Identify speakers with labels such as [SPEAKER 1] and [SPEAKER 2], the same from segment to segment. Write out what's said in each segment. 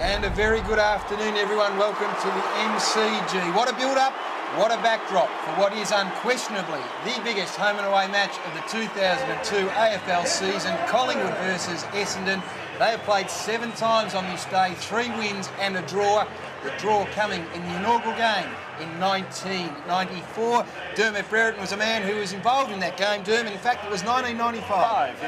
[SPEAKER 1] And a very good afternoon, everyone. Welcome to the MCG. What a build-up, what a backdrop for what is unquestionably the biggest home and away match of the 2002 AFL season, Collingwood versus Essendon. They have played 7 times on this day, 3 wins and a draw. The draw coming in the inaugural game in 1994. Dermot Brereton was a man who was involved in that game. Dermot, in fact, it was 1995.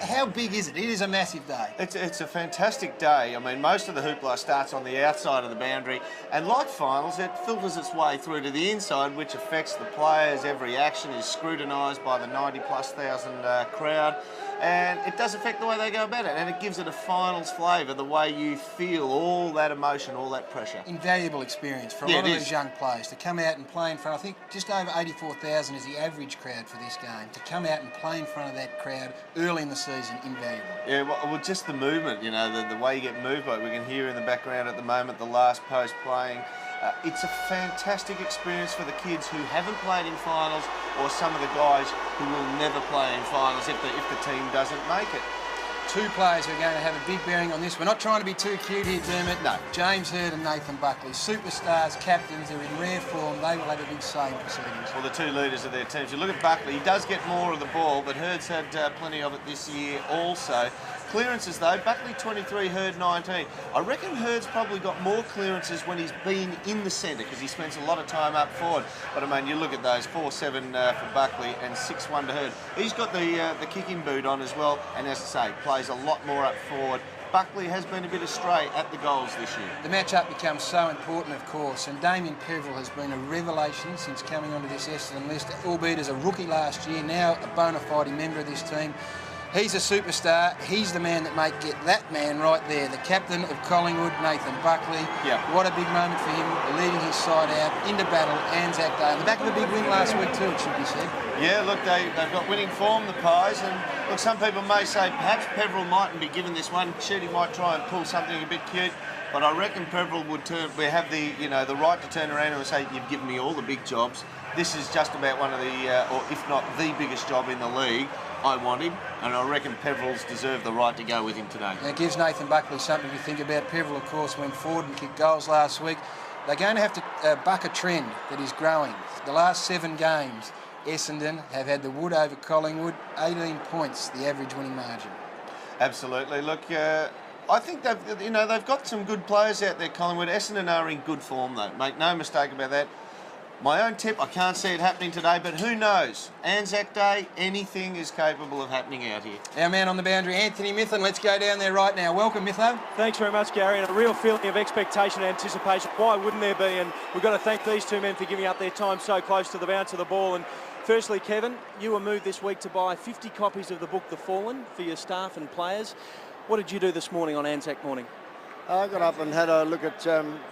[SPEAKER 1] How big is it? It is a massive day.
[SPEAKER 2] It's a fantastic day. I mean, most of the hoopla starts on the outside of the boundary, and like finals, it filters its way through to the inside, which affects the players. Every action is scrutinised by the 90,000+ crowd, and it does affect the way they go about it, and it gives it a finals flavour, the way you feel all that emotion, all that pressure.
[SPEAKER 1] Invaluable experience for a lot of these young players to come out and play in front. I think just over 84,000 is the average crowd for this game. To come out and play in front of that crowd early in the season, invaluable.
[SPEAKER 2] Yeah, well, just the movement, you know, the way you get moved by it. We can hear in the background at the moment the last post playing. It's a fantastic experience for the kids who haven't played in finals, or some of the guys who will never play in finals if the team doesn't make it.
[SPEAKER 1] 2 players who are going to have a big bearing on this. We're not trying to be too cute here, Dermot.
[SPEAKER 2] No.
[SPEAKER 1] James Hird and Nathan Buckley, superstars, captains, they're in rare form. They will have a big say in proceedings.
[SPEAKER 2] Well, the 2 leaders of their teams. You look at Buckley, he does get more of the ball, but Hird's had plenty of it this year also. Clearances though, Buckley 23, Hird 19. I reckon Hird's probably got more clearances when he's been in the centre, because he spends a lot of time up forward. But I mean, you look at those, 4-7 for Buckley and 6-1 to Hird. He's got the kicking boot on as well, and as I say, plays a lot more up forward. Buckley has been a bit astray at the goals this year. The
[SPEAKER 1] match-up becomes so important, of course, and Damien Peverill has been a revelation since coming onto this Essendon list, albeit as a rookie last year, now a bona fide member of this team. He's a superstar. He's the man that may get that man right there, the captain of Collingwood, Nathan Buckley.
[SPEAKER 2] Yeah.
[SPEAKER 1] What a big moment for him, leading his side out into battle, Anzac Day. On the back of a big win last week too, it should be said.
[SPEAKER 2] Yeah, look, they've got winning form, the Pies, and look, some people may say perhaps Peverill mightn't be given this one. Sheedy might try and pull something a bit cute, but I reckon Peverill would have the right to turn around and say, you've given me all the big jobs. This is just about one of the, or if not the biggest job in the league. I want him, and I reckon Peverill's deserved the right to go with him today.
[SPEAKER 1] It gives Nathan Buckley something to think about. Peverill, of course, went forward and kicked goals last week. They're going to have to buck a trend that is growing. The last 7 games, Essendon have had the wood over Collingwood, 18 points, the average winning margin.
[SPEAKER 2] Absolutely. Look, I think they've got some good players out there, Collingwood. Essendon are in good form, though. Make no mistake about that. My own tip, I can't see it happening today, but who knows? Anzac Day, anything is capable of happening out here.
[SPEAKER 1] Our man on the boundary, Anthony Mithun. Let's go down there right now. Welcome, Mitho.
[SPEAKER 3] Thanks very much, Gary, and a real feeling of expectation and anticipation. Why wouldn't there be? And we've got to thank these 2 men for giving up their time so close to the bounce of the ball. And firstly, Kevin, you were moved this week to buy 50 copies of the book The Fallen for your staff and players. What did you do this morning on Anzac morning?
[SPEAKER 4] I got up and had a look at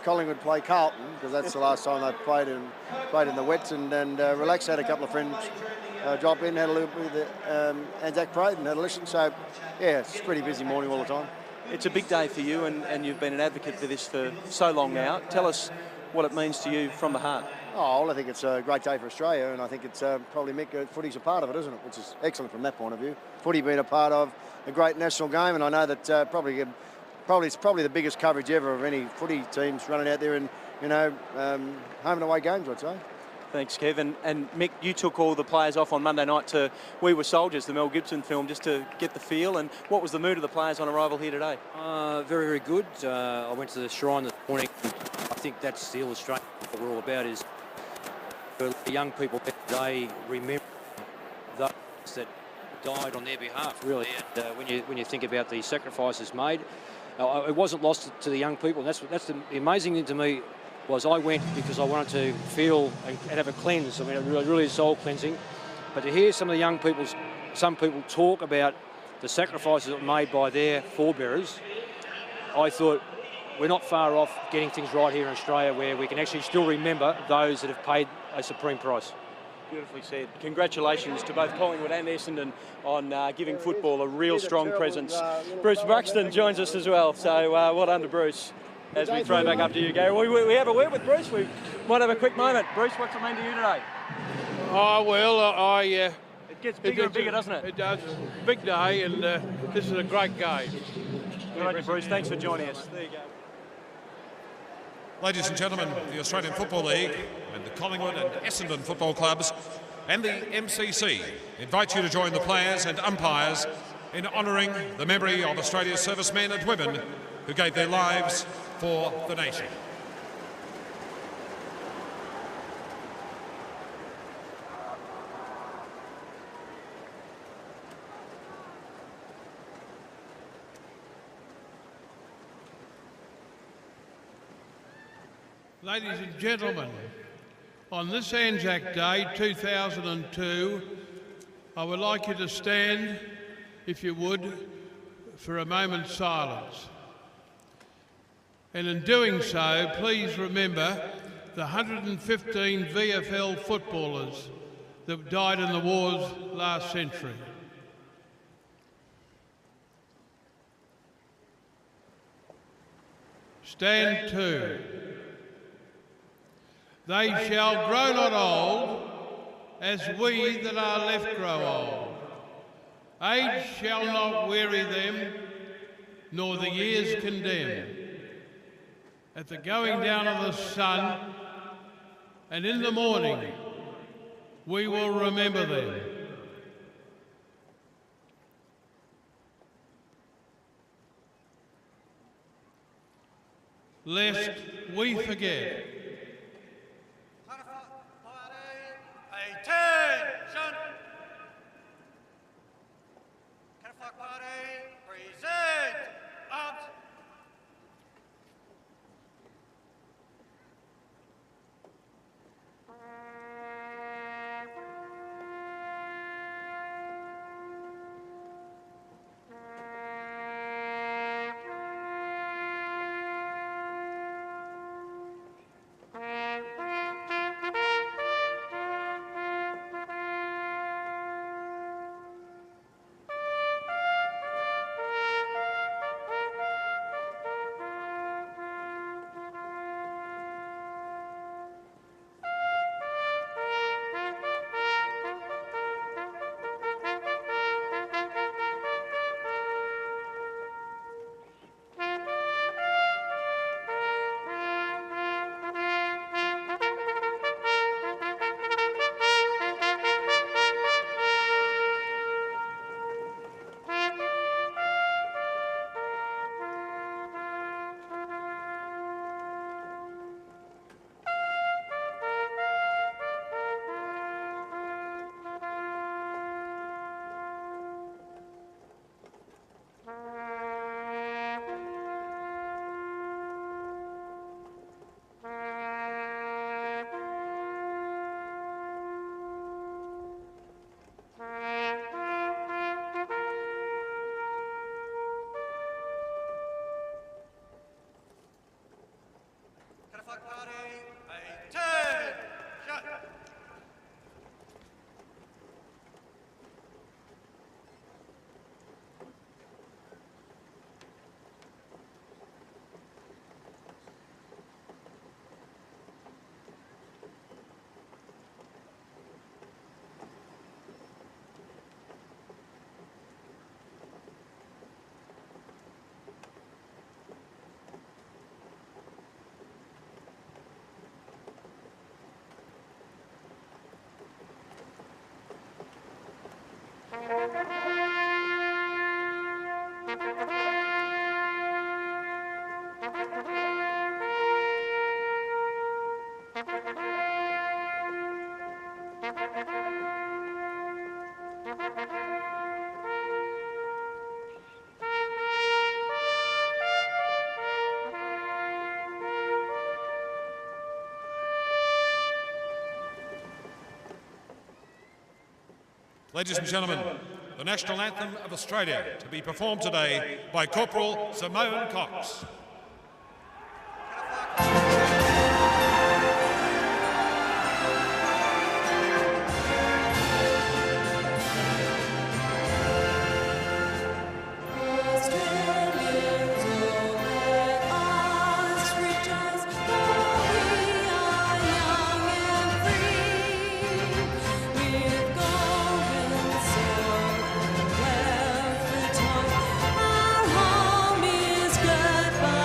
[SPEAKER 4] Collingwood play Carlton, because that's the last time they played in the wets, and relaxed. Had a couple of friends drop in, had a look with the Anzac Parade and had a listen. So, yeah, it's a pretty busy morning all the time.
[SPEAKER 3] It's a big day for you, and you've been an advocate for this for so long now. Tell us what it means to you from the heart.
[SPEAKER 4] Oh, well, I think it's a great day for Australia, and I think it's probably footy's a part of it, isn't it? Which is excellent from that point of view. Footy being a part of a great national game, and I know that it's probably the biggest coverage ever of any footy teams running out there in, home and away games, I'd say.
[SPEAKER 3] Thanks, Kev. And Mick, you took all the players off on Monday night to We Were Soldiers, the Mel Gibson film, just to get the feel. And what was the mood of the players on arrival here today?
[SPEAKER 5] Very, very good. I went to the Shrine this morning. I think that's the illustration of what we're all about, is for the young people, they remember those that died on their behalf, really. And when you think about the sacrifices made, it wasn't lost to the young people. And that's the amazing thing to me, was I went because I wanted to feel and have a cleanse. I mean, it really is soul cleansing. But to hear some people talk about the sacrifices that were made by their forebearers, I thought we're not far off getting things right here in Australia, where we can actually still remember those that have paid a supreme price.
[SPEAKER 3] Beautifully said. Congratulations to both Collingwood and Essendon on giving football a real strong presence. Bruce Buxton joins us as well, so well done to Bruce. As we throw back up to you, Gary. We have a word with Bruce. We might have a quick moment. Bruce, what's it mean to you today?
[SPEAKER 6] Oh, well,
[SPEAKER 3] it gets bigger and bigger, doesn't it?
[SPEAKER 6] It does. Big day, and this is a great game.
[SPEAKER 3] Good on you, Bruce. Thanks for joining us. There you go.
[SPEAKER 7] Ladies and gentlemen, the Australian Football League and the Collingwood and Essendon football clubs and the MCC invite you to join the players and umpires in honouring the memory of Australia's servicemen and women who gave their lives for the nation.
[SPEAKER 6] Ladies and gentlemen, on this Anzac Day 2002, I would like you to stand, if you would, for a moment's silence. And in doing so, please remember the 115 VFL footballers that died in the wars last century. Stand to. They shall grow not old, as we that are left grow old. Age shall not weary them, nor the years condemn. At the going down of the sun, and in the morning, we will remember them. Lest we forget.
[SPEAKER 8] Attention! Catafalque Party, present arms. Catafalque Party, attention!
[SPEAKER 7] Ladies and gentlemen, the National Anthem of Australia to be performed today by Corporal Simone Cox.
[SPEAKER 9] Our home is goodbye.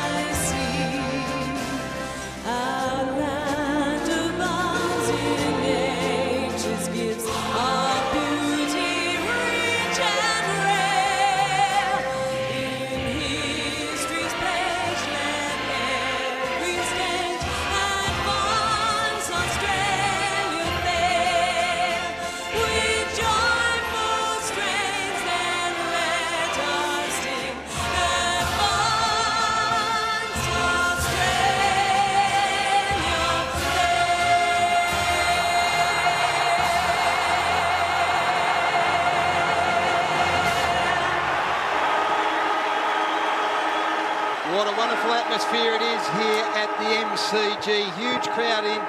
[SPEAKER 1] What a wonderful atmosphere it is here at the MCG. Huge crowd in,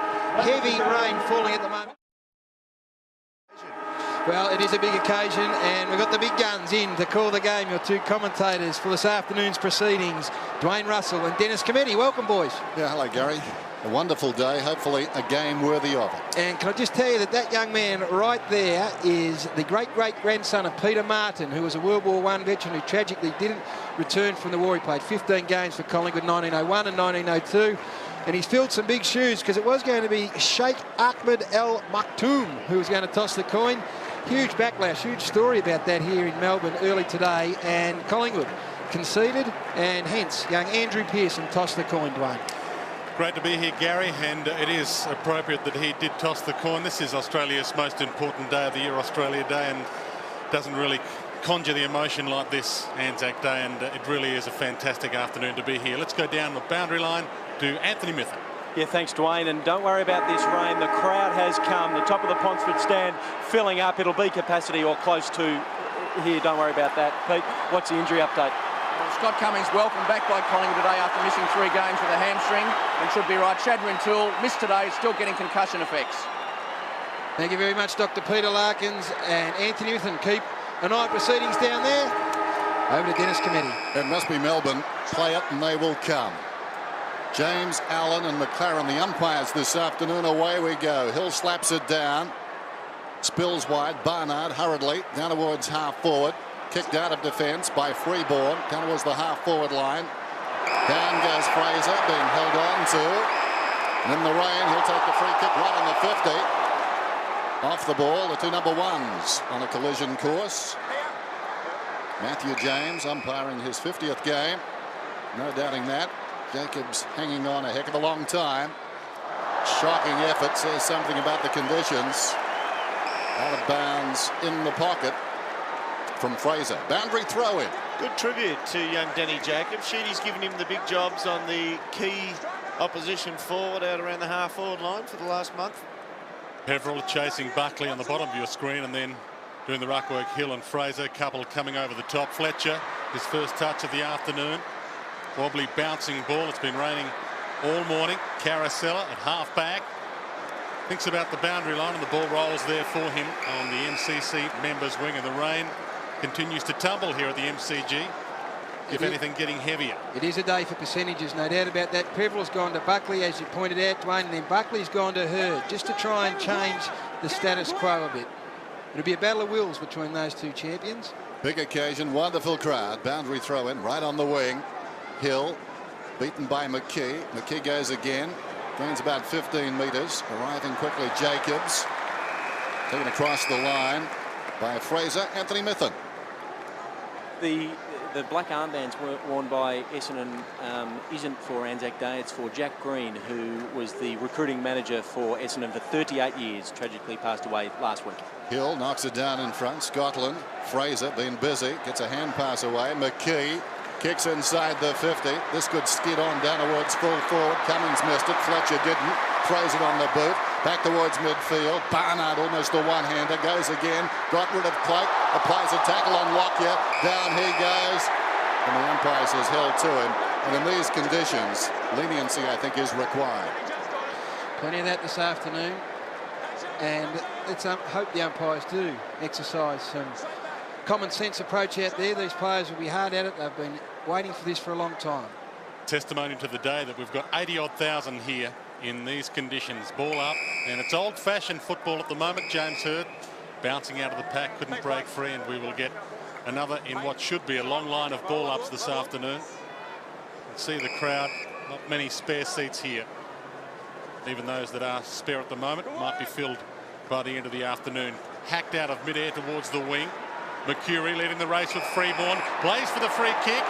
[SPEAKER 1] heavy rain falling at the moment. Well, it is a big occasion, and we've got the big guns in to call the game. Your two commentators for this afternoon's proceedings, Dwayne Russell and Dennis Cometti. Welcome, boys.
[SPEAKER 9] Yeah, hello, Gary. A wonderful day, hopefully a game worthy of it.
[SPEAKER 1] And can I just tell you that that young man right there is the great-great-grandson of Peter Martin, who was a World War I veteran who tragically didn't return from the war. He played 15 games for Collingwood, 1901 and 1902. And he's filled some big shoes, because it was going to be Sheikh Ahmed El Maktoum who was going to toss the coin. Huge backlash, huge story about that here in Melbourne early today, and Collingwood conceded, and hence young Andrew Pearson tossed the coin, Dwayne.
[SPEAKER 10] Great to be here, Gary, and it is appropriate that he did toss the coin. This is Australia's most important day of the year, Australia Day, and doesn't really conjure the emotion like this, Anzac Day, and it really is a fantastic afternoon to be here. Let's go down the boundary line to Anthony Mitham.
[SPEAKER 3] Yeah, thanks, Dwayne, and don't worry about this rain. The crowd has come. The top of the Ponsford stand filling up. It'll be capacity or close to here. Don't worry about that. Pete, what's the injury update?
[SPEAKER 11] Well, Scott Cummings welcome back by Collingwood today after missing 3 games with a hamstring, and should be right. Chadwin Toole missed today, still getting concussion effects.
[SPEAKER 1] Thank you very much, Dr. Peter Larkins and Anthony Mitham. Keep an eye on proceedings down there. Over to Dennis Cometti.
[SPEAKER 9] It must be Melbourne. Play it and they will come. James, Allen and McLaren, the umpires this afternoon. Away we go. Hill slaps it down. Spills wide. Barnard hurriedly down towards half forward. Kicked out of defence by Freeborn. Down towards the half forward line. Down goes Fraser, being held on to. And in the rain, he'll take the free kick right on the 50. Off the ball, the 2 number 1s on a collision course. Matthew James umpiring his 50th game. No doubting that. Jacobs hanging on a heck of a long time. Shocking effort, says something about the conditions. Out of bounds in the pocket from Fraser. Boundary throw in.
[SPEAKER 2] Good tribute to young Danny Jacobs. Sheedy's given him the big jobs on the key opposition forward out around the half forward line for the last month.
[SPEAKER 10] Peveril chasing Buckley on the bottom of your screen, and then doing the ruck work, Hill and Fraser. Couple coming over the top. Fletcher, his first touch of the afternoon. Wobbly bouncing ball. It's been raining all morning. Caracella at half back. Thinks about the boundary line, and the ball rolls there for him on the MCC members wing, and the rain continues to tumble here at the MCG. If anything, getting heavier.
[SPEAKER 1] It is a day for percentages, no doubt about that. Peveril's gone to Buckley, as you pointed out, Dwayne, and then Buckley's gone to Hurd, just to try and change the status quo a bit. It'll be a battle of wills between those two champions.
[SPEAKER 9] Big occasion, wonderful crowd. Boundary throw in right on the wing. Hill beaten by McKee. McKee goes again. Gains about 15 metres. Arriving quickly, Jacobs. Taken across the line by Fraser. Anthony Mitham.
[SPEAKER 3] The black armbands worn by Essendon isn't for Anzac Day. It's for Jack Green, who was the recruiting manager for Essendon for 38 years. Tragically passed away last week.
[SPEAKER 9] Hill knocks it down in front. Scotland. Fraser being busy. Gets a hand pass away. McKee kicks inside the 50. This could skid on down towards full forward. Cummings missed it. Fletcher didn't. Throws it on the boot. Back towards midfield. Barnard almost a one-hander. Goes again. Got rid of Cloak. Applies a tackle on Lockyer. Down he goes. And the umpire says held to him. And in these conditions, leniency, I think, is required.
[SPEAKER 1] Plenty of that this afternoon. And let's hope the umpires do exercise some common sense approach out there. These players will be hard at it. They've been waiting for this for a long time.
[SPEAKER 10] Testimony to the day that we've got 80-odd thousand here in these conditions. Ball up, and it's old-fashioned football at the moment. James Hurd bouncing out of the pack, couldn't break free, and we will get another in what should be a long line of ball ups this afternoon. You can see the crowd, not many spare seats here. Even those that are spare at the moment might be filled by the end of the afternoon. Hacked out of midair towards the wing. Mercury leading the race with Freeborn. Plays for the free kick.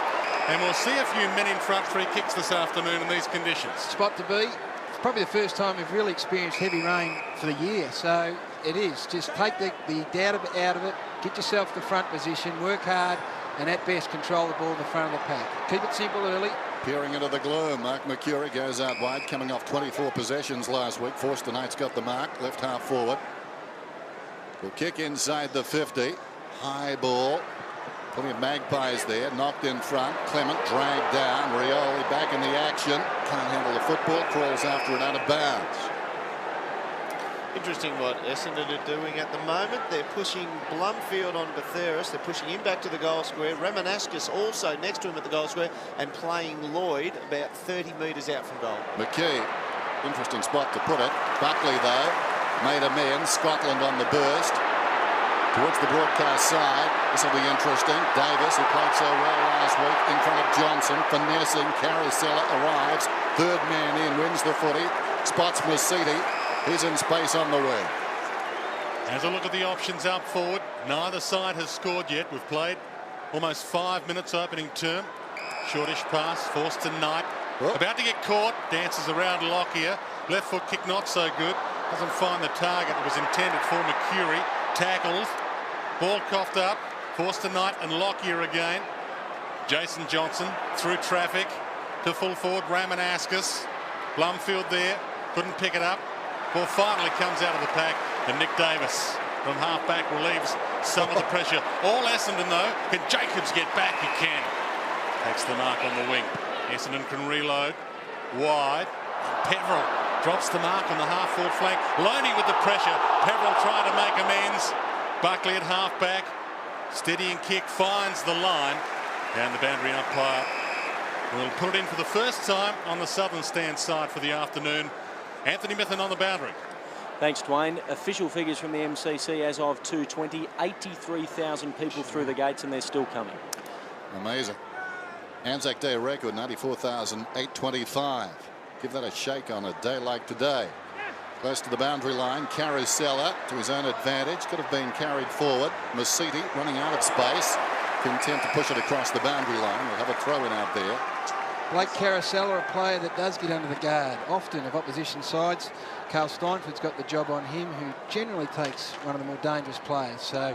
[SPEAKER 10] And we'll see a few men in front free kicks this afternoon in these conditions.
[SPEAKER 1] Spot to be. It's probably the first time we've really experienced heavy rain for the year. So it is. Just take the doubt out of it. Get yourself the front position. Work hard. And at best, control the ball in the front of the pack. Keep it simple early.
[SPEAKER 9] Peering into the gloom, Mark Mercury goes out wide, coming off 24 possessions last week. Forster Knight's got the mark, left half forward. Will kick inside the 50. High ball. Plenty of Magpies there, knocked in front. Clement dragged down. Rioli back in the action. Can't handle the football, crawls after it out of bounds.
[SPEAKER 2] Interesting what Essendon are doing at the moment. They're pushing Blumfield on Betheris. They're pushing him back to the goal square. Ramanauskas also next to him at the goal square and playing Lloyd about 30 metres out from goal.
[SPEAKER 9] McKee, interesting spot to put it. Buckley, though, made amends. Scotland on the burst. Towards the broadcast side. This will be interesting. Davis, who played so well last week, in front of Johnson. Finessing. Carousella arrives. Third man in, wins the footy. Spots Masidi. He's in space on the wing.
[SPEAKER 10] As a look at the options up forward, neither side has scored yet. We've played almost 5 minutes opening term. Shortish pass, forced to Knight.
[SPEAKER 9] Oh.
[SPEAKER 10] About to get caught, dances around Lockyer. Left foot kick not so good. Doesn't find the target that was intended for Mercury. Tackles. Ball coughed up. Forced to Knight and Lockyer again. Jason Johnson through traffic to full forward Ramanauskas. Blumfield there. Couldn't pick it up. Ball finally comes out of the pack, and Nick Davis from half-back relieves some of the pressure. All Essendon, though. Can Jacobs get back? He can. Takes the mark on the wing. Essendon can reload. Wide. Peveril drops the mark on the half-forward flank. Loney with the pressure. Peveril trying to make amends. Buckley at half-back. Steadying kick, finds the line. And the boundary umpire will put it in for the first time on the southern stand side for the afternoon. Anthony Mithen on the boundary.
[SPEAKER 3] Thanks, Dwayne. Official figures from the MCC as of 2:20, 83,000 people through the gates, and they're still coming.
[SPEAKER 9] Amazing. Anzac Day record 94,825. Give that a shake on a day like today. Close to the boundary line. Carousella to his own advantage. Could have been carried forward. Masidi running out of space. Content to push it across the boundary line. We'll have a throw in out there.
[SPEAKER 12] Blake Carousella, a player that does get under the guard often of opposition sides. Carl Steinford's got the job on him, who generally takes one of the more dangerous players. So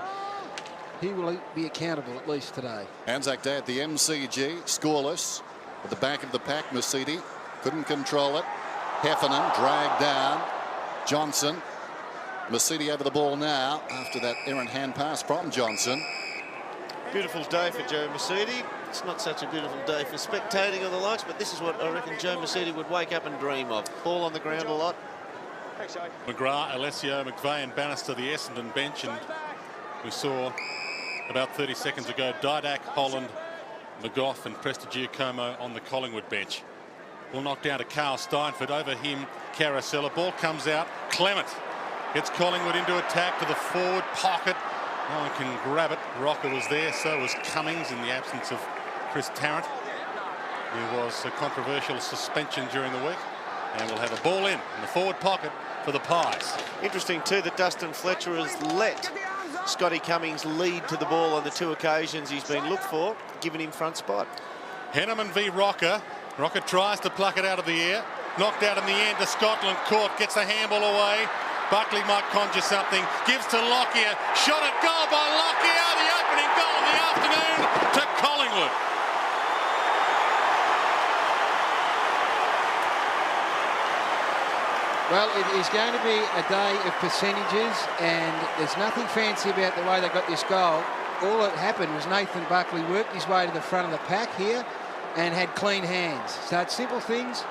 [SPEAKER 12] he will be accountable at least today.
[SPEAKER 9] Anzac Day at the MCG, scoreless. At the back of the pack, Masidi couldn't control it. Heffernan dragged down. Johnson. Masidi over the ball now after that errant hand pass from Johnson.
[SPEAKER 2] Beautiful day for Joe Masidi. It's not such a beautiful day for spectating or the likes, but this is what I reckon Joe Masidi would wake up and dream of. Ball on the ground a lot.
[SPEAKER 10] McGrath, Alessio, McVeigh and Bannister, the Essendon bench, and we saw about 30 seconds ago Didak, Holland, McGough and Prestigiacomo on the Collingwood bench. Ball knocked down to Carl Steinford. Over him, Carousella. Ball comes out. Clement gets Collingwood into attack to the forward pocket. No one can grab it. Rocker was there, so was Cummings in the absence of Chris Tarrant. There was a controversial suspension during the week, and we'll have a ball in the forward pocket for the Pies.
[SPEAKER 2] Interesting too that Dustin Fletcher has let Scotty Cummings lead to the ball on the 2 occasions he's been looked for, given him front spot.
[SPEAKER 10] Henneman v Rocker. Rocker tries to pluck it out of the air. Knocked out in the end to Scotland. Caught, gets the handball away. Buckley might conjure something. Gives to Lockyer. Shot at goal by Lockyer. The opening goal of the afternoon to Collingwood.
[SPEAKER 12] Well, it is going to be a day of percentages, and there's nothing fancy about the way they got this goal. All that happened was Nathan Buckley worked his way to the front of the pack here and had clean hands. So it's simple things.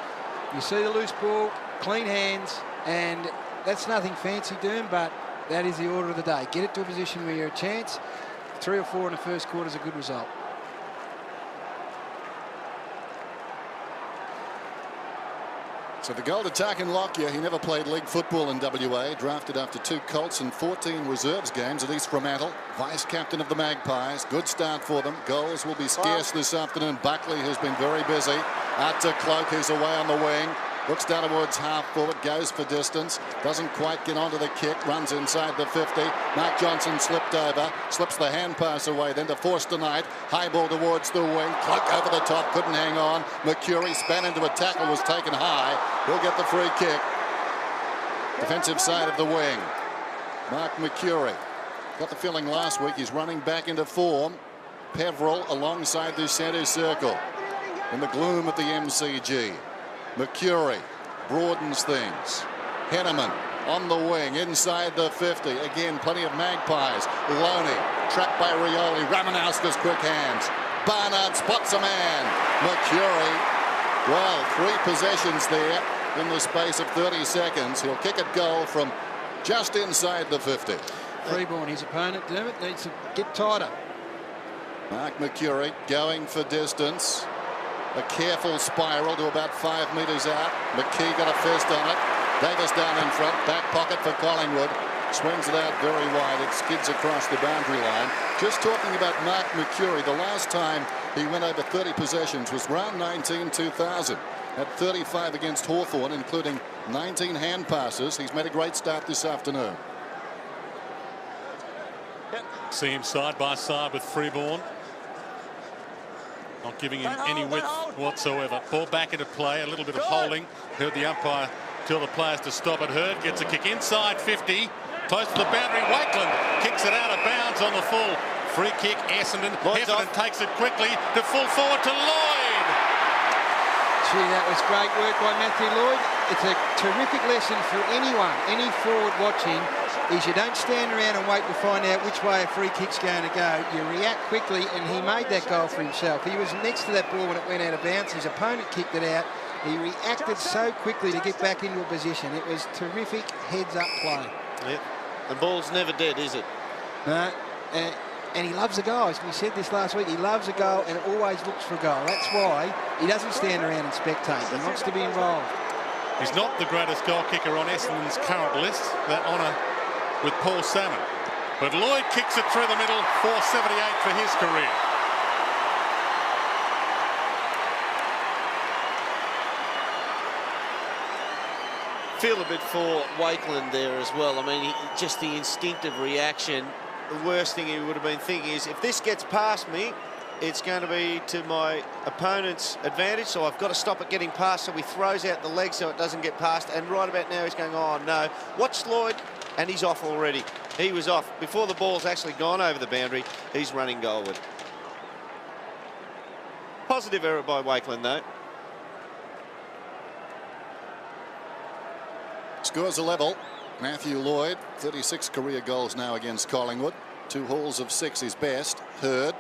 [SPEAKER 12] You see the loose ball, clean hands, and that's nothing fancy, Doom, but that is the order of the day. Get it to a position where you're a chance. 3 or 4 in the first quarter is a good result.
[SPEAKER 9] So the goal to Tarkin Lockyer, he never played league football in WA, drafted after 2 Colts and 14 reserves games at East Fremantle, vice captain of the Magpies. Good start for them. Goals will be scarce this afternoon. Buckley, who's been very busy. Out to Cloak, who's away on the wing. Looks down towards half forward, goes for distance, doesn't quite get onto the kick, runs inside the 50. Mark Johnson slipped over, slips the hand pass away, then to Forster Knight. High ball towards the wing, Cloak over the top, couldn't hang on. Mercury span into a tackle, was taken high. He'll get the free kick. Defensive side of the wing. Mark Mercury. Got the feeling last week he's running back into form. Peveril alongside the centre circle. In the gloom of the MCG. Mercury broadens things. Henneman on the wing, inside the 50. Again, plenty of Magpies. Loney, trapped by Rioli. Ramanauskas, quick hands. Barnard spots a man. Mercury, well, 3 possessions there in the space of 30 seconds. He'll kick at goal from just inside the 50.
[SPEAKER 12] Freeborn, his opponent, Dermot, needs to get tighter.
[SPEAKER 9] Mark Mercury going for distance. A careful spiral to about 5 metres out. McKee got a fist on it. Davis down in front. Back pocket for Collingwood. Swings it out very wide. It skids across the boundary line. Just talking about Mark Mercury, the last time he went over 30 possessions was round 19, 2000. At 35 against Hawthorn, including 19 hand passes. He's made a great start this afternoon.
[SPEAKER 10] See him side by side with Freeborn. Not giving him any width whatsoever. Ball back into play, a little bit of holding. Heard the umpire tell the players to stop it. Hurd gets a kick inside 50, close to the boundary. Wakeland kicks it out of bounds on the full. Free kick, Essendon. Essendon takes it quickly to full forward to Lloyd.
[SPEAKER 12] Gee, that was great work by Matthew Lloyd. It's a terrific lesson for anyone, any forward watching, is you don't stand around and wait to find out which way a free kick's going to go. You react quickly, and he made that goal for himself. He was next to that ball when it went out of bounds. His opponent kicked it out. He reacted so quickly to get back into a position. It was terrific heads-up play.
[SPEAKER 2] Yep. The ball's never dead, is it?
[SPEAKER 12] No. And he loves a goal. As we said this last week, he loves a goal and always looks for a goal. That's why he doesn't stand around and spectate. He wants to be involved.
[SPEAKER 10] He's not the greatest goal kicker on Essendon's current list. That honour with Paul Salmon. But Lloyd kicks it through the middle, 478 for his career.
[SPEAKER 2] Feel a bit for Wakeland there as well. I mean, just the instinctive reaction. The worst thing he would have been thinking is, if this gets past me, it's going to be to my opponent's advantage, so I've got to stop it getting past. So he throws out the leg so it doesn't get past, and right about now he's going, oh no. Watch Lloyd, and he's off already. He was off before the ball's actually gone over the boundary. He's running goalward. Positive error by Wakeland though.
[SPEAKER 9] Scores a level. Matthew Lloyd, 36 career goals now against Collingwood. 2 hauls of 6 is best. Hurd.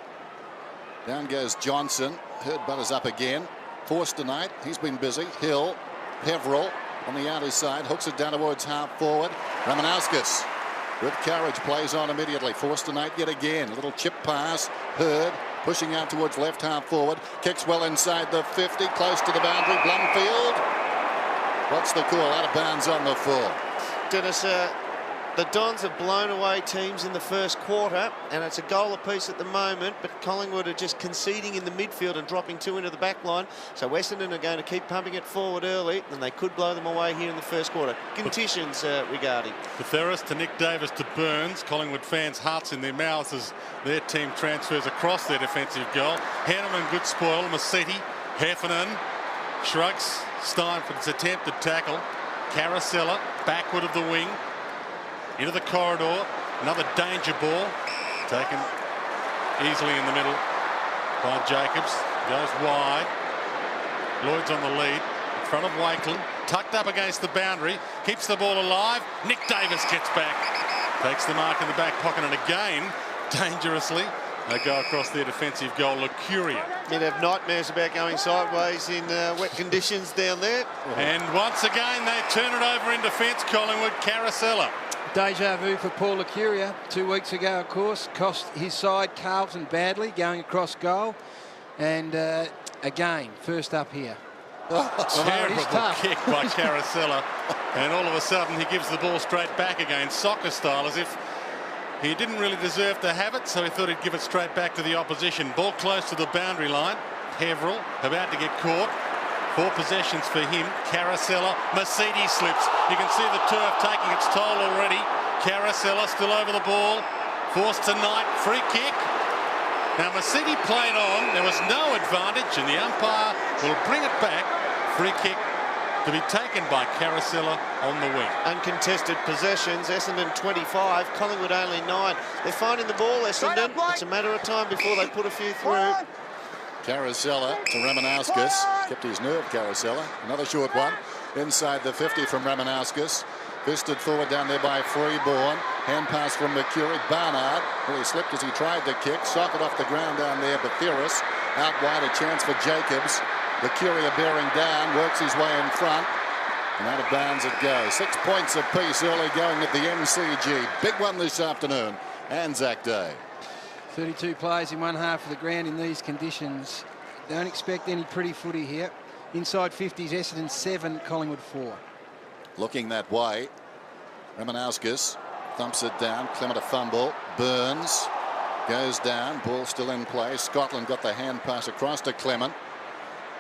[SPEAKER 9] Down goes Johnson. Hurd butters up again. Forster Knight, he's been busy. Hill. Peveril on the outer side. Hooks it down towards half forward. Ramanauskas with courage plays on immediately. Forster Knight yet again. A little chip pass. Hurd pushing out towards left half forward. Kicks well inside the 50. Close to the boundary. Blumfield. What's the call? Out of bounds on the full.
[SPEAKER 2] Dennis, the Dons have blown away teams in the first quarter, and it's a goal apiece at the moment, but Collingwood are just conceding in the midfield and dropping 2 into the back line. So Essendon are going to keep pumping it forward early, and they could blow them away here in the first quarter. Conditions regarding.
[SPEAKER 10] Ferris to Nick Davis to Burns. Collingwood fans' hearts in their mouths as their team transfers across their defensive goal. Hanneman, good spoil. Massetti, Heffernan shrugs. Steinford's attempted tackle. Caracella backward of the wing into the corridor. Another danger ball taken easily in the middle by Jacobs. Goes wide. Lloyd's on the lead in front of Wakeland, tucked up against the boundary, keeps the ball alive. Nick Davis gets back, takes the mark in the back pocket, and again dangerously they go across their defensive goal. Lucuria.
[SPEAKER 2] You'd have nightmares about going sideways in wet conditions down there.
[SPEAKER 10] And once again they turn it over in defence. Collingwood. Caracella.
[SPEAKER 12] Deja vu for Paul Lucuria 2 weeks ago, of course. Cost his side Carlton badly going across goal. And again, first up here.
[SPEAKER 10] Terrible kick by Caracella. And all of a sudden he gives the ball straight back again, soccer style, as if he didn't really deserve to have it, so he thought he'd give it straight back to the opposition. Ball close to the boundary line. Peveril about to get caught. 4 possessions for him. Caracella. Mercedes slips. You can see the turf taking its toll already. Caracella still over the ball. Forced to Knight. Free kick. Now Mercedes played on. There was no advantage, and the umpire will bring it back. Free kick to be taken by Caracella on the wing.
[SPEAKER 2] Uncontested possessions. Essendon 25, Collingwood only 9. They're finding the ball, Essendon. It's a matter of time before they put a few through.
[SPEAKER 9] Caracella to Ramanauskas. Kept his nerve, Caracella. Another short one. Inside the 50 from Ramanauskas. Fisted forward down there by Freeborn. Hand pass from Mercury. Barnard. Well, he slipped as he tried to kick. Socket off the ground down there. Bathiris. Out wide, a chance for Jacobs. Mercury bearing down. Works his way in front. And out of bounds it goes. 6 points apiece early going at the MCG. Big one this afternoon. Anzac Day.
[SPEAKER 12] 32 players in one half of the ground in these conditions. Don't expect any pretty footy here. Inside 50s, Essendon 7, Collingwood 4.
[SPEAKER 9] Looking that way. Ramanauskas thumps it down. Clement a fumble. Burns goes down. Ball still in play. Scotland got the hand pass across to Clement.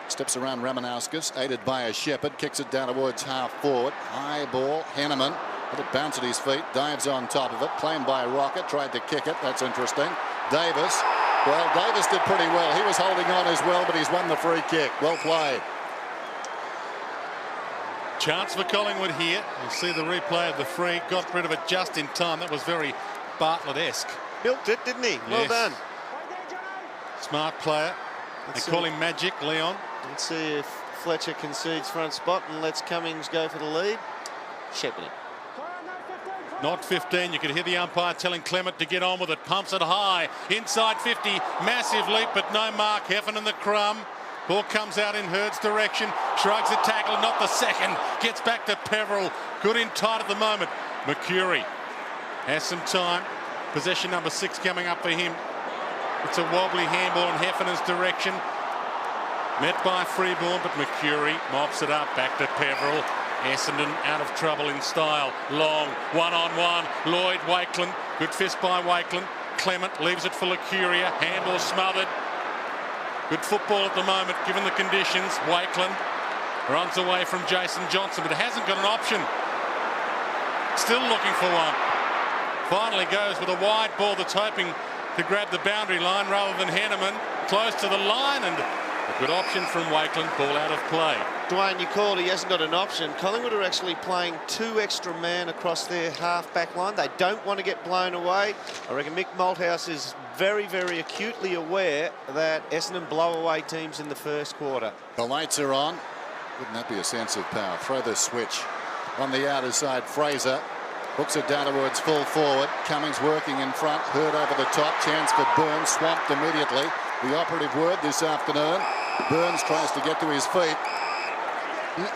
[SPEAKER 9] Steps around Ramanauskas, aided by a Shepherd. Kicks it down towards half forward. High ball. Henneman. Let it bounce at his feet. Dives on top of it. Claimed by Rocket. Tried to kick it. That's interesting. Davis. Well, Davis did pretty well. He was holding on as well, but he's won the free kick. Well played.
[SPEAKER 10] Chance for Collingwood here. You see the replay of the free. Got rid of it just in time. That was very Bartlett-esque.
[SPEAKER 2] Built it, didn't he? Well done.
[SPEAKER 10] Smart player. They call him Magic, Leon.
[SPEAKER 2] Let's see if Fletcher concedes front spot and lets Cummings go for the lead. Shepherding.
[SPEAKER 10] Not 15. You could hear the umpire telling Clement to get on with it. Pumps it high. Inside 50. Massive leap, but no mark. Heffernan the crumb. Ball comes out in Hurd's direction. Shrugs a tackle. Not the second. Gets back to Peveril. Good in tight at the moment. Mercury has some time. Possession number 6 coming up for him. It's a wobbly handball in Heffernan's direction. Met by Freeborn, but Mercury mops it up. Back to Peveril. Essendon out of trouble in style. Long, one-on-one. Lloyd, Wakeland. Good fist by Wakeland. Clement leaves it for Lucuria. Handball smothered. Good football at the moment, given the conditions. Wakeland runs away from Jason Johnson, but hasn't got an option. Still looking for one. Finally goes with a wide ball that's hoping to grab the boundary line rather than Henneman. Close to the line, and a good option from Wakeland. Ball out of play.
[SPEAKER 2] Dwayne, you called he hasn't got an option. Collingwood are actually playing 2 extra men across their half-back line. They don't want to get blown away. I reckon Mick Malthouse is very, very acutely aware that Essendon blow away teams in the first quarter.
[SPEAKER 9] The lights are on. Wouldn't that be a sense of power? Throw the switch on the outer side. Fraser hooks it down towards full forward. Cummings working in front. Hurd over the top. Chance for Burns. Swamped immediately. The operative word this afternoon. Burns tries to get to his feet.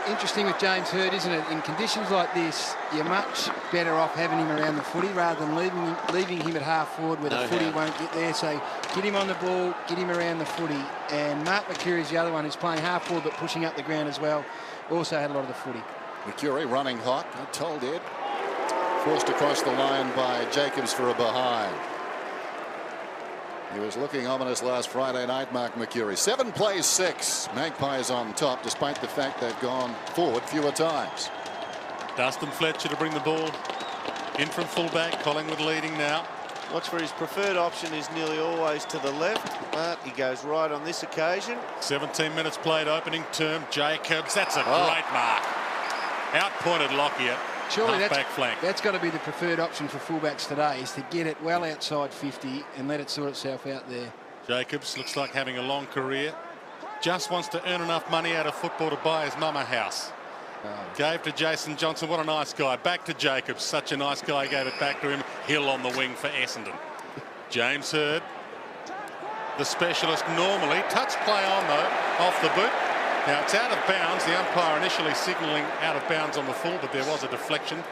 [SPEAKER 12] Interesting with James Hurd, isn't it? In conditions like this, you're much better off having him around the footy rather than leaving him at half forward where the footy won't get there. So get him on the ball, get him around the footy. And Mark Mercury is the other one who's playing half forward but pushing up the ground as well. Also had a lot of the footy.
[SPEAKER 9] Mercury running hot. I told Ed. Forced across the line by Jacobs for a behind. He was looking ominous last Friday night, Mark Mercury. 7 plays 6. Magpies on top, despite the fact they've gone forward fewer times.
[SPEAKER 10] Dustin Fletcher to bring the ball in from fullback. Collingwood leading now.
[SPEAKER 2] Watch for his preferred option is nearly always to the left, but he goes right on this occasion.
[SPEAKER 10] 17 minutes played opening term. Jacobs, that's a great mark. Outpointed Lockyer.
[SPEAKER 12] Surely that's got to be the preferred option for fullbacks today, is to get it well outside 50 and let it sort itself out there.
[SPEAKER 10] Jacobs looks like having a long career. Just wants to earn enough money out of football to buy his mum a house. Gave to Jason Johnson. What a nice guy. Back to Jacobs. Such a nice guy. Gave it back to him. Hill on the wing for Essendon. James Hurd, the specialist normally. Touch play on, though, off the boot. Now, it's out of bounds. The umpire initially signalling out of bounds on the full, but there was a deflection.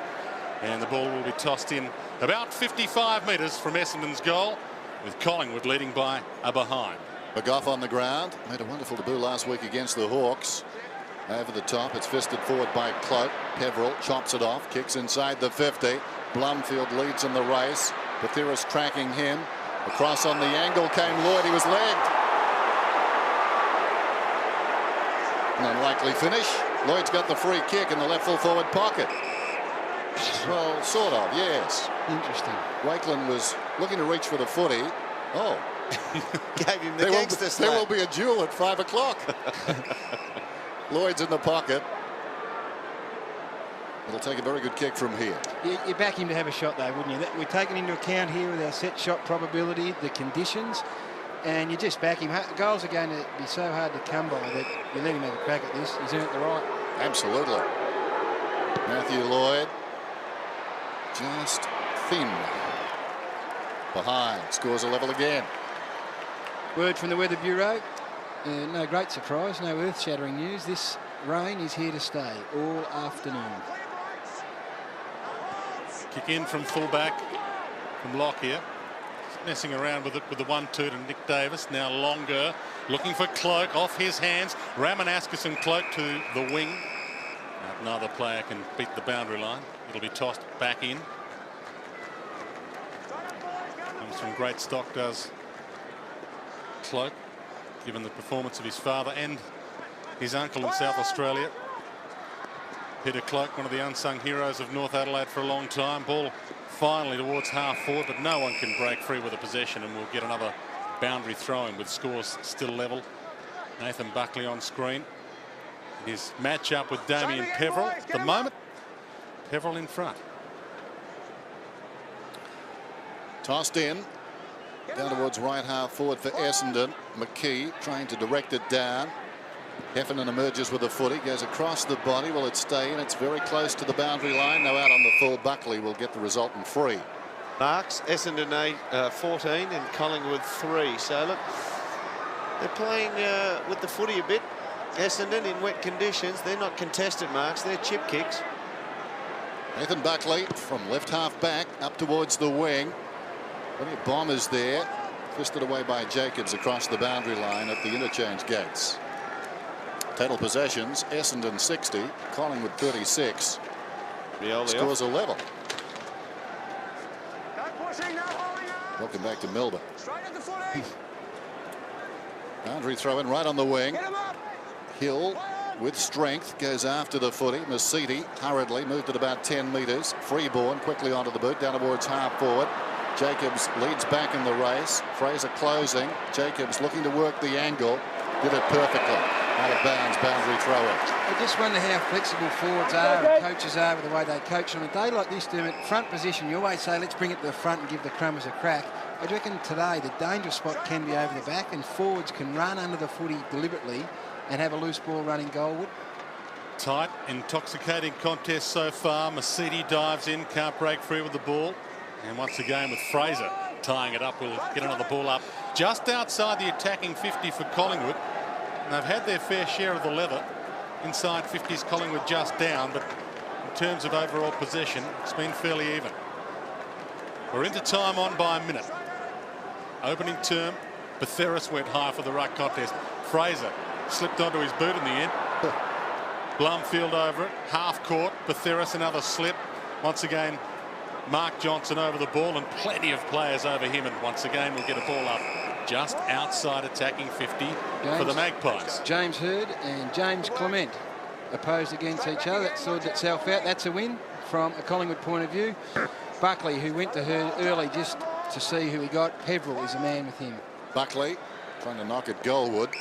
[SPEAKER 10] And the ball will be tossed in about 55 metres from Essendon's goal, with Collingwood leading by a behind.
[SPEAKER 9] McGough on the ground. Made a wonderful debut last week against the Hawks. Over the top, it's fisted forward by Cloak. Peveril chops it off, kicks inside the 50. Blumfield leads in the race. Bathiris tracking him. Across on the angle came Lloyd. He was legged. An unlikely finish. Lloyd's got the free kick in the left full forward pocket. Well, sort of, yes.
[SPEAKER 12] Interesting.
[SPEAKER 9] Wakeland was looking to reach for the footy. Oh.
[SPEAKER 2] Gave him the gangster slap.
[SPEAKER 9] There will be a duel at 5 o'clock. Lloyd's in the pocket. It'll take a very good kick from here.
[SPEAKER 12] You back him to have a shot, though, wouldn't you? We're taking into account here with our set shot probability, the conditions, and you just back him. Goals are going to be so hard to come by that you let him have a crack at this. He's earned the right.
[SPEAKER 9] Absolutely. Matthew Lloyd just thin. Behind, scores a level again.
[SPEAKER 12] Word from the Weather Bureau. No great surprise, no earth-shattering news. This rain is here to stay all afternoon.
[SPEAKER 10] Kick in from fullback from Lockyer. Messing around with it with the 1-2 to Nick Davis. Now Longer looking for Cloak off his hands. Ramanauskas and Cloak to the wing. Neither player can beat the boundary line. It'll be tossed back in. Comes from great stock, does Cloak, given the performance of his father and his uncle in South Australia. Peter Cloak, one of the unsung heroes of North Adelaide for a long time. Ball finally towards half forward, but no one can break free with a possession, and we'll get another boundary throw-in with scores still level. Nathan Buckley on screen. His match-up with Damien Peveril. At the moment, Peveril in front.
[SPEAKER 9] Tossed in. Down towards right half forward for Essendon. McKee trying to direct it down. Heffernan emerges with a footy, goes across the body. Will it stay in? It's very close to the boundary line. Now out on the full. Buckley will get the resultant free.
[SPEAKER 2] Marks, Essendon 14 and Collingwood 3. So look, they're playing with the footy a bit. Essendon in wet conditions. They're not contested marks, they're chip kicks.
[SPEAKER 9] Nathan Buckley from left half back up towards the wing. Plenty of bombers there. Twisted away by Jacobs across the boundary line at the interchange gates. Total possessions, Essendon 60, Collingwood 36. Scores a level. Welcome back to Melbourne. Boundary throw in right on the wing. Hill with strength goes after the footy. Masidi hurriedly moved it about 10 metres. Freeborn quickly onto the boot down towards half forward. Jacobs leads back in the race. Fraser closing. Jacobs looking to work the angle. Did it perfectly. Out of bounds, boundary throw-in.
[SPEAKER 12] I just wonder how flexible forwards are and coaches are with the way they coach. On a day like this, Dermot, front position, you always say, let's bring it to the front and give the Crummers a crack. I reckon today the dangerous spot can be over the back, and forwards can run under the footy deliberately and have a loose ball running goalward.
[SPEAKER 10] Tight, intoxicating contest so far. Masidi dives in, can't break free with the ball. And once again with Fraser tying it up, we'll get another ball up just outside the attacking 50 for Collingwood. And they've had their fair share of the leather. Inside 50s, Collingwood just down, but in terms of overall possession, it's been fairly even. We're into time on by a minute. Opening term, Betheris went high for the ruck contest. Fraser slipped onto his boot in the end. Blumfield over it, half court. Betheris another slip. Once again, Mark Johnson over the ball, and plenty of players over him, and once again we'll get a ball up just outside attacking 50 for the Magpies.
[SPEAKER 12] James Hird and James Clement opposed against each other. That sorted itself out. That's a win from a Collingwood point of view. Buckley, who went to Hird early just to see who he got. Peveril is a man with him.
[SPEAKER 9] Buckley trying to knock at Goldwood.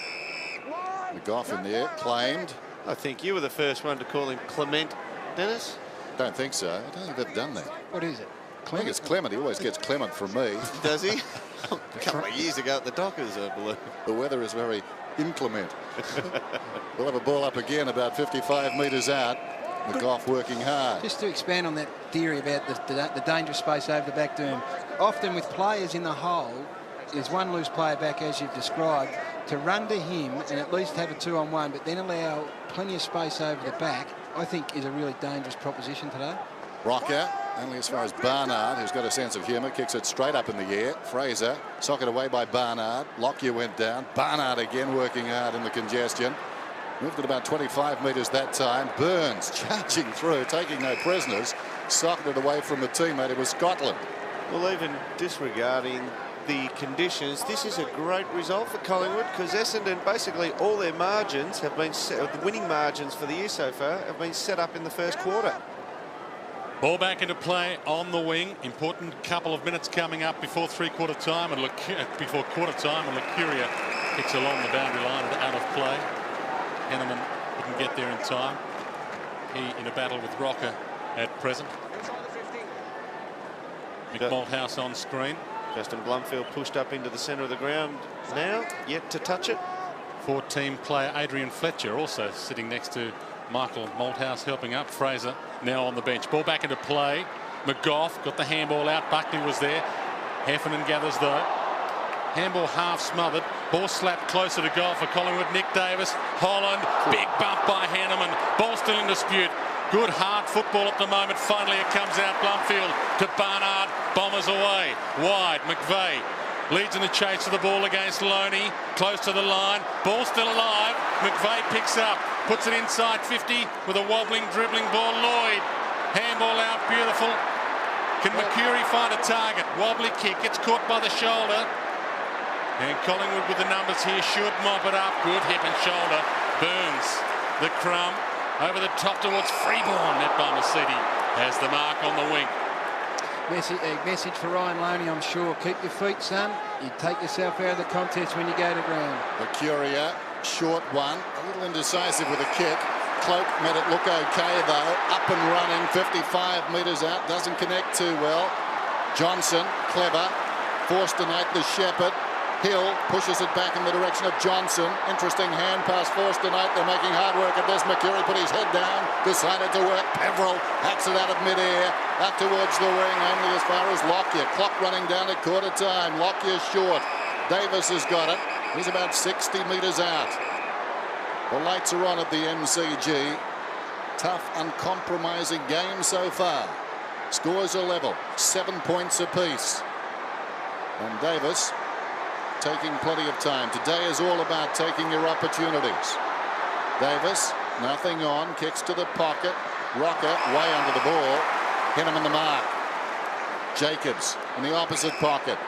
[SPEAKER 9] McGoff in there, claimed.
[SPEAKER 2] I think you were the first one to call him Clement, Dennis.
[SPEAKER 9] Don't think so. I don't think they've done that.
[SPEAKER 12] What is it?
[SPEAKER 9] I think it's Clement. He always gets Clement from me.
[SPEAKER 2] Does he? A couple of years ago at the Dockers, I believe.
[SPEAKER 9] The weather is very inclement. We'll have a ball up again about 55 metres out. McGoff working hard.
[SPEAKER 12] Just to expand on that theory about the dangerous space over the back term, often with players in the hole, there's one loose player back as you've described, to run to him and at least have a 2-on-1, but then allow plenty of space over the back, I think is a really dangerous proposition today.
[SPEAKER 9] Rocker, only as far as Barnard, who's got a sense of humour, kicks it straight up in the air. Fraser, socket away by Barnard. Lockyer went down. Barnard again working hard in the congestion. Moved it about 25 metres that time. Burns charging through, taking no prisoners. Socketed away from a teammate. It was Scotland.
[SPEAKER 2] Well, even disregarding the conditions, this is a great result for Collingwood, because Essendon, basically all their margins have been set, the winning margins for the year so far have been set up in the first quarter.
[SPEAKER 10] Ball back into play on the wing. Important couple of minutes coming up before three-quarter time, and before quarter time, and Lucuria kicks along the boundary line and out of play. Henneman couldn't get there in time. He in a battle with Rocker at present. Mick Malthouse on screen.
[SPEAKER 2] Justin Blumfield pushed up into the centre of the ground now, yet to touch it.
[SPEAKER 10] 14 player Adrian Fletcher also sitting next to Michael Malthouse helping up. Fraser now on the bench. Ball back into play. McGough got the handball out. Buckley was there. Heffernan gathers though. Handball half smothered. Ball slapped closer to goal for Collingwood. Nick Davis. Holland. Big bump by Hanneman. Ball still in dispute. Good hard football at the moment. Finally it comes out Blumfield to Barnard. Bombers away. Wide. McVeigh leads in the chase of the ball against Loney. Close to the line. Ball still alive. McVeigh picks up. Puts it inside 50 with a wobbling, dribbling ball. Lloyd. Handball out. Beautiful. Can Mercury find a target? Wobbly kick. Gets caught by the shoulder. And Collingwood with the numbers here should mop it up. Good hip and shoulder. Burns the crumb over the top towards Freeborn. Net by Mercedes has the mark on the wing.
[SPEAKER 12] Message for Ryan Loney, I'm sure. Keep your feet, son. You take yourself out of the contest when you go to ground.
[SPEAKER 9] Mercuria, short one, a little indecisive with a kick. Cloak made it look okay though. Up and running, 55 metres out, doesn't connect too well. Johnson, clever, forced to night the Shepherd. Hill pushes it back in the direction of Johnson. Interesting hand pass forced tonight. They're making hard work at this. Mercury put his head down, decided to work. Peveril hacks it out of mid-air, out towards the wing, only as far as Lockyer. Clock running down at quarter time. Lockyer short. Davis has got it. He's about 60 metres out. The lights are on at the MCG. Tough, uncompromising game so far. Scores are level, 7 points apiece. And Davis taking plenty of time. Today is all about taking your opportunities. Davis, nothing on, kicks to the pocket. Rocker way under the ball. Hit him in the mark. Jacobs in the opposite pocket.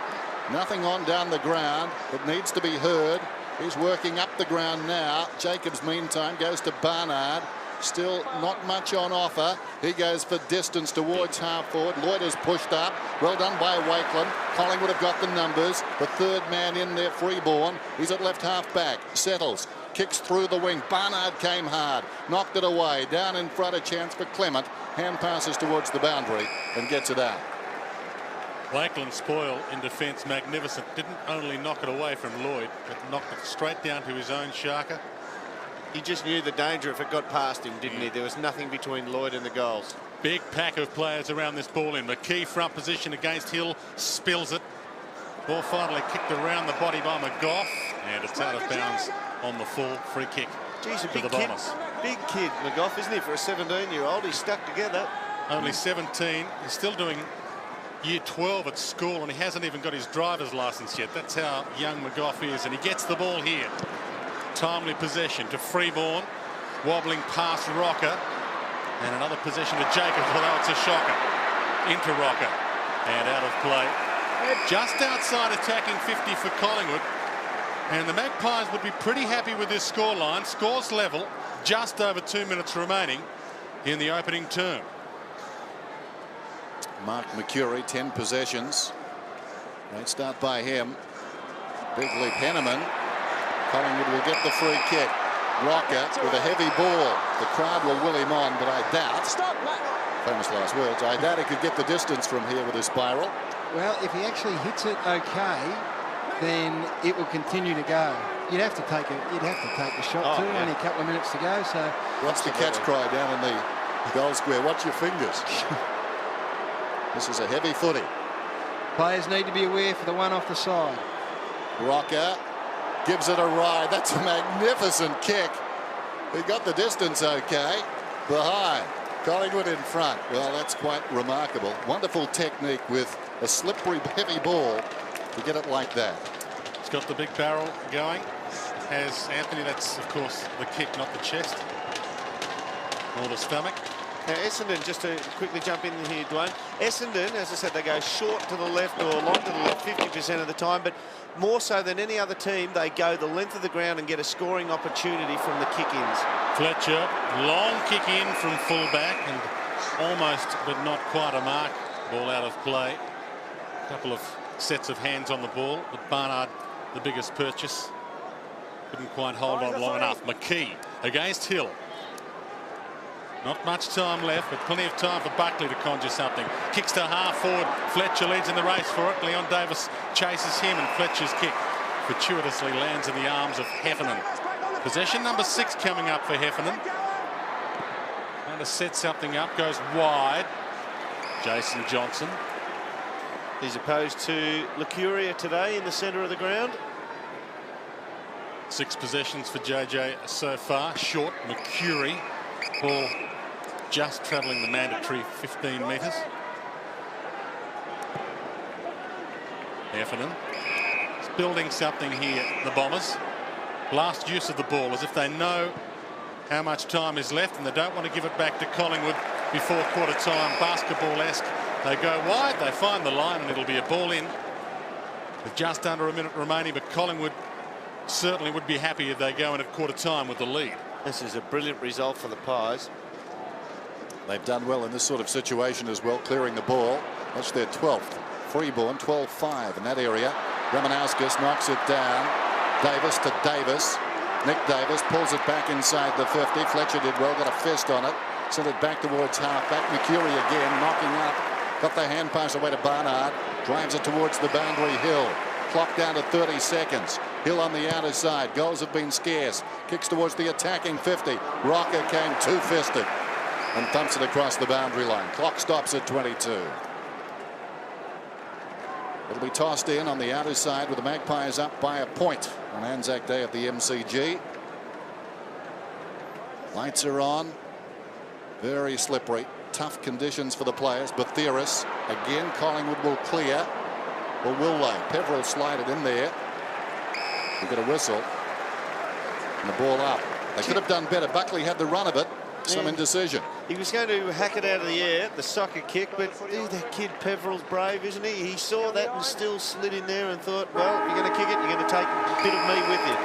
[SPEAKER 9] Nothing on down the ground. It needs to be heard. He's working up the ground now. Jacobs, meantime, goes to Barnard. Still not much on offer. He goes for distance towards half forward. Lloyd is pushed up. Well done by Wakeland. Collingwood have got the numbers. The third man in there, Freeborn. He's at left half back. Settles. Kicks through the wing. Barnard came hard. Knocked it away. Down in front, a chance for Clement. Hand passes towards the boundary and gets it out.
[SPEAKER 10] Wakeland spoil in defence. Magnificent. Didn't only knock it away from Lloyd, but knocked it straight down to his own Sharker.
[SPEAKER 2] He just knew the danger if it got past him, didn't he? There was nothing between Lloyd and the goals.
[SPEAKER 10] Big pack of players around this ball in. McKee front position against Hill. Spills it. Ball finally kicked around the body by McGough. And it's out of bounds on the full free kick.
[SPEAKER 2] Geez, a
[SPEAKER 10] to
[SPEAKER 2] big
[SPEAKER 10] the
[SPEAKER 2] kid.
[SPEAKER 10] Bombers.
[SPEAKER 2] Big kid, McGough, isn't he? For a 17-year-old, he's stuck together.
[SPEAKER 10] Only 17. He's still doing year 12 at school, and he hasn't even got his driver's license yet. That's how young McGough is. And he gets the ball here. Timely possession to Freeborn, wobbling past Rocker, and another possession to Jacobs, although it's a shocker. Into Rocker and out of play. Just outside attacking 50 for Collingwood, and the Magpies would be pretty happy with this scoreline. Scores level, just over 2 minutes remaining in the opening term.
[SPEAKER 9] Mark Mercury, 10 possessions. Great start by him. Big leap, Hanneman. Collingwood will get the free kick. Rocker with a heavy ball. The crowd will will him on, but I doubt. Famous last words. I doubt he could get the distance from here with his spiral.
[SPEAKER 12] Well, if he actually hits it okay, then it will continue to go. You'd have to take the shot too.
[SPEAKER 2] Yeah.
[SPEAKER 12] Only a couple of minutes to go. So
[SPEAKER 9] what's the catch cry down in the goal square? Watch your fingers. This is a heavy footy.
[SPEAKER 12] Players need to be aware for the one off the side.
[SPEAKER 9] Rocker gives it a ride. That's a magnificent kick. He got the distance okay. Behind. Collingwood in front. Well, that's quite remarkable. Wonderful technique with a slippery, heavy ball to get it like that.
[SPEAKER 10] He's got the big barrel going. Has Anthony, that's of course the kick, not the chest or the stomach.
[SPEAKER 2] Now, Essendon, just to quickly jump in here, Dwayne. Essendon, as I said, they go short to the left or long to the left 50% of the time, but more so than any other team, they go the length of the ground and get a scoring opportunity from the kick-ins.
[SPEAKER 10] Fletcher, long kick in from fullback and almost but not quite a mark. Ball out of play. A couple of sets of hands on the ball, but Barnard, the biggest purchase, couldn't quite hold on long enough. McKee against Hill. Not much time left, but plenty of time for Buckley to conjure something. Kicks to half forward. Fletcher leads in the race for it. Leon Davis chases him, and Fletcher's kick fortuitously lands in the arms of Heffernan. Possession number 6 coming up for Heffernan. Trying to set something up, goes wide. Jason Johnson.
[SPEAKER 2] He's opposed to Lucuria today in the centre of the ground.
[SPEAKER 10] 6 possessions for JJ so far. Short, Mercury. Ball just travelling the mandatory 15 metres. Heffernan is building something here, the Bombers. Last use of the ball, as if they know how much time is left and they don't want to give it back to Collingwood before quarter time. Basketball-esque. They go wide, they find the line, and it'll be a ball in with just under a minute remaining, but Collingwood certainly would be happy if they go in at quarter time with the lead.
[SPEAKER 2] This is a brilliant result for the Pies.
[SPEAKER 9] They've done well in this sort of situation as well, clearing the ball. That's their 12th. Freeborn 12-5 in that area. Ramanauskas knocks it down. Davis to Davis. Nick Davis pulls it back inside the 50. Fletcher did well, got a fist on it. Sent it back towards halfback. Mercury again knocking up. Got the hand pass away to Barnard. Drives it towards the boundary. Hill. Clock down to 30 seconds. Hill on the outer side. Goals have been scarce. Kicks towards the attacking 50. Rocker came two-fisted and thumps it across the boundary line. Clock stops at 22. It'll be tossed in on the outer side with the Magpies up by a point on Anzac Day at the MCG. Lights are on. Very slippery. Tough conditions for the players. Batheris again. Collingwood will clear. Or will they? Peverill slided in there. We got a whistle. And the ball up. They could have done better. Buckley had the run of it. Some indecision.
[SPEAKER 2] He was going to hack it out of the air, the soccer kick, but that kid Peverill's brave, isn't he? He saw that and still slid in there and thought, well, you're going to kick it, you're going to take a bit of me with you.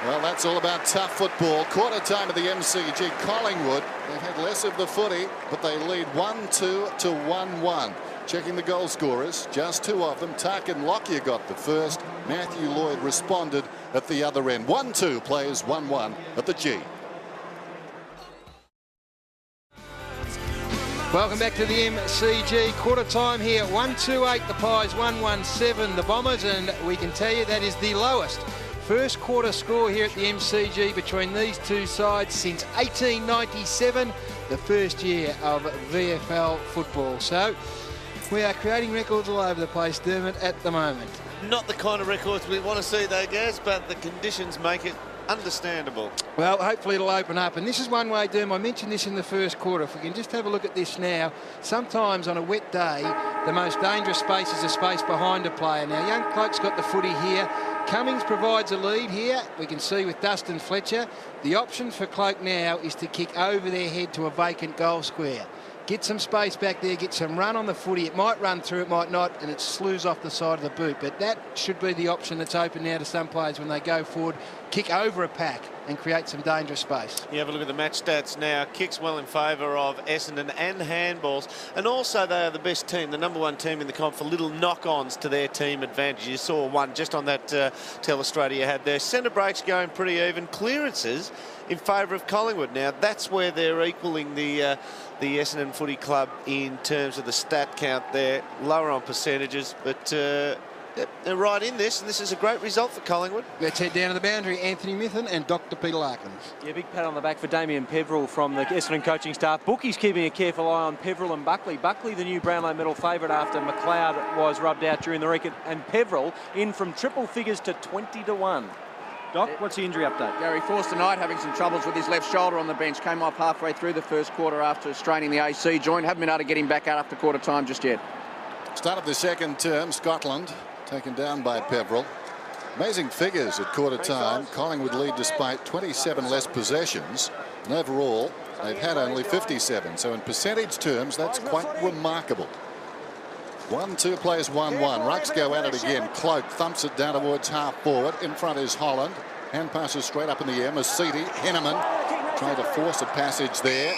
[SPEAKER 9] Well, that's all about tough football. Quarter time of the MCG. Collingwood, they've had less of the footy, but they lead 1-2 to 1-1. Checking the goal scorers, just 2 of them. Tarkin Lockyer got the first. Matthew Lloyd responded at the other end. 1-2 plays 1-1 at the G.
[SPEAKER 12] Welcome back to the MCG. Quarter time here. 1-2-8 the Pies, 1-1-7 the Bombers, and we can tell you that is the lowest first quarter score here at the MCG between these two sides since 1897, the first year of VFL football. So we are creating records all over the place, Dermot, at the moment.
[SPEAKER 2] Not the kind of records we want to see though, Gaz, but the conditions make it understandable.
[SPEAKER 12] Well, hopefully it'll open up, and this is one way, Derm. I mentioned this in the first quarter. If we can just have a look at this now, sometimes on a wet day the most dangerous space is the space behind a player. Now young Cloak's got the footy here. Cummings provides a lead here. We can see with Dustin Fletcher the option for Cloak now is to kick over their head to a vacant goal square. Get some space back there, get some run on the footy. It might run through, it might not, and it slews off the side of the boot. But that should be the option that's open now to some players when they go forward. Kick over a pack and create some dangerous space.
[SPEAKER 2] You have a look at the match stats now. Kicks well in favour of Essendon and handballs. And also they are the best team, the #1 team in the comp for little knock-ons to their team advantage. You saw one just on that telestrator you had there. Centre breaks going pretty even. Clearances in favour of Collingwood. Now that's where they're equaling the Essendon Footy Club in terms of the stat count there. Lower on percentages, but they're right in this, and this is a great result for Collingwood.
[SPEAKER 12] Let's head down to the boundary. Anthony Mithen and Dr. Peter Larkins.
[SPEAKER 3] Yeah, big pat on the back for Damien Peverill from the Essendon coaching staff. Bookie's keeping a careful eye on Peverill and Buckley. Buckley, the new Brownlow medal favourite after McLeod was rubbed out during the weekend, and Peverill in from triple figures to 20-1. Doc, what's the injury update?
[SPEAKER 11] Gary Forster Knight having some troubles with his left shoulder on the bench. Came off halfway through the first quarter after straining the AC joint. Haven't been able to get him back out after quarter time just yet.
[SPEAKER 9] Start of the second term, Scotland taken down by Peverill. Amazing figures at quarter time. Collingwood lead despite 27 less possessions, and overall they've had only 57. So in percentage terms, that's quite remarkable. 1-2 plays 1-1. Rucks go at it again. Cloak thumps it down towards half forward. In front is Holland. Hand passes straight up in the air. Masidi, Henneman trying to force a passage there.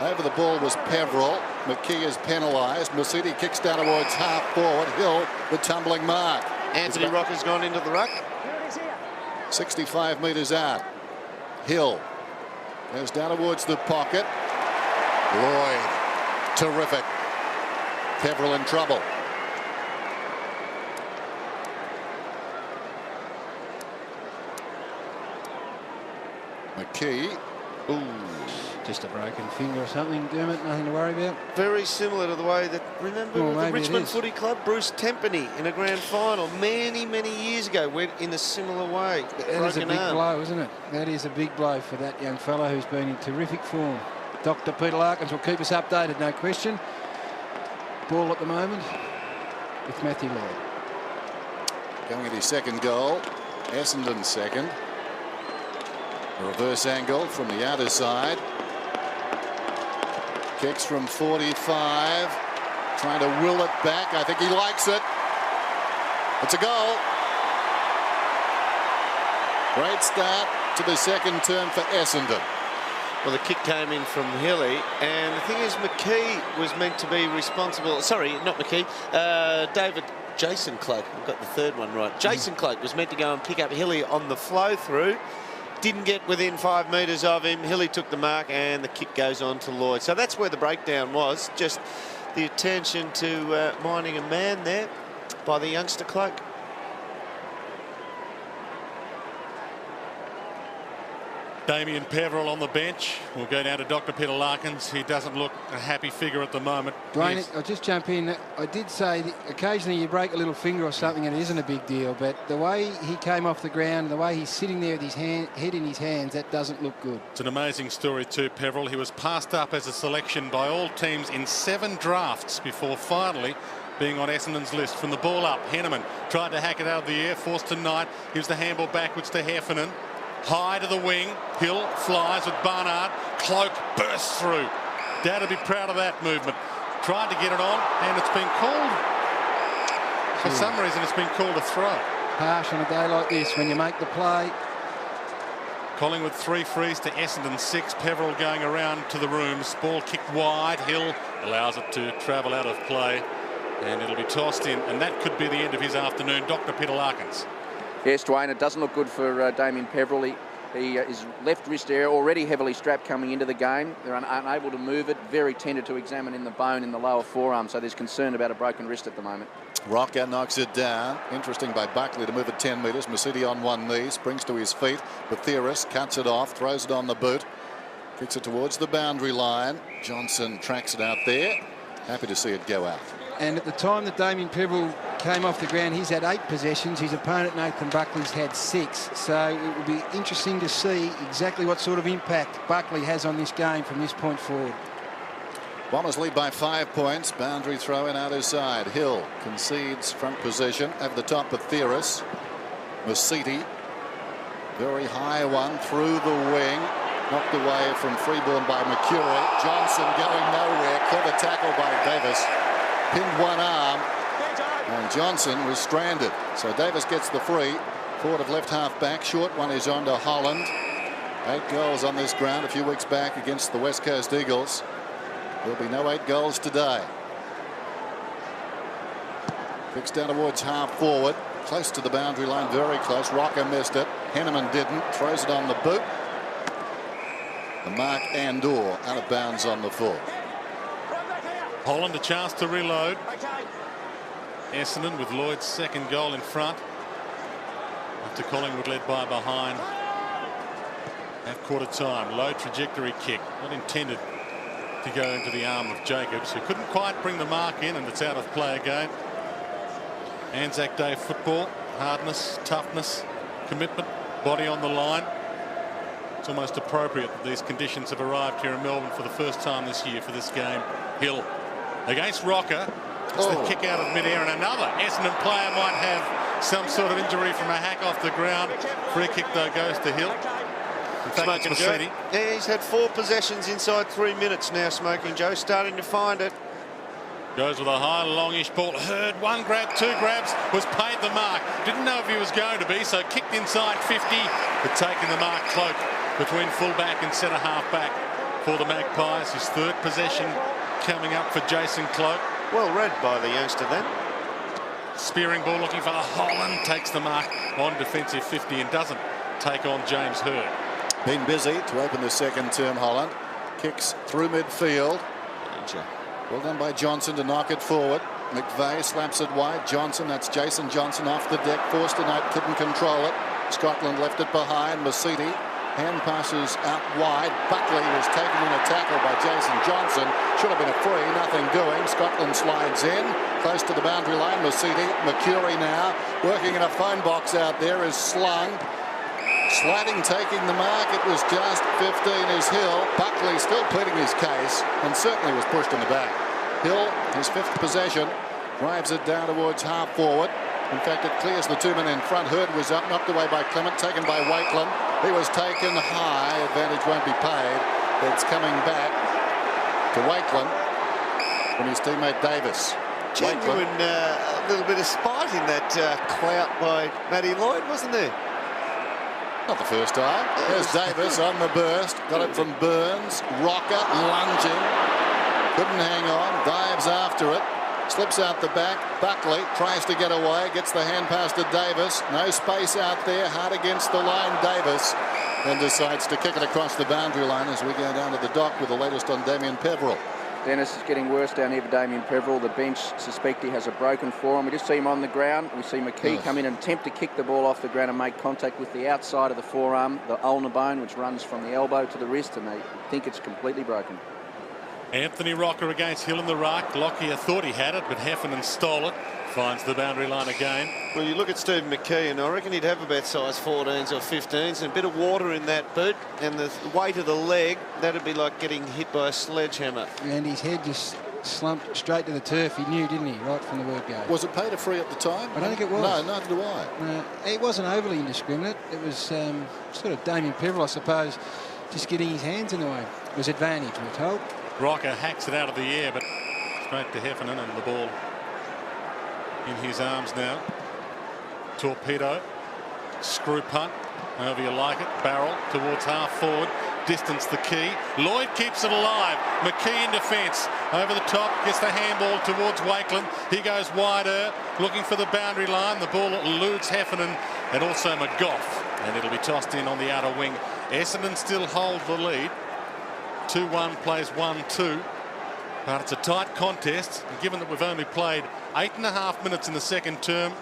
[SPEAKER 9] Over the ball was Peverill. McKee is penalised. Masidi kicks down towards half forward. Hill, the tumbling mark.
[SPEAKER 2] Anthony Rocker's gone into the ruck.
[SPEAKER 9] 65 metres out. Hill goes down towards the pocket. Lloyd, terrific. Peverill in trouble. McKee
[SPEAKER 2] Ooh.
[SPEAKER 12] Just a broken finger or something, Dermot, nothing to worry about.
[SPEAKER 2] Very similar to the way that, remember the
[SPEAKER 12] maybe
[SPEAKER 2] Richmond Footy Club, Bruce Tempany in a grand final many, many years ago went in a similar way.
[SPEAKER 12] That is a big blow, isn't it? That is a big blow for that young fella who's been in terrific form. Dr. Peter Larkins will keep us updated, no question. Ball at the moment with Matthew Lloyd.
[SPEAKER 9] Going at his second goal. Essendon's second. A reverse angle from the outer side. Kicks from 45. Trying to will it back. I think he likes it. It's a goal. Great start to the second term for Essendon.
[SPEAKER 2] Well, the kick came in from Hilly, and the thing is, McKee was meant to be responsible. Sorry, not McKee. Jason Cloak. I've got the third one right. Jason Cloak was meant to go and pick up Hilly on the flow through. Didn't get within 5 metres of him. Hilly took the mark, and the kick goes on to Lloyd. So that's where the breakdown was. Just the attention to minding a man there by the youngster Cloak.
[SPEAKER 10] Damien Peveril on the bench. We'll go down to Dr. Peter Larkins. He doesn't look a happy figure at the moment.
[SPEAKER 12] Dwayne, I'll just jump in. I did say that occasionally you break a little finger or something and it isn't a big deal, but the way he came off the ground, the way he's sitting there with his head in his hands, that doesn't look good.
[SPEAKER 10] It's an amazing story too, Peveril. He was passed up as a selection by all teams in 7 drafts before finally being on Essendon's list. From the ball up, Henneman tried to hack it out of the air, forced to Knight. Gives the handball backwards to Heffernan. High to the wing. Hill flies with Barnard. Cloak bursts through. Dad would be proud of that movement. Tried to get it on, and it's been called. For some reason, it's been called a throw.
[SPEAKER 12] Harsh on a day like this when you make the play.
[SPEAKER 10] Collingwood 3 frees to Essendon 6. Peveril going around to the rooms. Ball kicked wide. Hill allows it to travel out of play, and it'll be tossed in, and that could be the end of his afternoon. Dr. Peter Larkins.
[SPEAKER 11] Yes, Dwayne, it doesn't look good for Damien Peveril. His left wrist area already heavily strapped coming into the game. They're unable to move it. Very tender to examine in the bone in the lower forearm, so there's concern about a broken wrist at the moment.
[SPEAKER 9] Rocker knocks it down. Interesting by Buckley to move it 10 metres. Masidi on one knee, springs to his feet. Batheris cuts it off, throws it on the boot. Kicks it towards the boundary line. Johnson tracks it out there. Happy to see it go out.
[SPEAKER 12] And at the time that Damien Peveril came off the ground, he's had 8 possessions. His opponent, Nathan Buckley's had 6. So it will be interesting to see exactly what sort of impact Buckley has on this game from this point forward.
[SPEAKER 9] Bombers lead by 5 points. Boundary throw in outer side. Hill concedes front possession. Over the top of Theris. Masiti. Very high one through the wing. Knocked away from Freeborn by Mercury. Johnson going nowhere. Clever tackle by Davis. Pinned one arm, and Johnson was stranded. So Davis gets the free. Forward of left half back. Short one is on to Holland. 8 goals on this ground a few weeks back against the West Coast Eagles. There'll be no 8 goals today. Kicks down towards half forward. Close to the boundary line, very close. Rocker missed it. Henneman didn't. Throws it on the boot. The mark Andor out of bounds on the full.
[SPEAKER 10] Holland a chance to reload. Essendon with Lloyd's second goal in front. After Collingwood led by behind. At quarter time, low trajectory kick. Not intended to go into the arm of Jacobs, who couldn't quite bring the mark in, and it's out of play again. Anzac Day football. Hardness, toughness, commitment, body on the line. It's almost appropriate that these conditions have arrived here in Melbourne for the first time this year for this game. Hill against Rocker. It's the kick out of midair, and another Essendon player might have some sort of injury from a hack off the ground. Free kick though goes to Hill. In fact, it's Masidi.
[SPEAKER 2] Yeah, he's had 4 possessions inside 3 minutes now, Smoking Joe. Starting to find it.
[SPEAKER 10] Goes with a high longish ball. Heard 1 grab, 2 grabs, was paid the mark. Didn't know if he was going to be, so kicked inside 50, but taking the mark. Cloak between full-back and centre half-back for the Magpies. His 3rd possession coming up for Jason Cloak.
[SPEAKER 2] Well read by the youngster then.
[SPEAKER 10] Spearing ball looking for Holland. Takes the mark on defensive 50 and doesn't take on James Hurd.
[SPEAKER 9] Been busy to open the second term, Holland. Kicks through midfield. Well done by Johnson to knock it forward. McVeigh slaps it wide. Johnson, that's Jason Johnson off the deck. Forced to note, couldn't control it. Scotland left it behind. Masidi Hand passes out wide. Buckley was taken in a tackle by Jason Johnson. Should have been a free, nothing doing. Scotland slides in, close to the boundary line. Mercuri now, working in a phone box out there, is slung. Sliding, taking the mark. It was just 15 is Hill. Buckley still pleading his case and certainly was pushed in the back. Hill, his 5th possession, drives it down towards half forward. In fact, it clears the 2 men in front. Hurd was up, knocked away by Clement, taken by Wakeland. He was taken high. Advantage won't be paid. It's coming back to Wakeland from his teammate Davis.
[SPEAKER 2] Genuine little bit of spite in that clout by Matty Lloyd, wasn't there?
[SPEAKER 9] Not the first time. There's Davis on the burst. Got it from Burns. Rocker lunging. Couldn't hang on. Dives after it. Slips out the back. Buckley tries to get away. Gets the hand pass to Davis. No space out there. Hard against the line, Davis. Then decides to kick it across the boundary line as we go down to the dock with the latest on Damien Peveril.
[SPEAKER 11] Dennis, is getting worse down here for Damien Peveril. The bench suspect he has a broken forearm. We just see him on the ground. We see McKee come in and attempt to kick the ball off the ground and make contact with the outside of the forearm, the ulnar bone, which runs from the elbow to the wrist, and they think it's completely broken.
[SPEAKER 10] Anthony Rocker against Hill in the ruck. Lockyer thought he had it, but Heffernan stole it. Finds the boundary line again.
[SPEAKER 2] Well, you look at Stephen McKee, and I reckon he'd have about size 14s or 15s, and a bit of water in that boot, and the weight of the leg, that'd be like getting hit by a sledgehammer.
[SPEAKER 12] And his head just slumped straight to the turf. He knew, didn't he, right from the word go.
[SPEAKER 9] Was it paid a free at the time?
[SPEAKER 12] I don't think it was.
[SPEAKER 9] No, neither do I.
[SPEAKER 12] No, it wasn't overly indiscriminate. It was sort of Damien Peveril, I suppose, just getting his hands in the way. It was advantage, we're told.
[SPEAKER 10] Rocker hacks it out of the air, but straight to Heffernan, and the ball in his arms now. Torpedo, screw punt, however you like it. Barrel towards half forward. Distance the key. Lloyd keeps it alive. McKee in defence. Over the top, gets the handball towards Wakeland. He goes wider, looking for the boundary line. The ball eludes Heffernan and also McGough, and it'll be tossed in on the outer wing. Essendon still hold the lead. 2-1 plays 1-2. But it's a tight contest, and given that we've only played 8.5 minutes in the second term,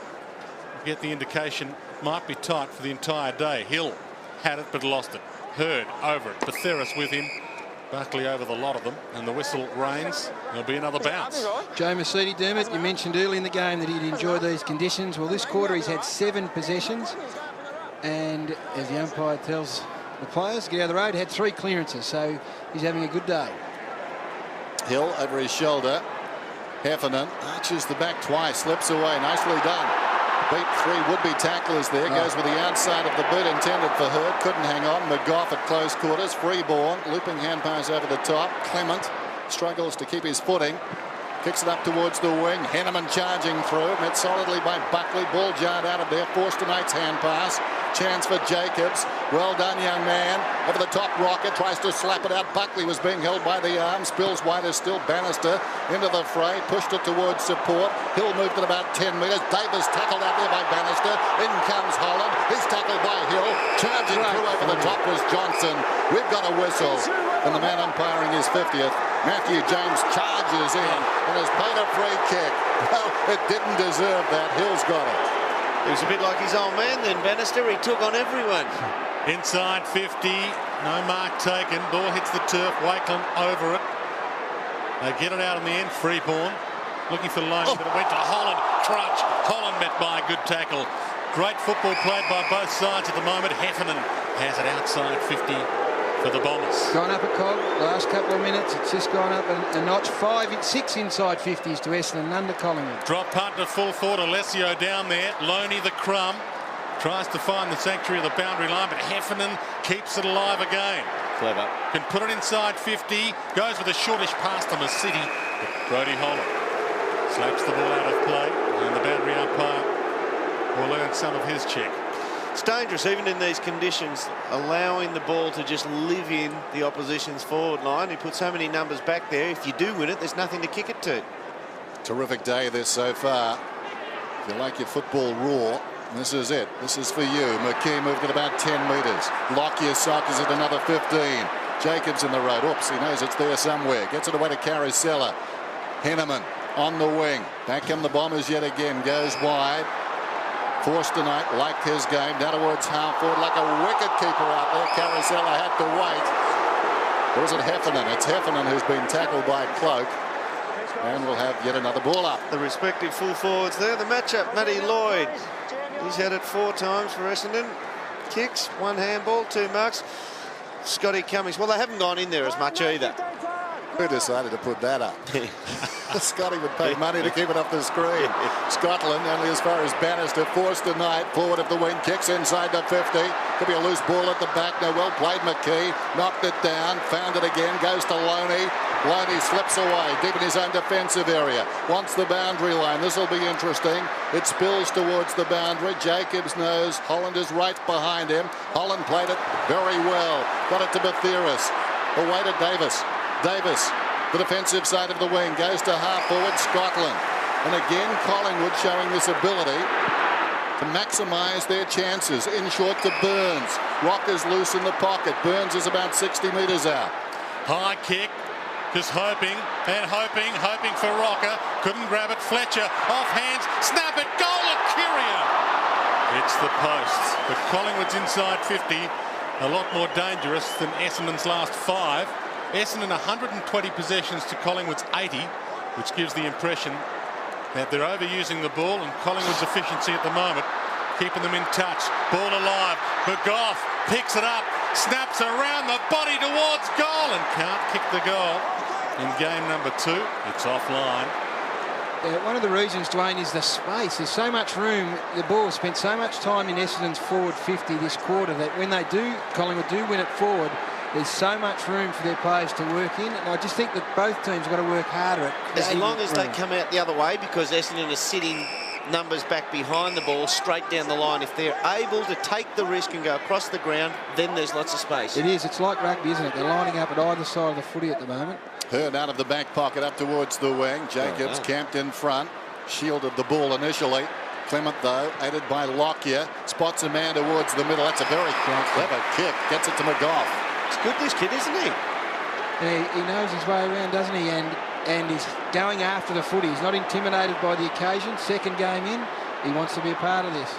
[SPEAKER 10] we get the indication it might be tight for the entire day. Hill had it but lost it. Hurd over it. Betheris with him. Buckley over the lot of them, and the whistle rains. There'll be another bounce.
[SPEAKER 12] Joe Mercedes, Dermot, you mentioned early in the game that he'd enjoy these conditions. Well, this quarter he's had 7 possessions, and as the umpire tells the players, get out of the road, had 3 clearances, so he's having a good day.
[SPEAKER 9] Hill over his shoulder. Heffernan arches the back twice, slips away. Nicely done. Beat 3 would-be tacklers there. Goes with the outside of the boot intended for Hurd. Couldn't hang on. McGough at close quarters. Freeborn. Looping hand pass over the top. Clement struggles to keep his footing. Kicks it up towards the wing. Henneman charging through. Met solidly by Buckley. Ball jarred out of there. Forced tonight's hand pass. Chance for Jacobs. Well done, young man. Over the top, Rocket tries to slap it out. Buckley was being held by the arm. Spills wider still. Bannister into the fray. Pushed it towards support. Hill moved it about 10 metres. Davis tackled out there by Bannister. In comes Holland. He's tackled by Hill. Charging through over the top was Johnson. We've got a whistle. And the man umpiring his 50th. Matthew James charges in and has played a free kick. Well, it didn't deserve that. Hill's got it.
[SPEAKER 2] He was a bit like his old man then, Bannister. He took on everyone.
[SPEAKER 10] Inside 50, no mark taken. Ball hits the turf. Wakeland over it. They get it out in the end. Freeborn looking for Loney, but it went to Holland. Crutch. Holland met by a good tackle. Great football played by both sides at the moment. Heffernan has it outside 50 for the Bombers.
[SPEAKER 12] Gone up a cog last couple of minutes. It's just gone up a notch. 6 inside 50s to Essendon under Collingwood.
[SPEAKER 10] Drop punt to full forward. Alessio down there. Loney the crumb. Tries to find the sanctuary of the boundary line, but Heffernan keeps it alive again.
[SPEAKER 2] Clever.
[SPEAKER 10] Can put it inside 50. Goes with a shortish pass to City. Brodie Holland slaps the ball out of play, and the boundary umpire will earn some of his check.
[SPEAKER 2] It's dangerous, even in these conditions, allowing the ball to just live in the opposition's forward line. He put so many numbers back there. If you do win it, there's nothing to kick it to.
[SPEAKER 9] Terrific day this so far. If you like your football raw, this is it. This is for you. McKee moved it about 10 metres. Lockyer sockers at another 15. Jacobs in the road. Oops, he knows it's there somewhere. Gets it away to Carousella. Henneman on the wing. Back come the Bombers yet again. Goes wide. Forster Knight liked his game. Down towards half forward like a wicket keeper out there. Carosella had to wait. Or is it Heffernan? It's Heffernan who's been tackled by Cloak. And we'll have yet another ball up.
[SPEAKER 2] The respective full forwards there. The matchup, Matty Lloyd. He's had it 4 times for Essendon. Kicks, 1 handball, 2 marks. Scotty Cummings. Well, they haven't gone in there as much either.
[SPEAKER 9] Who decided to put that up? Scotty would pay money to keep it off the screen. Scotland only as far as Bannister. Forster Knight forward of the wing, kicks inside the 50. Could be a loose ball at the back. No, well played. McKee knocked it down, found it again, goes to Loney. Loney slips away deep in his own defensive area. Wants the boundary line. This will be interesting. It spills towards the boundary. Jacobs knows Holland is right behind him. Holland played it very well. Got it to Bathiris. Away to Davis. Davis, the defensive side of the wing, goes to half forward Scotland. And again, Collingwood showing this ability to maximise their chances. In short to Burns. Rocker's loose in the pocket. Burns is about 60 metres out.
[SPEAKER 10] High kick. Just hoping and hoping for Rocker. Couldn't grab it. Fletcher off hands. Snap it. Goal of Curia. It's the post. But Collingwood's inside 50. A lot more dangerous than Essendon's last 5. Essendon 120 possessions to Collingwood's 80, which gives the impression that they're overusing the ball, and Collingwood's efficiency at the moment keeping them in touch. Ball alive. McGough picks it up, snaps around the body towards goal and can't kick the goal. In game number 2, it's offline.
[SPEAKER 12] One of the reasons, Dwayne, is the space. There's so much room. The ball spent so much time in Essendon's forward 50 this quarter that when they do, Collingwood do win it forward, there's so much room for their players to work in, and I just think that both teams have got to work harder at
[SPEAKER 2] as long as they come out the other way, because Essendon are sitting numbers back behind the ball straight down the line. If they're able to take the risk and go across the ground, then there's lots of space.
[SPEAKER 12] It is. It's like rugby, isn't it? They're lining up at either side of the footy at the moment.
[SPEAKER 9] Hurd out of the back pocket up towards the wing. Jacobs camped in front, shielded the ball initially. Clement, though, aided by Lockyer, spots a man towards the middle. That's a very clever kick. Gets it to McGough.
[SPEAKER 2] It's good, this kid, isn't he?
[SPEAKER 12] Yeah, he knows his way around, doesn't he? And he's going after the footy. He's not intimidated by the occasion. Second game in, he wants to be a part of this.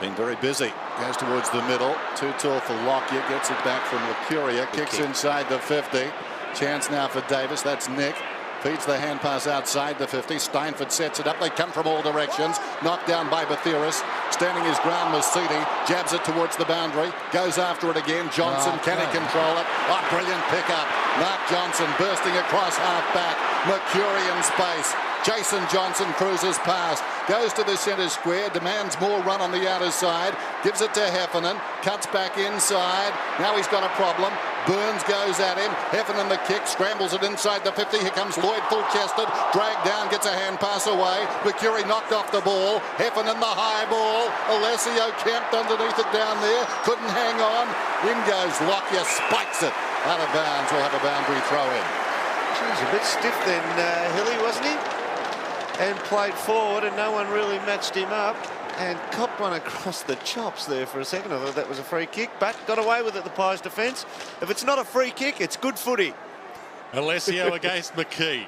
[SPEAKER 9] Been very busy. Goes towards the middle. Too tall for Lockyer. Gets it back from Lucuria. Kicks inside the 50. Chance now for Davis. That's Nick. Feeds the hand pass outside the 50. Steinford sets it up. They come from all directions. Knocked down by Bathiris. Standing his ground was Seedy. Jabs it towards the boundary. Goes after it again. Johnson. Can he control it? Oh, brilliant pickup. Mark Johnson bursting across half back. Mercury in space. Jason Johnson cruises past. Goes to the centre square. Demands more run on the outer side. Gives it to Heffernan. Cuts back inside. Now he's got a problem. Burns goes at him. Heffernan the kick. Scrambles it inside the 50. Here comes Lloyd full-chested. Dragged down. Gets a hand pass away. Mercury knocked off the ball. Heffernan the high ball. Alessio camped underneath it down there. Couldn't hang on. In goes Lockyer. Spikes it. Out of bounds. We'll have a boundary throw in.
[SPEAKER 2] He's a bit stiff then, Hilly, wasn't he? And played forward, and no one really matched him up. And copped one across the chops there for a second. I thought that was a free kick, but got away with it, the Pies defence. If it's not a free kick, it's good footy.
[SPEAKER 10] Alessio against McKee.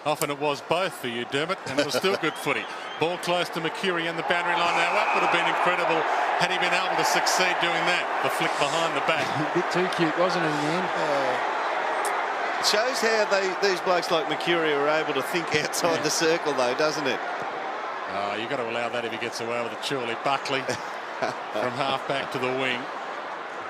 [SPEAKER 10] Often it was both for you, Dermot, and it was still good footy. Ball close to Mercury and the boundary line. Now, that would have been incredible had he been able to succeed doing that. The flick behind the back.
[SPEAKER 12] A bit too cute, wasn't it, in the end?
[SPEAKER 2] It shows how these blokes like Mercury are able to think outside the circle, though, doesn't it?
[SPEAKER 10] Oh, you've got to allow that if he gets away with it, surely. Buckley from half back to the wing.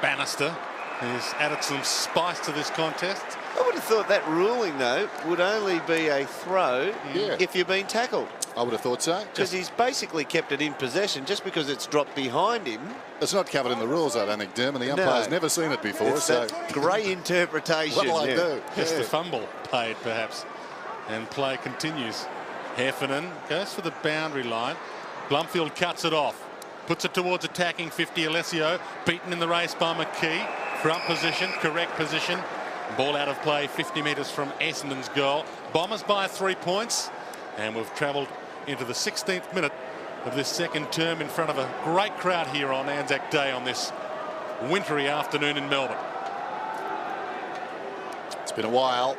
[SPEAKER 10] Bannister has added some spice to this contest.
[SPEAKER 2] I would have thought that ruling, though, would only be a throw if you've been tackled.
[SPEAKER 9] I would have thought so.
[SPEAKER 2] Because he's basically kept it in possession just because it's dropped behind him.
[SPEAKER 9] It's not covered in the rules, I don't think, Dermot. The umpire's never seen it before.
[SPEAKER 2] It's that grey interpretation.
[SPEAKER 9] What'll I do?
[SPEAKER 10] Just the fumble paid, perhaps. And play continues. Heffernan goes for the boundary line. Blumfield cuts it off. Puts it towards attacking 50. Alessio beaten in the race by McKee. Front position, correct position. Ball out of play 50 metres from Essendon's goal. Bombers by 3 points. And we've travelled into the 16th minute of this second term in front of a great crowd here on Anzac Day on this wintry afternoon in Melbourne.
[SPEAKER 9] It's been a while.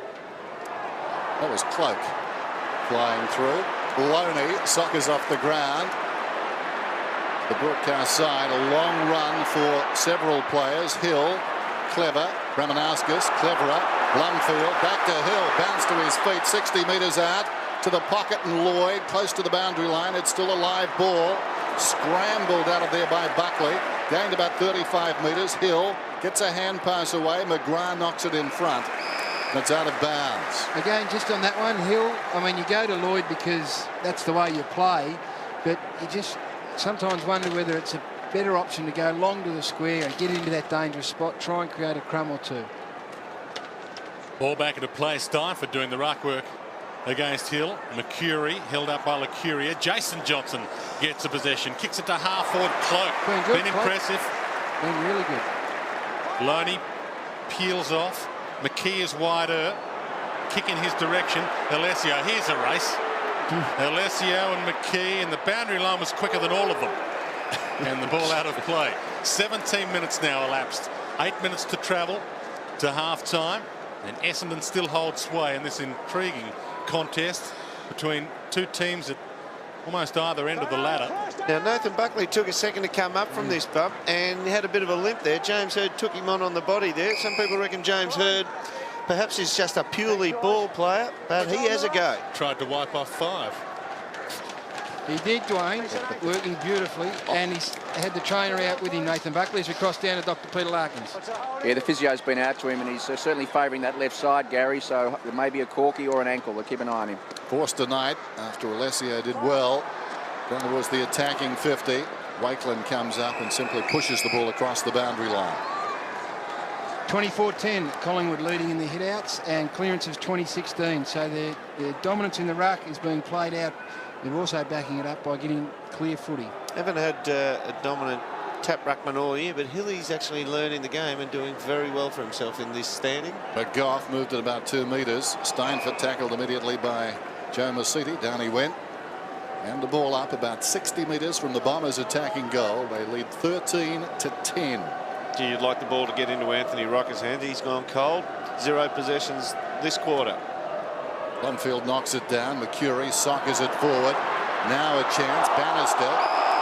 [SPEAKER 9] That was Cloak flying through. Loney soccers off the ground. The broadcast side, a long run for several players. Hill, Clever, Ramanauskas, Cleverer, Blumfield, back to Hill, bounce to his feet, 60 metres out, to the pocket, and Lloyd, close to the boundary line. It's still a live ball, scrambled out of there by Buckley, gained about 35 metres. Hill gets a hand pass away, McGrath knocks it in front. That's out of bounds.
[SPEAKER 12] Again, just on that one, Hill, I mean, you go to Lloyd because that's the way you play, but you just sometimes wonder whether it's a better option to go long to the square and get into that dangerous spot, try and create a crumb or two.
[SPEAKER 10] Ball back into play. Steinford doing the ruck work against Hill. McCurry held up by Lucuria. Jason Johnson gets the possession, kicks it to half-forward. Cloak. Been impressive.
[SPEAKER 12] Been really good.
[SPEAKER 10] Loney peels off. McKee is wider. Kick in his direction. Alessio. Here's a race. Alessio and McKee, and the boundary line was quicker than all of them. And the ball out of play. 17 minutes now elapsed. 8 minutes to travel to half-time. And Essendon still holds sway in this intriguing contest between two teams at almost either end of the ladder.
[SPEAKER 2] Now, Nathan Buckley took a second to come up from this bump and had a bit of a limp there. James Hird took him on the body there. Some people reckon James Hird perhaps is just a purely ball player, but he has a go.
[SPEAKER 10] Tried to wipe off 5.
[SPEAKER 12] He did, Dwayne, working beautifully, and he's had the trainer out with him, Nathan Buckley, as we cross down to Dr. Peter Larkins.
[SPEAKER 11] Yeah, the physio's been out to him, and he's certainly favouring that left side, Gary, so it may be a corky or an ankle. We'll keep an eye on him.
[SPEAKER 9] Forced tonight after Alessio did well. Then there was the attacking 50. Wakeland comes up and simply pushes the ball across the boundary line.
[SPEAKER 12] 24-10, Collingwood leading in the hit-outs, and clearances 20-16. So their dominance in the ruck is being played out. They're also backing it up by getting clear footy.
[SPEAKER 2] Haven't had a dominant tap ruckman all year, but Hilly's actually learning the game and doing very well for himself in this standing.
[SPEAKER 9] But Goff moved at about 2 metres. Steinford tackled immediately by Joe Masiti. Down he went. And the ball up about 60 metres from the Bombers' attacking goal. They lead 13-10.
[SPEAKER 2] Gee, you'd like the ball to get into Anthony Rocker's hand. He's gone cold. 0 possessions this quarter.
[SPEAKER 9] Blumfield knocks it down. McCurry soccers it forward. Now a chance. Bannister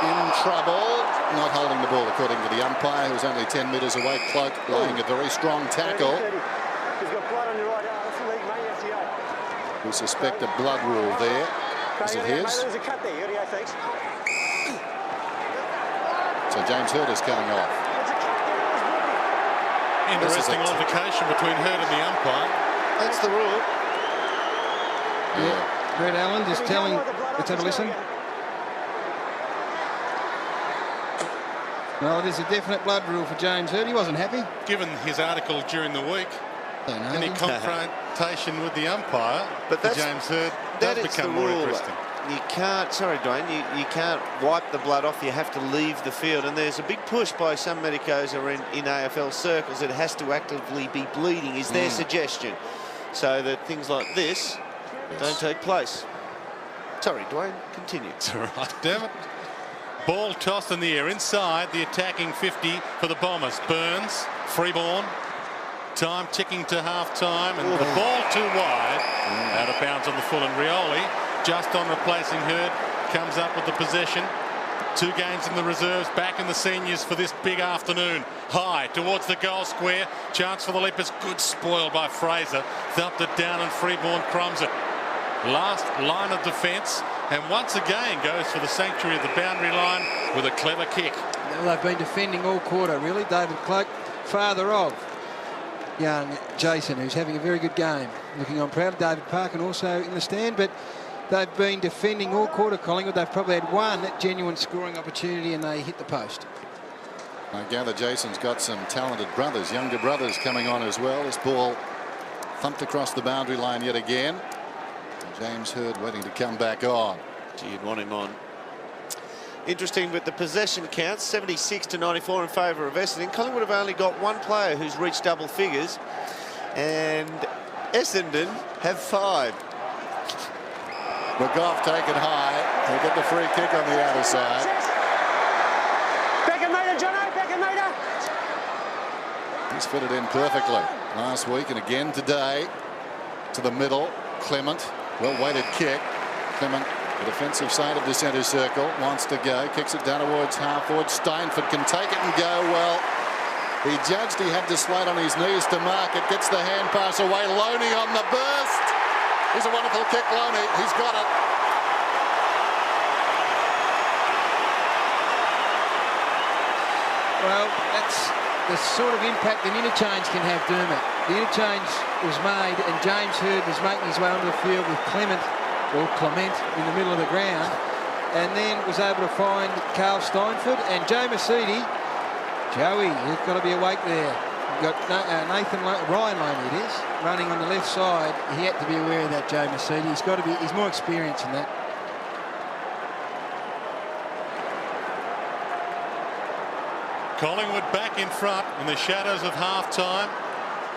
[SPEAKER 9] in trouble. Not holding the ball according to the umpire, who's only 10 metres away. Cloak laying a very strong tackle.
[SPEAKER 13] He's got blood on your right arm. That's the league, mate.
[SPEAKER 9] We suspect a blood rule there. Is it his?
[SPEAKER 13] There's a cut there. You got thanks.
[SPEAKER 9] So James Hird is coming off.
[SPEAKER 10] Interesting altercation between Hird and the umpire.
[SPEAKER 2] That's the rule.
[SPEAKER 12] Yeah. Brett Allen just telling. Let's have a listen. Well, it is a definite blood rule for James Hird. He wasn't happy.
[SPEAKER 10] Given his article during the week, any confrontation with the umpire,
[SPEAKER 2] but that's,
[SPEAKER 10] James Hird does become more interesting.
[SPEAKER 2] You can't, sorry Dwayne, you can't wipe the blood off. You have to leave the field, and there's a big push by some medicos or in AFL circles that it has to actively be bleeding is their suggestion, so that things like this don't take place. Sorry Dwayne, continue.
[SPEAKER 10] It's all right, damn it. Ball tossed in the air inside the attacking 50 for the Bombers. Burns, Freeborn. Time ticking to half-time, and the ball too wide. Out of bounds on the full, and Rioli, just on replacing Hird, comes up with the possession. 2 games in the reserves, back in the seniors for this big afternoon. High towards the goal square. Chance for the Leopards. Good spoil by Fraser. Thumped it down, and Freeborn crumbs it. Last line of defence, and once again goes for the sanctuary of the boundary line with a clever kick.
[SPEAKER 12] They've been defending all quarter, really. David Cloak, father of young Jason, who's having a very good game. Looking on proud of David Parkin also in the stand, but they've been defending all quarter, Collingwood. They've probably had one genuine scoring opportunity, and they hit the post.
[SPEAKER 9] I gather Jason's got some talented brothers, younger brothers coming on as well. This ball thumped across the boundary line yet again. James Hird waiting to come back on.
[SPEAKER 2] Gee, you'd want him on. Interesting with the possession counts, 76-94 in favour of Essendon. Collingwood have only got 1 player who's reached double figures, and Essendon have 5.
[SPEAKER 9] McGough taken high. He'll get the free kick on the outer side.
[SPEAKER 13] Back a metre, Jono, back a metre.
[SPEAKER 9] He's fitted in perfectly last week and again today. To the middle, Clement. Well-weighted kick. Clement The defensive side of the centre circle wants to go. Kicks it down towards half forward. Steinford can take it and go. Well, he judged he had to slide on his knees to mark it. Gets the hand pass away. Loney on the burst. He's a wonderful kick, Loney. He's got it.
[SPEAKER 12] Well, that's the sort of impact an interchange can have, Dermot. The interchange was made and James Hird was making his way onto the field with Clement in the middle of the ground, and then was able to find Carl Steinford and Joe Mercedes. Joey, you've got to be awake there. You've got Ryan Loney, it is, running on the left side. He had to be aware of that, Joe Mercedes. He's more experienced in that.
[SPEAKER 10] Collingwood back in front in the shadows of half-time.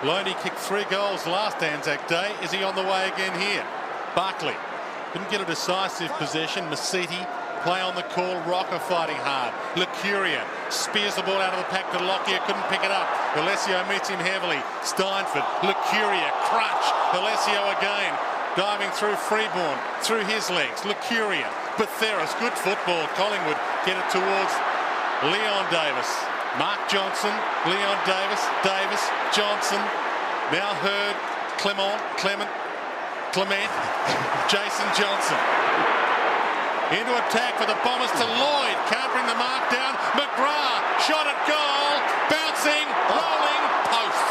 [SPEAKER 10] Loney kicked 3 goals last Anzac Day. Is he on the way again here? Barkley didn't get a decisive possession. Masiti play on the call. Rocker fighting hard. Lucuria spears the ball out of the pack to Lockyer. Couldn't pick it up. Alessio meets him heavily. Steinford. Lucuria. Crunch. Alessio again. Diving through Freeborn. Through his legs. Lucuria. Batheris. Good football. Collingwood get it towards Leon Davis. Mark Johnson. Leon Davis. Davis. Johnson. Now Hird. Clement. Jason Johnson. Into attack for the Bombers to Lloyd. Can't bring the mark down. McGrath. Shot at goal. Bouncing. Rolling. Post.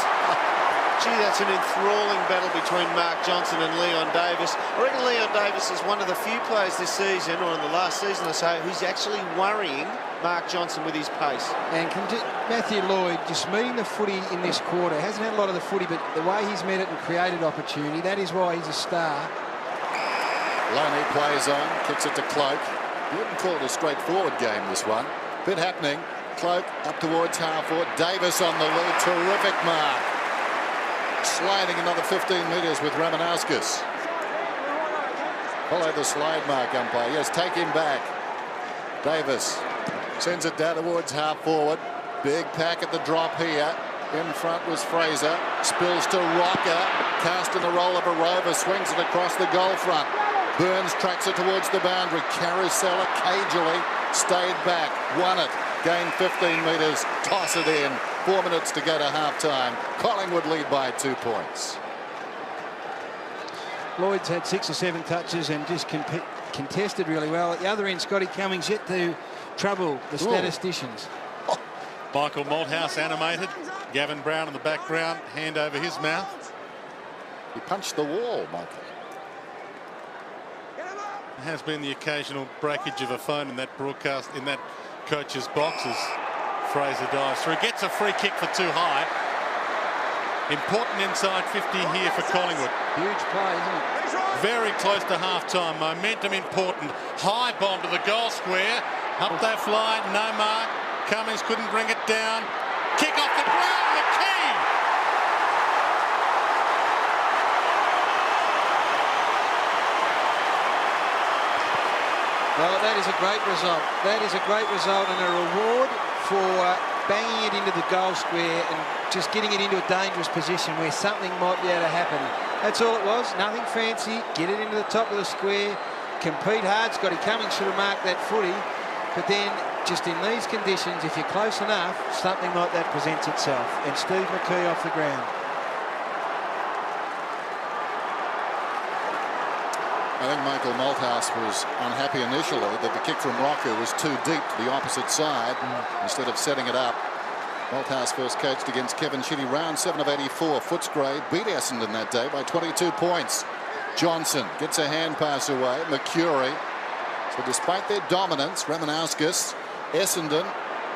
[SPEAKER 2] Gee, that's an enthralling battle between Mark Johnson and Leon Davis. I reckon Leon Davis is one of the few players this season, or in the last season or so, who's actually worrying Mark Johnson with his pace. And
[SPEAKER 12] Matthew Lloyd just meeting the footy in this quarter. Hasn't had a lot of the footy, but the way he's met it and created opportunity, that is why he's a star.
[SPEAKER 9] Loney plays on, kicks it to Cloak. You wouldn't call it a straightforward game, this one. Bit happening. Cloak up towards half-forward. Davis on the lead. Terrific mark. Sliding another 15 metres with Ramanauskas. Follow the slide mark, umpire. Yes, take him back. Davis sends it down towards half-forward. Big pack at the drop here. In front was Fraser. Spills to Rocker. Cast in the roll of a rover. Swings it across the goal front. Burns tracks it towards the boundary. Carousel cagily stayed back. Won it. Gained 15 metres. Toss it in. 4 minutes to go to half-time. Collingwood lead by 2 points.
[SPEAKER 12] Lloyd's had 6 or 7 touches and just contested really well. At the other end, Scotty Cummings yet to trouble the statisticians.
[SPEAKER 10] Michael Malthouse animated. Gavin Brown in the background. Hand over his mouth.
[SPEAKER 9] He punched the wall, Michael.
[SPEAKER 10] There has been the occasional breakage of a phone in that broadcast, in that coach's box as Fraser dives through. Gets a free kick for too high. Important inside 50 here for Collingwood.
[SPEAKER 12] Huge play, isn't it?
[SPEAKER 10] Very close to half-time. Momentum important. High bomb to the goal square. Up they fly. No mark. Cummings couldn't bring it down. Kick off the ground. McKee.
[SPEAKER 12] Well, that is a great result. That is a great result and a reward for banging it into the goal square and just getting it into a dangerous position where something might be able to happen. That's all it was. Nothing fancy. Get it into the top of the square. Compete hard. Scotty Cummings should have marked that footy. But then, just in these conditions, if you're close enough, something like that presents itself. And Steve McKee off the ground.
[SPEAKER 9] I think Michael Malthouse was unhappy initially that the kick from Rocker was too deep to the opposite side instead of setting it up. Malthouse first coached against Kevin Chitty, round 7 of 84. Footscray beat Essendon that day by 22 points. Johnson gets a hand pass away. McCurry. So despite their dominance, Ramanauskas, Essendon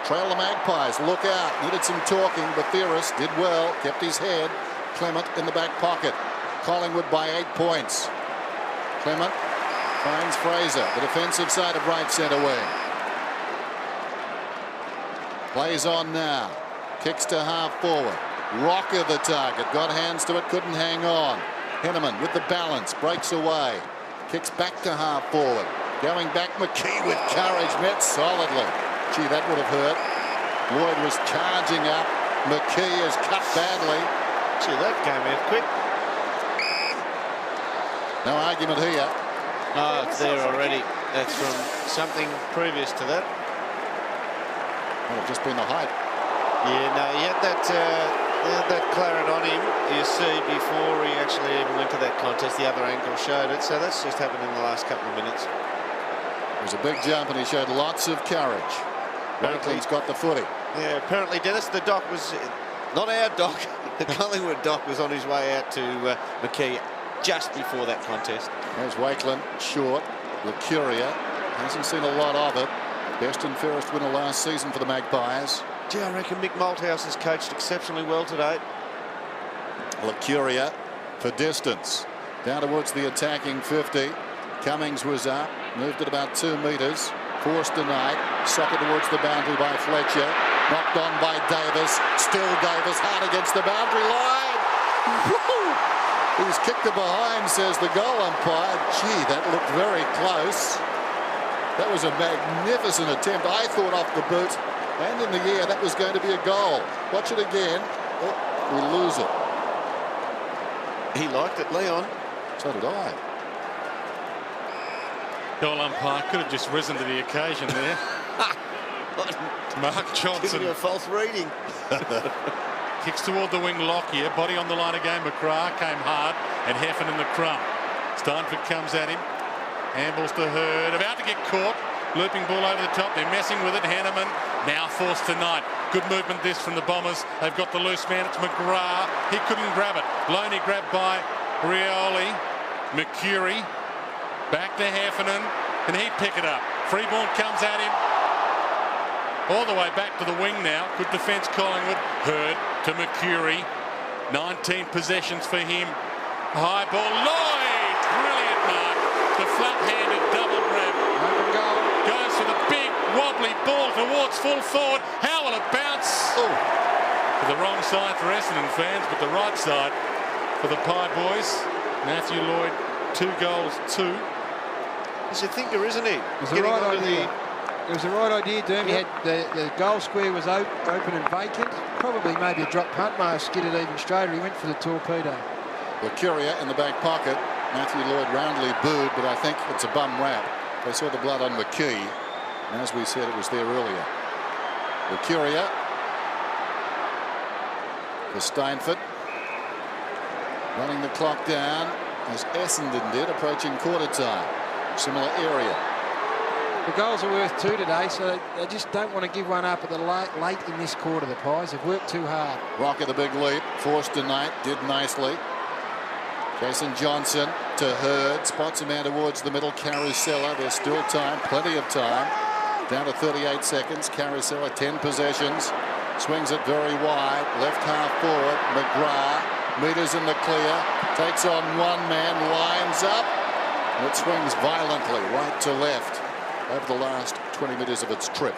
[SPEAKER 9] trail the Magpies. Look out. Needed some talking. Batheris did well. Kept his head. Clement in the back pocket. Collingwood by 8 points. Clement finds Fraser, the defensive side of right centre wing. Plays on now. Kicks to half forward. Rocker the target. Got hands to it. Couldn't hang on. Henneman with the balance. Breaks away. Kicks back to half forward. Going back. McKee with courage. Met solidly. Gee, that would have hurt. Lloyd was charging up. McKee is cut badly.
[SPEAKER 2] Gee, that came out quick.
[SPEAKER 9] No argument here.
[SPEAKER 2] Oh, it's there already. That's from something previous to that.
[SPEAKER 9] Might have just been the height.
[SPEAKER 2] Yeah, no, he had that claret on him, you see, before he actually even went to that contest. The other ankle showed it, so that's just happened in the last couple of minutes.
[SPEAKER 9] It was a big jump and he showed lots of courage. Wakeling's got the footy.
[SPEAKER 2] Yeah, apparently, Dennis, the doc was, not our doc, the Collingwood doc was on his way out to McKee just before that contest.
[SPEAKER 9] There's Wakeling, short. Lucuria hasn't seen a lot of it. Best and fairest winner last season for the Magpies.
[SPEAKER 2] Gee, I reckon Mick Malthouse has coached exceptionally well today.
[SPEAKER 9] Lucuria for distance. Down towards the attacking 50. Cummings was up, moved at about 2 metres. Forced denied. Socket towards the boundary by Fletcher. Knocked on by Davis. Still Davis hard against the boundary line. He's kicked it behind, says the goal umpire. Gee, that looked very close. That was a magnificent attempt. I thought off the boot and in the air that was going to be a goal. Watch it again. Oh, we lose it.
[SPEAKER 2] He liked it, Leon.
[SPEAKER 9] So did I.
[SPEAKER 10] Goal umpire could have just risen to the occasion there. Mark Johnson.
[SPEAKER 2] Giving you a false reading.
[SPEAKER 10] Kicks toward the wing, Lockyer. Body on the line again. McGrath came hard and Heffernan in the crumb. Steinford comes at him. Handballs to Hurd. About to get caught. Looping ball over the top. They're messing with it. Hanneman now forced to Knight. Good movement this from the Bombers. They've got the loose man. It's McGrath. He couldn't grab it. Loney grabbed by Rioli. Mercury. Back to Heffernan. And he'd pick it up. Freeborn comes at him. All the way back to the wing now. Good defence, Collingwood. Hurd to Mercury. 19 possessions for him. High ball. Lloyd! Brilliant mark. The flat-handed double grab.
[SPEAKER 12] Open goal.
[SPEAKER 10] Goes for the big wobbly ball towards full forward. How will it bounce?
[SPEAKER 9] Oh.
[SPEAKER 10] To the wrong side for Essendon fans, but the right side for the Pie boys. Matthew Lloyd, 2 goals, 2.
[SPEAKER 2] He's a thinker, isn't he?
[SPEAKER 12] It was the right idea. It was the right idea, Derm. He had the goal square was open and vacant. Probably maybe a drop punt may have skidded even straighter. He went for the torpedo.
[SPEAKER 9] Lucuria in the back pocket. Matthew Lloyd roundly booed, but I think it's a bum rap. They saw the blood on McKee, and as we said, it was there earlier. Lucuria for Steinford. Running the clock down, as Essendon did, approaching quarter time. Similar area.
[SPEAKER 12] The goals are worth 2 today, so they just don't want to give one up at the late in this quarter, the Pies. They've worked too hard.
[SPEAKER 9] Rocket the big leap. Forced tonight. Did nicely. Jason Johnson to Hurd. Spots a man towards the middle. Carusella. There's still time. Plenty of time. Down to 38 seconds. Carusella, 10 possessions. Swings it very wide. Left half forward. McGrath. Meters in the clear. Takes on one man. Lines up. And it swings violently right to left over the last 20 metres of its trip.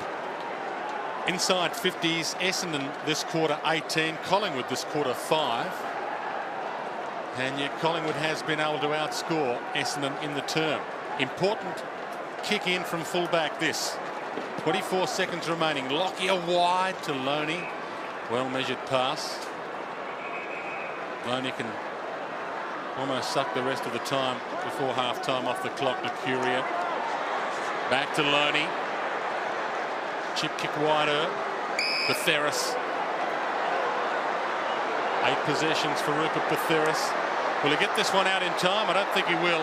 [SPEAKER 10] Inside 50s, Essendon this quarter 18, Collingwood this quarter 5. And yet Collingwood has been able to outscore Essendon in the term. Important kick in from fullback this. 24 seconds remaining. Lockyer wide to Loney. Well measured pass. Loney can almost suck the rest of the time before half time off the clock to Curia. Back to Loney. Chip kick wider. Betheris. 8 possessions for Rupert Betheris. Will he get this one out in time? I don't think he will.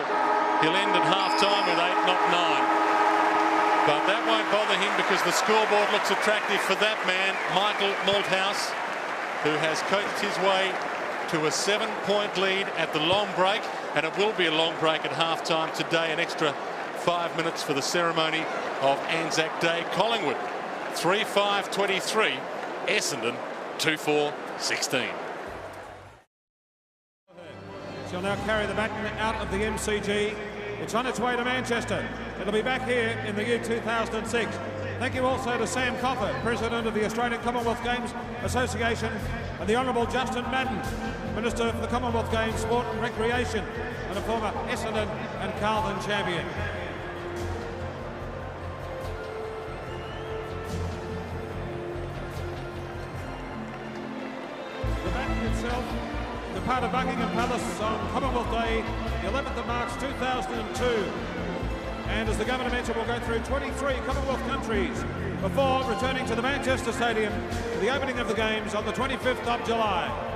[SPEAKER 10] He'll end at half time with 8, not 9. But that won't bother him because the scoreboard looks attractive for that man, Michael Malthouse, who has coached his way to a 7-point lead at the long break, and it will be a long break at half time today. An extra 5 minutes for the ceremony of Anzac Day. Collingwood 3-5-23, Essendon 2-4-16.
[SPEAKER 14] She'll now carry the baton out of the MCG. It's on its way to Manchester. It'll be back here in the year 2006. Thank you also to Sam Coffer, President of the Australian Commonwealth Games Association, and the Honourable Justin Madden, Minister for the Commonwealth Games, Sport and Recreation, and a former Essendon and Carlton champion. The baton itself, the part of Buckingham Palace on Commonwealth Day, the 11th of March 2002. And as the Governor mentioned, we'll go through 23 Commonwealth countries before returning to the Manchester Stadium for the opening of the games on the 25th of July.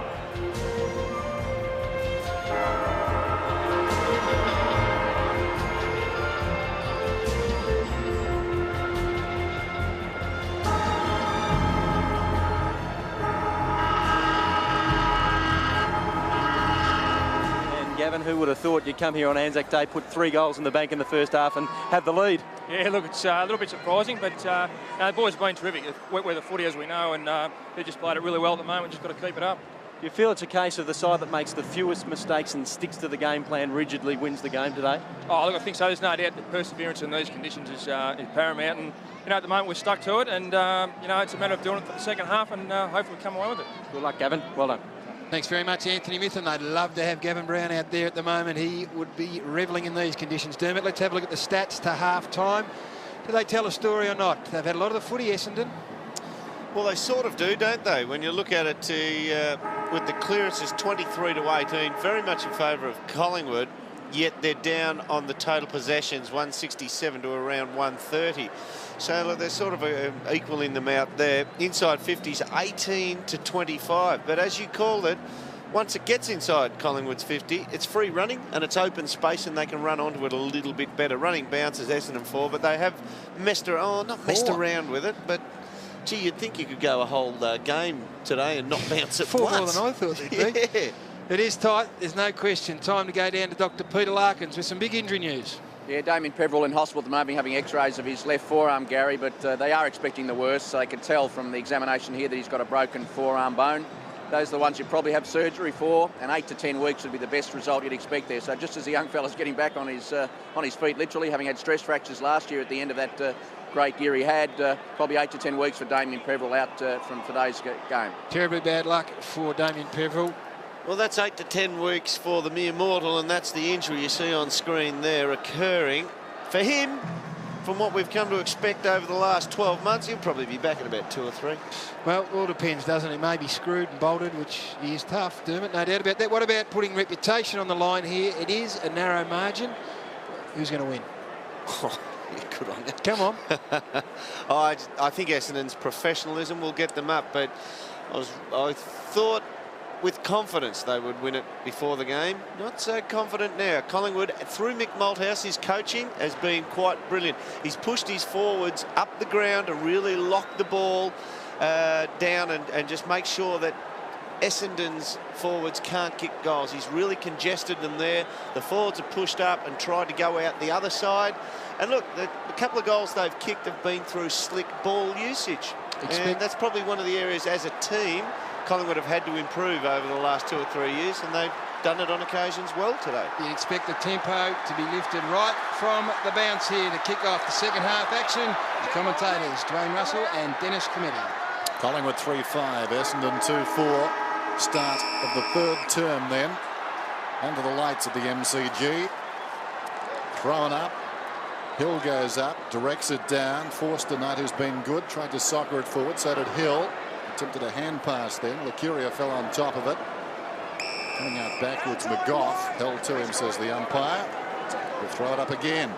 [SPEAKER 3] Gavin, who would have thought you'd come here on Anzac Day, put 3 goals in the bank in the first half and have the lead?
[SPEAKER 15] Yeah, look, it's a little bit surprising, but the boys have been terrific. Wet weather footy, as we know, and they just played it really well at the moment. Just got to keep it up.
[SPEAKER 3] Do you feel it's a case of the side that makes the fewest mistakes and sticks to the game plan rigidly wins the game today?
[SPEAKER 15] Oh, look, I think so. There's no doubt that perseverance in these conditions is paramount, and at the moment we're stuck to it, and it's a matter of doing it for the second half and hopefully come away with it.
[SPEAKER 3] Good luck, Gavin. Well done.
[SPEAKER 12] Thanks very much, Anthony Mithen. They'd love to have Gavin Brown out there at the moment. He would be revelling in these conditions. Dermot, let's have a look at the stats to half-time. Do they tell a story or not? They've had a lot of the footy, Essendon.
[SPEAKER 2] Well, they sort of do, don't they? When you look at it with the clearances 23 to 18, very much in favour of Collingwood, yet they're down on the total possessions, 167 to around 130. So look, they're sort of equaling them out there. Inside 50s, 18 to 25. But as you called it, once it gets inside Collingwood's 50, it's free running and it's open space and they can run onto it a little bit better. Running bounces Essendon 4, but they have messed around with it, but gee, you'd think you could go a whole game today and not bounce it
[SPEAKER 12] 4
[SPEAKER 2] once.
[SPEAKER 12] more than I thought they'd be.
[SPEAKER 2] Yeah.
[SPEAKER 12] It is tight, there's no question. Time to go down to Dr. Peter Larkins with some big injury news.
[SPEAKER 11] Yeah, Damien Peverill in hospital at the moment, having x-rays of his left forearm, Gary, but they are expecting the worst, so they can tell from the examination here that he's got a broken forearm bone. Those are the ones you probably have surgery for, and 8 to 10 weeks would be the best result you'd expect there. So just as the young fella's getting back on his feet, literally, having had stress fractures last year at the end of that great year he had, probably 8 to 10 weeks for Damien Peverill out from today's game.
[SPEAKER 12] Terribly bad luck for Damien Peverill.
[SPEAKER 2] Well, that's 8 to 10 weeks for the mere mortal, and that's the injury you see on screen there occurring. For him, from what we've come to expect over the last 12 months, he'll probably be back in about 2 or 3.
[SPEAKER 12] Well, it all depends, doesn't it? Maybe screwed and bolted, which is tough, Dermot, no doubt about that. What about putting reputation on the line here? It is a narrow margin. Who's going to win?
[SPEAKER 2] Oh, yeah, good on you.
[SPEAKER 12] Come on.
[SPEAKER 2] I think Essendon's professionalism will get them up, but I thought with confidence they would win it before the game. Not so confident now. Collingwood, through Mick Malthouse, his coaching has been quite brilliant. He's pushed his forwards up the ground and really locked the ball down and just make sure that Essendon's forwards can't kick goals. He's really congested them there. The forwards are pushed up and tried to go out the other side. And look, the couple of goals they've kicked have been through slick ball usage. And that's probably one of the areas as a team Collingwood have had to improve over the last 2 or 3 years, and they've done it on occasions well today.
[SPEAKER 12] You expect the tempo to be lifted right from the bounce here to kick off the second half action. The commentators, Dwayne Russell and Dennis Cometti.
[SPEAKER 9] Collingwood 3-5, Essendon 2-4. Start of the third term then. Under the lights at the MCG. Thrown up. Hill goes up, directs it down. Forster Knight, who's been good, tried to soccer it forward, so did Hill. Attempted a hand pass then. Lucuria fell on top of it. Coming out backwards, McGough held to him, says the umpire. We'll throw it up again.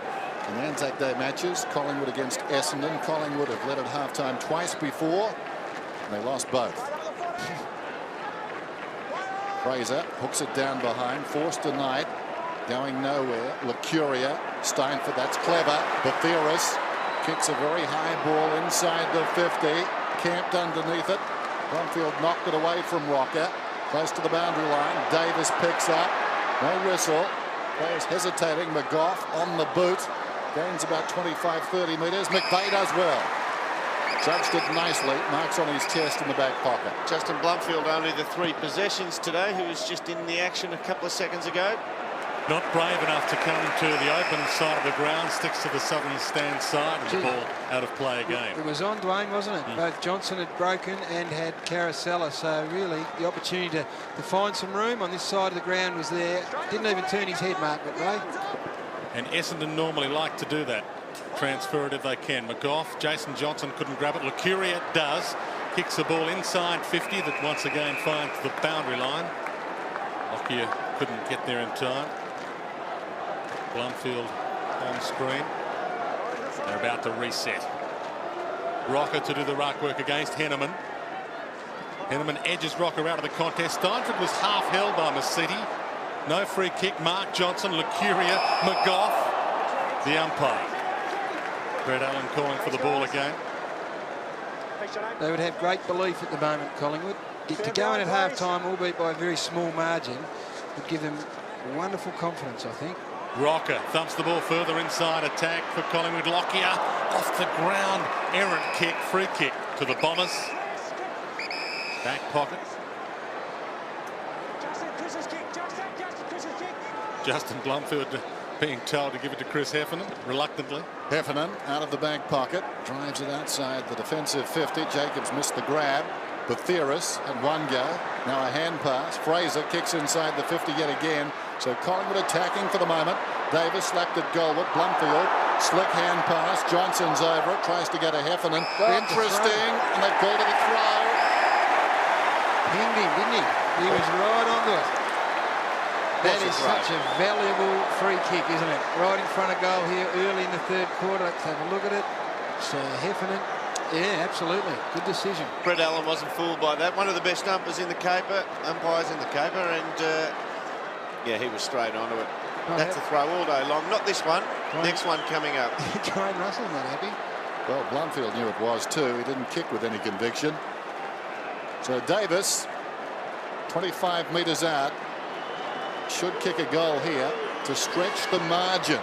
[SPEAKER 9] In the Anzac Day matches, Collingwood against Essendon. Collingwood have led at half-time twice before, and they lost both. Fraser hooks it down behind. Forster Knight going nowhere. Lucuria, Steinford, that's clever. Bathiris kicks a very high ball inside the 50. Camped underneath it. Bromfield knocked it away from Rocker. Close to the boundary line. Davis picks up. No whistle. Players hesitating. McGough on the boot. Gains about 25-30 metres. McVeigh does well. Judged it nicely. Marks on his chest in the back pocket.
[SPEAKER 2] Justin Blumfield only the 3 possessions today, who was just in the action a couple of seconds ago.
[SPEAKER 10] Not brave enough to come to the open side of the ground, sticks to the southern stand side, and the ball out of play again.
[SPEAKER 12] It was on Dwayne, wasn't it? Both Johnson had broken and had Carousella, so really the opportunity to find some room on this side of the ground was there. Didn't even turn his head, Mark McVeigh.
[SPEAKER 10] And Essendon normally like to do that. Transfer it if they can. McGough, Jason Johnson couldn't grab it. Lucuria does. Kicks the ball inside 50 that once again finds the boundary line. Lockyer couldn't get there in time. Blumfield on screen. They're about to reset. Rocker to do the ruck work against Henneman. Henneman edges Rocker out of the contest. Steinford was half held by Mercedes. No free kick. Mark Johnson, Lucuria, McGough, the umpire. Brett Allen calling for the ball again.
[SPEAKER 12] They would have great belief at the moment, Collingwood. To go in at half-time, albeit by a very small margin, would give them wonderful confidence, I think.
[SPEAKER 10] Rocker thumps the ball further inside. Attack for Collingwood. Lockyer off the ground. Errant kick, free kick to the Bombers. Back pocket. Justin Blumfield being told to give it to Chris Heffernan, reluctantly.
[SPEAKER 9] Heffernan out of the back pocket, drives it outside the defensive 50. Jacobs missed the grab, but Theoris had one go. Now a hand pass. Fraser kicks inside the 50 yet again. So Collingwood attacking for the moment. Davis slapped at Goldwood. Blumfield, slick hand pass. Johnson's over it, tries to get a Heffernan. Interesting, and they've called it a throw.
[SPEAKER 12] Pinged him, didn't he? He was right onto it. That is such a valuable free kick, isn't it? Right in front of goal here early in the third quarter. Let's have a look at it. It's Heffernan. Yeah, absolutely. Good decision.
[SPEAKER 2] Brett Allen wasn't fooled by that. One of the best umpires in the caper, and yeah, he was straight onto it. That's a throw all day long. Not this one. Next one coming up.
[SPEAKER 12] Dwayne Russell not happy.
[SPEAKER 9] Well, Blumfield knew it was too. He didn't kick with any conviction. So Davis, 25 metres out, should kick a goal here to stretch the margin.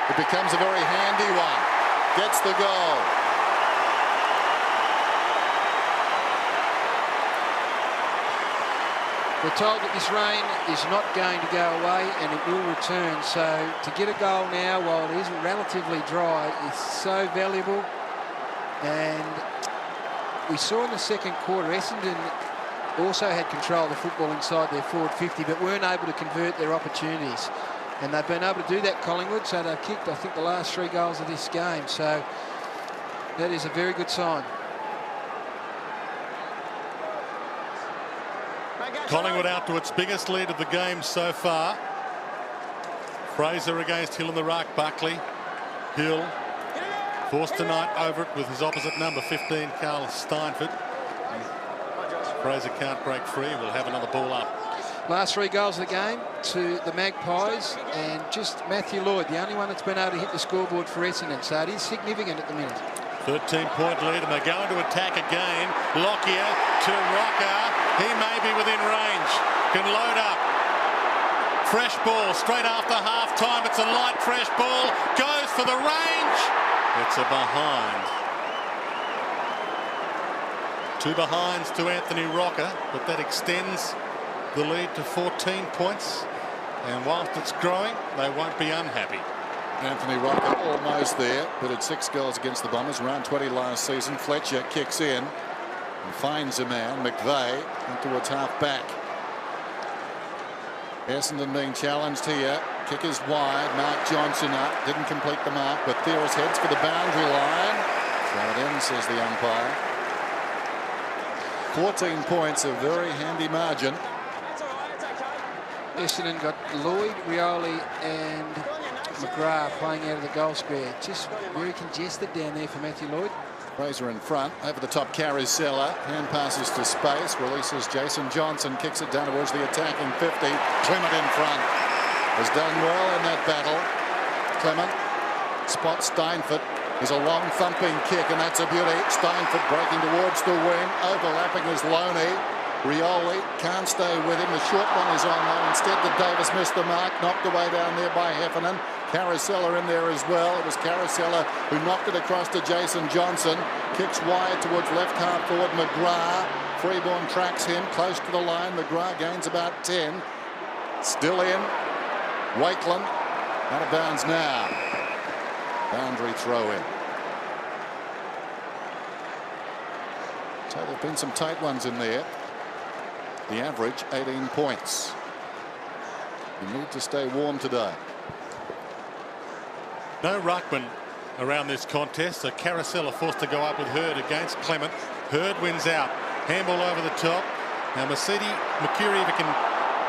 [SPEAKER 9] It becomes a very handy one. Gets the goal.
[SPEAKER 12] We're told that this rain is not going to go away and it will return. So to get a goal now while it is relatively dry is so valuable. And we saw in the second quarter Essendon also had control of the football inside their forward 50 but weren't able to convert their opportunities. And they've been able to do that, Collingwood, so they've kicked, I think, the last 3 goals of this game. So that is a very good sign.
[SPEAKER 10] Collingwood out to its biggest lead of the game so far. Fraser against Hill in the ruck. Buckley. Hill forced tonight over it with his opposite number 15, Carl Steinford. Fraser can't break free. We'll have another ball up.
[SPEAKER 12] Last 3 goals of the game to the Magpies, and just Matthew Lloyd, the only one that's been able to hit the scoreboard for Essendon. So it is significant at the minute.
[SPEAKER 10] 13-point lead, and they're going to attack again. Lockyer to Rocker. He may be within range. Can load up. Fresh ball straight after half-time. It's a light, fresh ball. Goes for the range. It's a behind. 2 behinds to Anthony Rocker, but that extends the lead to 14 points. And whilst it's growing, they won't be unhappy.
[SPEAKER 9] Anthony Rocker almost there, but at 6 goals against the Bombers, around 20 last season. Fletcher kicks in and finds a man, McVeigh, towards half-back. Essendon being challenged here. Kick is wide. Mark Johnson up. Didn't complete the mark, but Theoris heads for the boundary line. Throw it in, says the umpire. 14 points, a very handy margin.
[SPEAKER 12] Essendon got Lloyd, Rioli and McGrath playing out of the goal square. Just very congested down there for Matthew Lloyd.
[SPEAKER 9] Fraser in front. Over the top, Carousella. Hand passes to space. Releases Jason Johnson. Kicks it down towards the attacking 50. Clement in front. Has done well in that battle. Clement spots Steinford. There's a long thumping kick, and that's a beauty. Steinford breaking towards the wing. Overlapping is Loney. Rioli can't stay with him. The short one is on low. Instead, the Davis missed the mark. Knocked away down there by Heffernan. Carousella in there as well. It was Carousella who knocked it across to Jason Johnson. Kicks wide towards left half forward McGrath. Freeborn tracks him close to the line. McGrath gains about 10. Still in. Wakeland out of bounds now. Boundary throw in. So there have been some tight ones in there. The average 18 points. You need to stay warm today.
[SPEAKER 10] No ruckman around this contest, so Carousella forced to go up with Hurd against Clement. Hurd wins out. Handball over the top. Now Mercedes, Mercury, if he can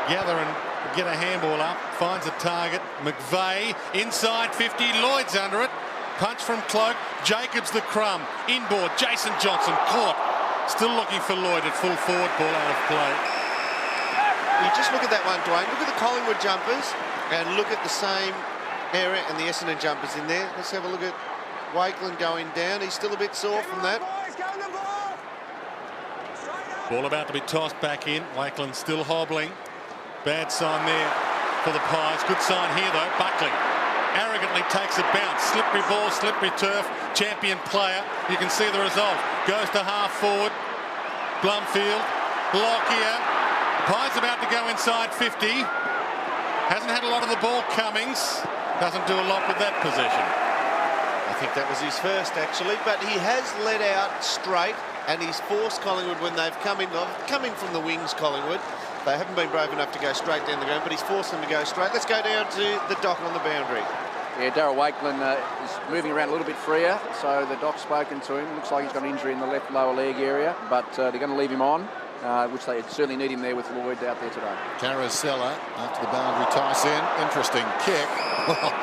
[SPEAKER 10] gather and get a handball up. Finds a target. McVeigh inside 50. Lloyd's under it. Punch from Cloak. Jacobs the crumb. Inboard. Jason Johnson caught. Still looking for Lloyd at full forward. Ball out of play.
[SPEAKER 2] You just look at that one, Dwayne. Look at the Collingwood jumpers and look at the same area and the Essendon jumpers in there. Let's have a look at Wakeland going down. He's still a bit sore from that.
[SPEAKER 10] Ball about to be tossed back in. Wakeland still hobbling. Bad sign there for the Pies. Good sign here though. Buckley arrogantly takes a bounce. Slippery ball, slippery turf. Champion player. You can see the result. Goes to half forward. Blumfield. Lockyer. Pies about to go inside 50. Hasn't had a lot of the ball. Cummings doesn't do a lot with that possession.
[SPEAKER 2] I think that was his first actually, but he has led out straight and he's forced Collingwood when they've come in from the wings. Collingwood, they haven't been brave enough to go straight down the ground, but he's forced them to go straight. Let's go down to the dock on the boundary.
[SPEAKER 11] Yeah, Darryl Wakeland is moving around a little bit freer, so the doc's spoken to him. Looks like he's got an injury in the left lower leg area, but they're going to leave him on, which they certainly need him there with Lloyd out there today.
[SPEAKER 9] Carosella after the boundary toss in. Interesting kick. Well,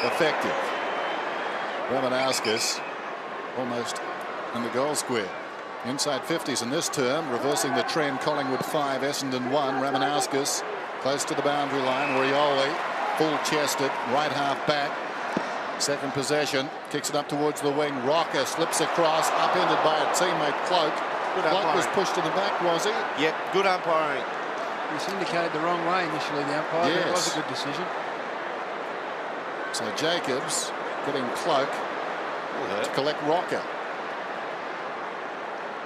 [SPEAKER 9] effective. Ramanauskas almost in the goal square. Inside 50s in this term, reversing the trend. Collingwood 5, Essendon 1. Ramanauskas close to the boundary line. Rioli full-chested, right half back. Second possession, kicks it up towards the wing. Rocker slips across, upended by a teammate, Cloak. Cloak was pushed to the back, was he?
[SPEAKER 2] Yep, good umpiring.
[SPEAKER 12] He was indicated the wrong way initially, the umpire.
[SPEAKER 9] Yes.
[SPEAKER 12] But it was a good decision.
[SPEAKER 9] So Jacobs getting Cloak to collect Rocker.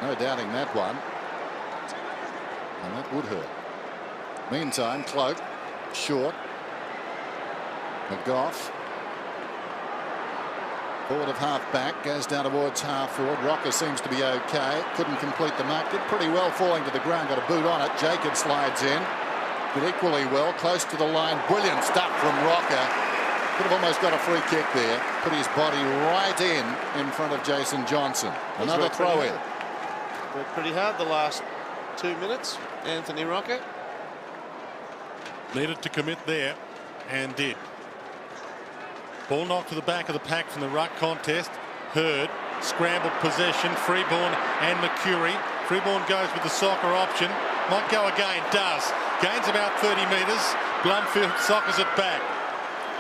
[SPEAKER 9] No doubting that one. And that would hurt. Meantime, Cloak, short. McGough. Forward of half back, goes down towards half forward. Rocker seems to be okay. Couldn't complete the mark. Did pretty well falling to the ground. Got a boot on it. Jacob slides in. Did equally well. Close to the line. Brilliant stuff from Rocker. Could have almost got a free kick there. Put his body right in front of Jason Johnson. Another throw in.
[SPEAKER 2] Worked pretty hard the last 2 minutes. Anthony Rocker.
[SPEAKER 10] Needed to commit there and did. Ball knocked to the back of the pack from the ruck contest. Hurd, scrambled possession. Freeborn and Mercury. Freeborn goes with the soccer option. Might go again, does. Gains about 30 metres. Blumfield soccers it back.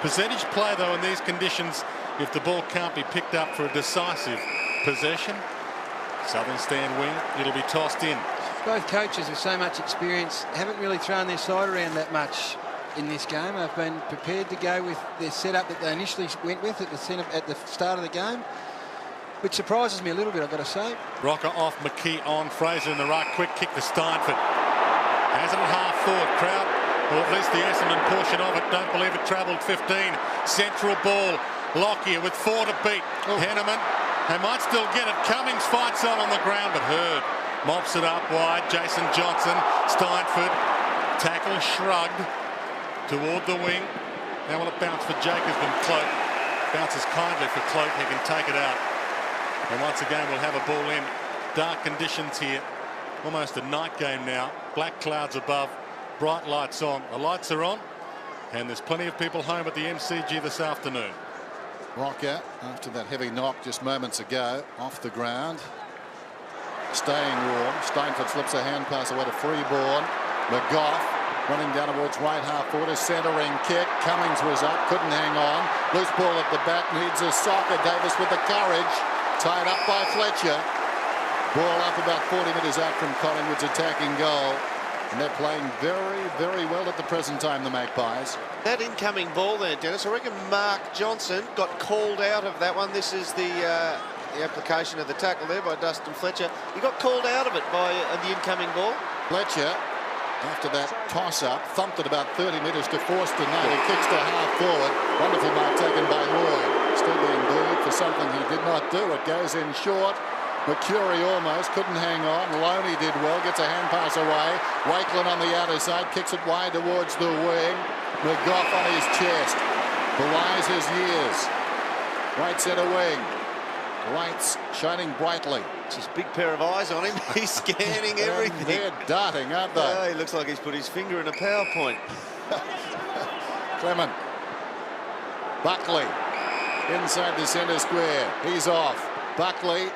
[SPEAKER 10] Percentage play though in these conditions if the ball can't be picked up for a decisive possession. Southern stand wing, it'll be tossed in.
[SPEAKER 12] Both coaches with so much experience haven't really thrown their side around that much in this game. They've been prepared to go with their setup that they initially went with at the start of the game, which surprises me a little bit, I've got to say.
[SPEAKER 10] Rocker off, McKee on, Fraser in the ruck, quick kick to Steinford. Has it at half forward, crowd, or at least the Essendon portion of it, don't believe it travelled 15. Central ball, Lockyer with 4 to beat. Henneman, they might still get it. Cummings fights on the ground, but Hurd mops it up wide. Jason Johnson, Steinford, tackle shrugged toward the wing. Now will it bounce for Jacobs and Cloak. Bounces kindly for Cloak, he can take it out. And once again we'll have a ball in. Dark conditions here. Almost a night game now. Black clouds above, bright lights on. The lights are on and there's plenty of people home at the MCG this afternoon.
[SPEAKER 9] Rocker, after that heavy knock just moments ago, off the ground. Staying warm. Steinford slips a hand pass away to Freeborn. McGough running down towards right half forward. A centering kick. Cummings was up, couldn't hang on. Loose ball at the back, needs a soccer. Davis with the courage. Tied up by Fletcher. Ball up about 40 metres out from Collingwood's attacking goal. And they're playing very, very well at the present time, the Magpies.
[SPEAKER 2] That incoming ball there, Dennis, I reckon Mark Johnson got called out of that one. This is the application of the tackle there by Dustin Fletcher. He got called out of it by the incoming ball.
[SPEAKER 9] Fletcher, after that toss-up, thumped it about 30 metres to Forster. Now he kicks to half forward. Wonderful mark taken by Lloyd. Still being booed for something he did not do. It goes in short. Mercury almost couldn't hang on. Loney did well, gets a hand pass away. Wakeland on the outer side, kicks it wide towards the wing. McGough on his chest, belies his years. Right centre wing. Lights shining brightly.
[SPEAKER 2] Just a big pair of eyes on him. He's scanning everything.
[SPEAKER 9] They're darting, aren't they?
[SPEAKER 2] Oh, he looks like he's put his finger in a PowerPoint.
[SPEAKER 9] Clement. Buckley inside the centre square. He's off. Buckley.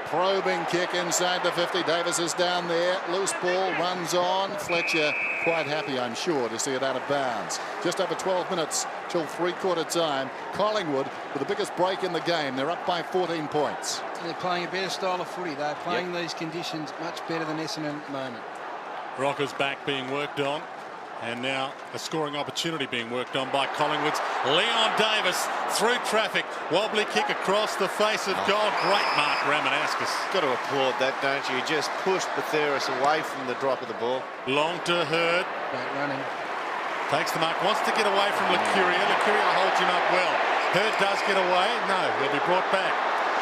[SPEAKER 9] Probing kick inside the 50. Davis is down there. Loose ball runs on. Fletcher quite happy, I'm sure, to see it out of bounds. Just over 12 minutes till three-quarter time. Collingwood with the biggest break in the game. They're up by 14 points.
[SPEAKER 12] They're playing a better style of footy. They're playing these conditions much better than Essendon at the moment.
[SPEAKER 10] Rocker's back being worked on. And now a scoring opportunity being worked on by Collingwood's Leon Davis through traffic. Wobbly kick across the face of goal. Great mark, Ramanauskas.
[SPEAKER 2] Got to applaud that, don't you? He just pushed Batheris away from the drop of the ball.
[SPEAKER 10] Long to Hurd.
[SPEAKER 12] Great running.
[SPEAKER 10] Takes the mark. Wants to get away from Licuria. Licuria holds him up well. Hurd does get away. No, he'll be brought back.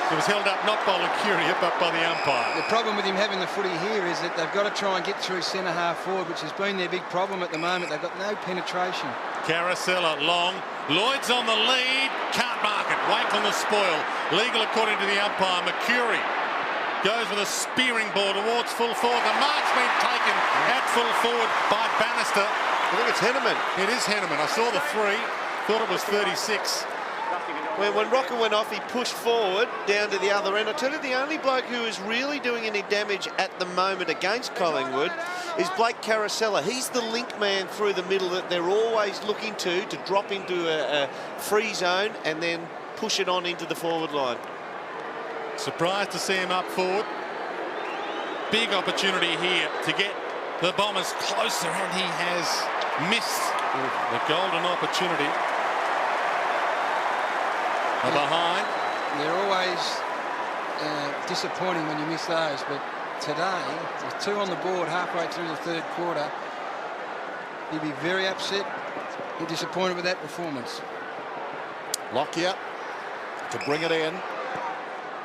[SPEAKER 10] It was held up not by Licuria but by the umpire.
[SPEAKER 12] The problem with him having the footy here is that they've got to try and get through centre half forward, which has been their big problem at the moment. They've got no penetration.
[SPEAKER 10] Carousella long. Lloyd's on the lead. Can't mark it. Wake on the spoil. Legal according to the umpire. Mercury goes with a spearing ball towards full forward. The mark's been taken at full forward by Bannister.
[SPEAKER 2] I think it's Henneman.
[SPEAKER 10] It is Henneman. I saw the 3. Thought it was 36.
[SPEAKER 2] When Rocker went off, he pushed forward down to the other end. I tell you, the only bloke who is really doing any damage at the moment against Collingwood is Blake Carousella. He's the link man through the middle that they're always looking to drop into a free zone and then push it on into the forward line.
[SPEAKER 10] Surprised to see him up forward. Big opportunity here to get the Bombers closer, and he has missed the golden opportunity. Behind.
[SPEAKER 12] They're always disappointing when you miss those, but today, with 2 on the board halfway through the third quarter, he'd be very upset and disappointed with that performance.
[SPEAKER 9] Lockyer to bring it in.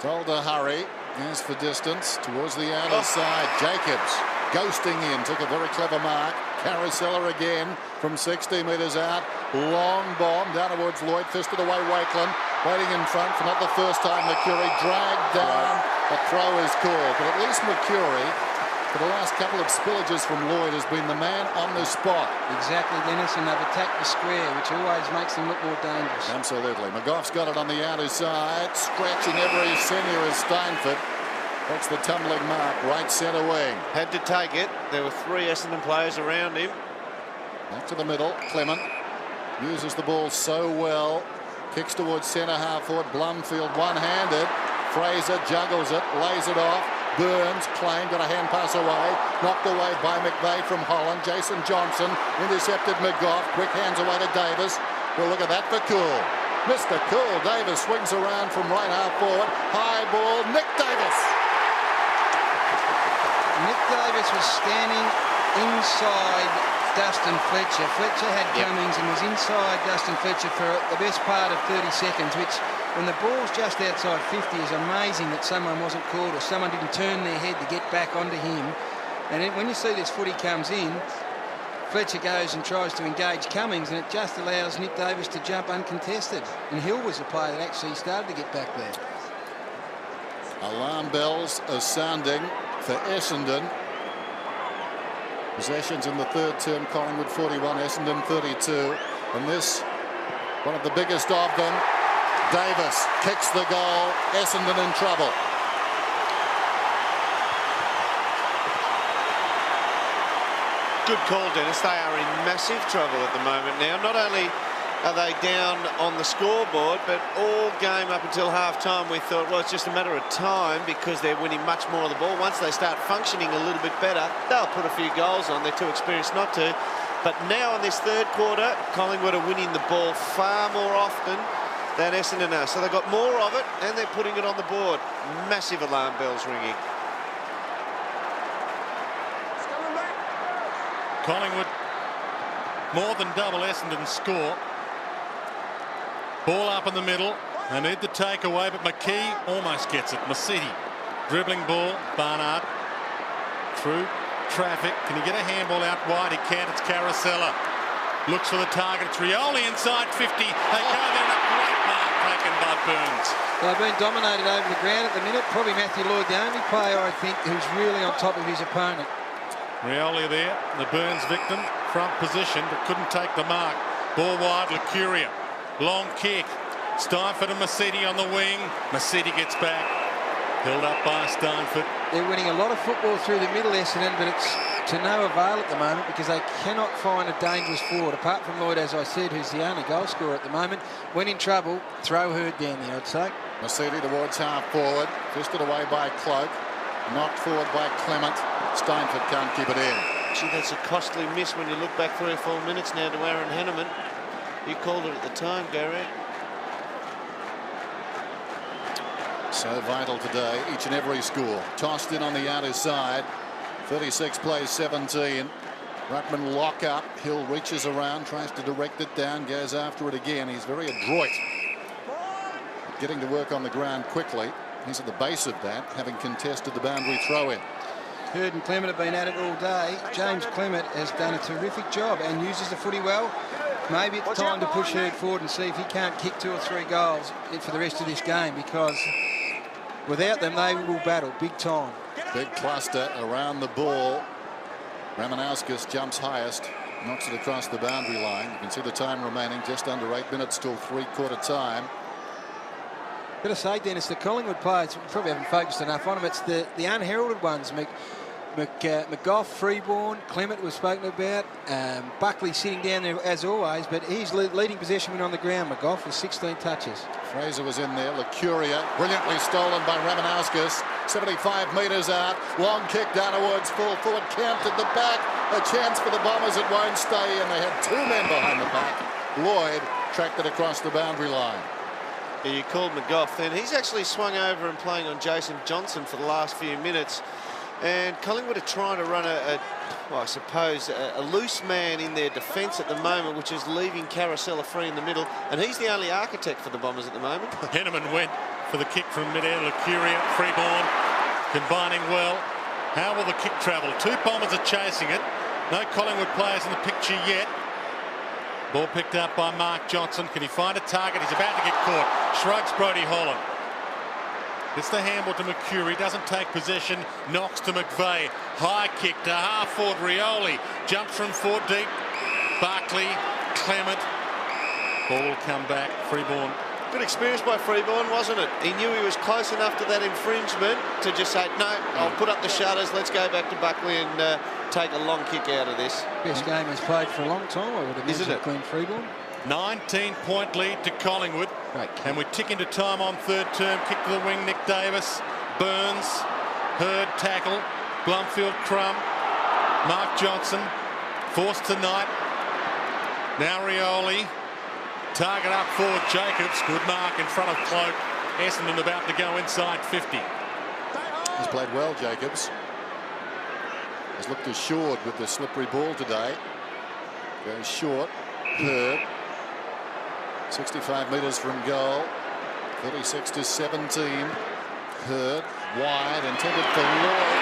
[SPEAKER 9] Told to hurry. As for distance towards the outer side. Jacobs ghosting in. Took a very clever mark. Carousella again from 60 metres out. Long bomb down towards Lloyd. Fisted away Wakeland. Waiting in front for not the first time. Mercury dragged down. A throw is called. But at least Mercury, for the last couple of spillages from Lloyd, has been the man on the spot.
[SPEAKER 12] Exactly, Dennis, and they've attacked the square, which always makes them look more dangerous.
[SPEAKER 9] Absolutely. McGough's got it on the outer side. Scratching every senior as Steinford. That's the tumbling mark, right centre wing.
[SPEAKER 2] Had to take it. There were 3 Essendon players around him.
[SPEAKER 9] Back to the middle. Clement uses the ball so well. Kicks towards centre half forward. Blumfield one-handed. Fraser juggles it, lays it off. Burns, claimed, got a hand pass away. Knocked away by McVeigh from Holland. Jason Johnson intercepted McGough. Quick hands away to Davis. Well, look at that for Cool. Mr. Cool. Davis swings around from right half forward. High ball. Nick Davis.
[SPEAKER 12] Nick Davis was standing inside Dustin Fletcher. Fletcher had Cummings and was inside Dustin Fletcher for the best part of 30 seconds, which, when the ball's just outside 50, is amazing that someone wasn't called or someone didn't turn their head to get back onto him. And when you see this footy comes in, Fletcher goes and tries to engage Cummings, and it just allows Nick Davis to jump uncontested. And Hill was the player that actually started to get back there.
[SPEAKER 9] Alarm bells are sounding for Essendon. Possessions in the third term, Collingwood 41, Essendon 32. And this, one of the biggest of them, Davis kicks the goal. Essendon in trouble.
[SPEAKER 2] Good call, Dennis. They are in massive trouble at the moment now. Not only are they down on the scoreboard, but all game up until half-time we thought, well, it's just a matter of time because they're winning much more of the ball. Once they start functioning a little bit better, they'll put a few goals on. They're too experienced not to. But now in this third quarter, Collingwood are winning the ball far more often than Essendon are. So they've got more of it and they're putting it on the board. Massive alarm bells ringing.
[SPEAKER 10] Collingwood more than double Essendon's score. Ball up in the middle. They need the takeaway, but McKee almost gets it. Masidi dribbling ball. Barnard through traffic. Can he get a handball out wide? He can't. It's Carousella. Looks for the target. It's Rioli inside 50. They go there and a great mark taken by Burns.
[SPEAKER 12] They've been dominated over the ground at the minute. Probably Matthew Lloyd, the only player, I think, who's really on top of his opponent.
[SPEAKER 10] Rioli there, the Burns victim, front position, but couldn't take the mark. Ball wide, Lucuria. Long kick. Steinford and Masidi on the wing. Masidi gets back. Held up by Steinford.
[SPEAKER 12] They're winning a lot of football through the middle, Essendon, but it's to no avail at the moment because they cannot find a dangerous forward, apart from Lloyd, as I said, who's the only goal scorer at the moment. When in trouble, throw Hurd down there, I'd say.
[SPEAKER 9] Masidi towards half forward. Fisted away by Cloak. Knocked forward by Clement. Steinford can't keep it in.
[SPEAKER 2] Gee, that's a costly miss when you look back 3 or 4 minutes now to Aaron Henneman. You called it at the time, Gary.
[SPEAKER 9] So vital today, each and every score. Tossed in on the outer side. 36 plays 17. Ruckman lock up. Hill reaches around, tries to direct it down, goes after it again. He's very adroit. Getting to work on the ground quickly. He's at the base of that, having contested the boundary throw in.
[SPEAKER 12] Hurd and Clement have been at it all day. James Clement has done a terrific job and uses the footy well. Maybe it's time to push Hurd forward and see if he can't kick 2 or 3 goals for the rest of this game, because without them they will battle big time.
[SPEAKER 9] Big cluster around the ball. Ramanauskas jumps highest, knocks it across the boundary line. You can see the time remaining, just under 8 minutes till 3/4 time.
[SPEAKER 12] Got to say, Dennis, the Collingwood players probably haven't focused enough on them. It's the unheralded ones. McGough, Freeborn, Clement was spoken about. Buckley sitting down there as always, but he's leading possession when on the ground. McGough with 16 touches.
[SPEAKER 9] Fraser was in there. Lucuria brilliantly stolen by Ramanauskas. 75 metres out. Long kick downwards. Full forward. Camped at the back. A chance for the Bombers. It won't stay in. They had 2 men behind the back. Lloyd tracked it across the boundary line.
[SPEAKER 2] Yeah, you called McGough then. He's actually swung over and playing on Jason Johnson for the last few minutes. And Collingwood are trying to run well, I suppose, a loose man in their defence at the moment, which is leaving Carousella free in the middle. And he's the only architect for the Bombers at the moment.
[SPEAKER 10] Henneman went for the kick from mid-air. Lucuria, Freeborn, combining well. How will the kick travel? 2 Bombers are chasing it. No Collingwood players in the picture yet. Ball picked up by Mark Johnson. Can he find a target? He's about to get caught. Shrugs Brodie Holland. It's the handball to Mercuri. Doesn't take possession. Knocks to McVeigh. High kick to half forward. Rioli jumps from 4 deep. Barkley, Clement. Ball will come back. Freeborn.
[SPEAKER 2] Good experience by Freeborn, wasn't it? He knew he was close enough to that infringement to just say, no, I'll put up the shutters. Let's go back to Buckley and take a long kick out of this.
[SPEAKER 12] Best game he's played for a long time, I would have mentioned, Glenn Freeborn.
[SPEAKER 10] 19-point lead to Collingwood. And we tick into time on 3rd term. Kick to the wing, Nick Davis. Burns. Hurd tackle. Blumfield Crum. Mark Johnson. Forced tonight. Now Rioli. Target up forward, Jacobs. Good mark in front of Cloak. Essendon about to go inside 50.
[SPEAKER 9] He's played well, Jacobs. Has looked assured with the slippery ball today. Goes short. Hurd. 65 metres from goal. 36 to 17. Hurd wide, intended for Lloyd.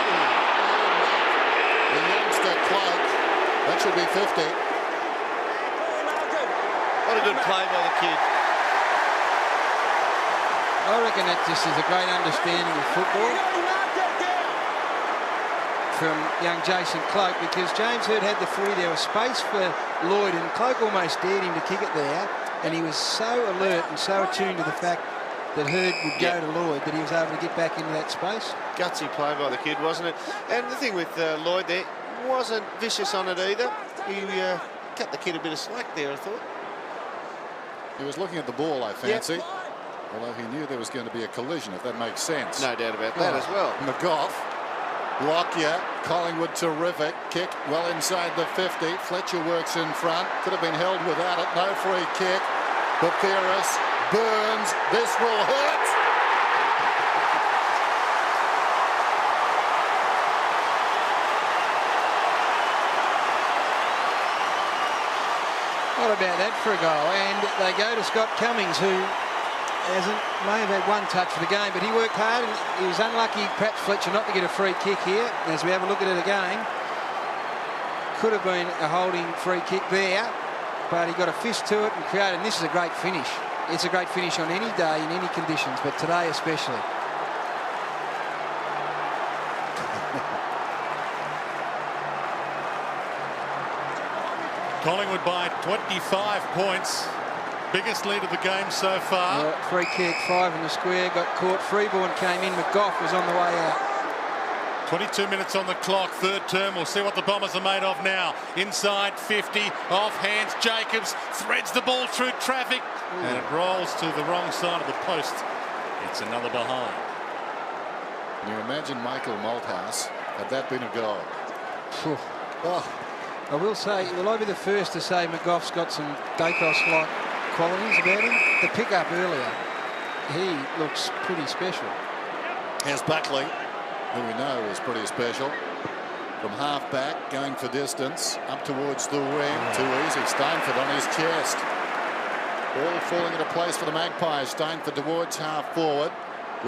[SPEAKER 9] The youngster Cloak. That should be 50.
[SPEAKER 2] What a good play by the kid.
[SPEAKER 12] I reckon that just is a great understanding of football from young Jason Cloak, because James Hurd had the footy. There was space for Lloyd, and Cloak almost dared him to kick it there, and he was so alert and so attuned to the fact that Hurd would go to Lloyd that he was able to get back into that space.
[SPEAKER 2] Gutsy play by the kid, wasn't it? And the thing with Lloyd there, wasn't vicious on it either. He cut the kid a bit of slack there, I thought.
[SPEAKER 9] He was looking at the ball, I fancy. Although he knew there was going to be a collision, if that makes sense.
[SPEAKER 2] No doubt about that as well.
[SPEAKER 9] McGough. Lockyer. Collingwood terrific. Kick well inside the 50. Fletcher works in front. Could have been held without it. No free kick. Butheris. Burns. This will hurt.
[SPEAKER 12] What about that for a goal? And they go to Scott Cummings, who may have had 1 touch for the game, but he worked hard, and he was unlucky, perhaps Fletcher, not to get a free kick here. As we have a look at it again, could have been a holding free kick there. but he got a fist to it and created, and this is a great finish. It's a great finish on any day, in any conditions, but today especially.
[SPEAKER 10] Collingwood by 25 points. Biggest lead of the game so far.
[SPEAKER 12] Free kick, 5 in the square, got caught. Freeborn came in, McGough was on the way out.
[SPEAKER 10] 22 minutes on the clock, third term. We'll see what the Bombers are made of now. Inside 50, off hands. Jacobs threads the ball through traffic. And it rolls to the wrong side of the post. It's another behind.
[SPEAKER 9] Can you imagine Michael Malthouse had that been a goal?
[SPEAKER 12] Oh. I will say, will I be the first to say McGough's got some Dacos-like qualities about him? The pick-up earlier, he looks pretty special.
[SPEAKER 9] Here's Buckley, who we know is pretty special. From half-back, going for distance, up towards the wing. Too easy. Steinford on his chest. Ball falling into place for the Magpies. Steinford towards half-forward.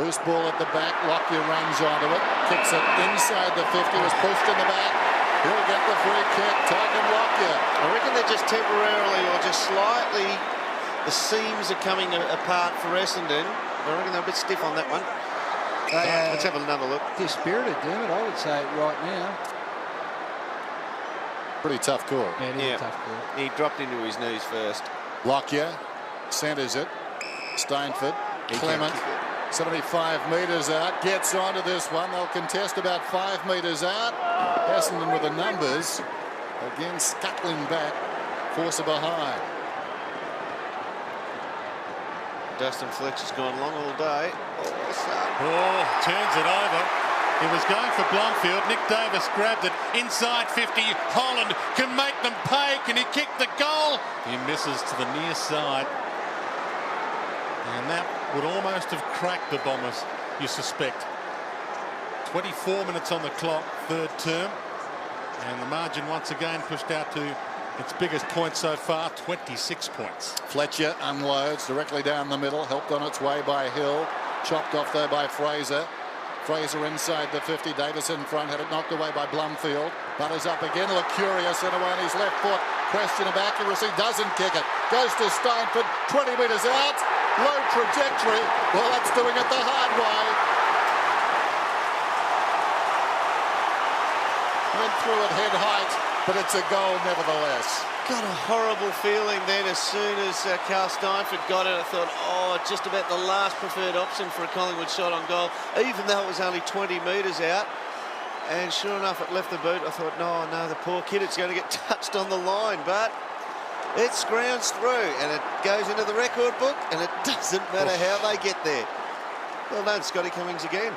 [SPEAKER 9] Loose ball at the back. Lockyer runs onto it. Kicks it inside the 50. Was pushed in the back. He'll get the free kick. Target Lockyer.
[SPEAKER 2] I reckon they're just temporarily or just slightly, the seams are coming apart for Essendon. I reckon they're a bit stiff on that one. Let's have another look.
[SPEAKER 12] Dispirited, Dermot, I would say right now.
[SPEAKER 9] Pretty tough call.
[SPEAKER 12] Yeah, it is a tough call.
[SPEAKER 2] He dropped into his knees first.
[SPEAKER 9] Lockyer centres it. Steinford. Clement. 75 metres out, gets onto this one. They'll contest about 5 metres out. Essendon with the numbers. Again, scuttling back. Force behind.
[SPEAKER 2] Dustin Fletcher's gone long all day.
[SPEAKER 10] Turns it over. He was going for Blomfield. Nick Davis grabbed it inside 50. Holland can make them pay. Can he kick the goal? He misses to the near side. And that would almost have cracked the Bombers, you suspect. 24 minutes on the clock, third term. And the margin once again pushed out to its biggest point so far, 26 points.
[SPEAKER 9] Fletcher unloads directly down the middle, helped on its way by Hill. Chopped off though by Fraser. Fraser inside the 50, Davis in front, had it knocked away by Blumfield. Butters up again, look curious in on his left foot. Question of accuracy, doesn't kick it. Goes to Steinford, 20 metres out. Low trajectory. Well, that's doing it the hard way. Went through at head height, but it's a goal nevertheless.
[SPEAKER 2] Got a horrible feeling then as soon as Carl Steinford got it. I thought, oh, just about the last preferred option for a Collingwood shot on goal, even though it was only 20 metres out. And sure enough, it left the boot. I thought, no, the poor kid, it's going to get touched on the line. But it scrounds through and it goes into the record book, and it doesn't matter how they get there. Well done, Scotty Cummings again.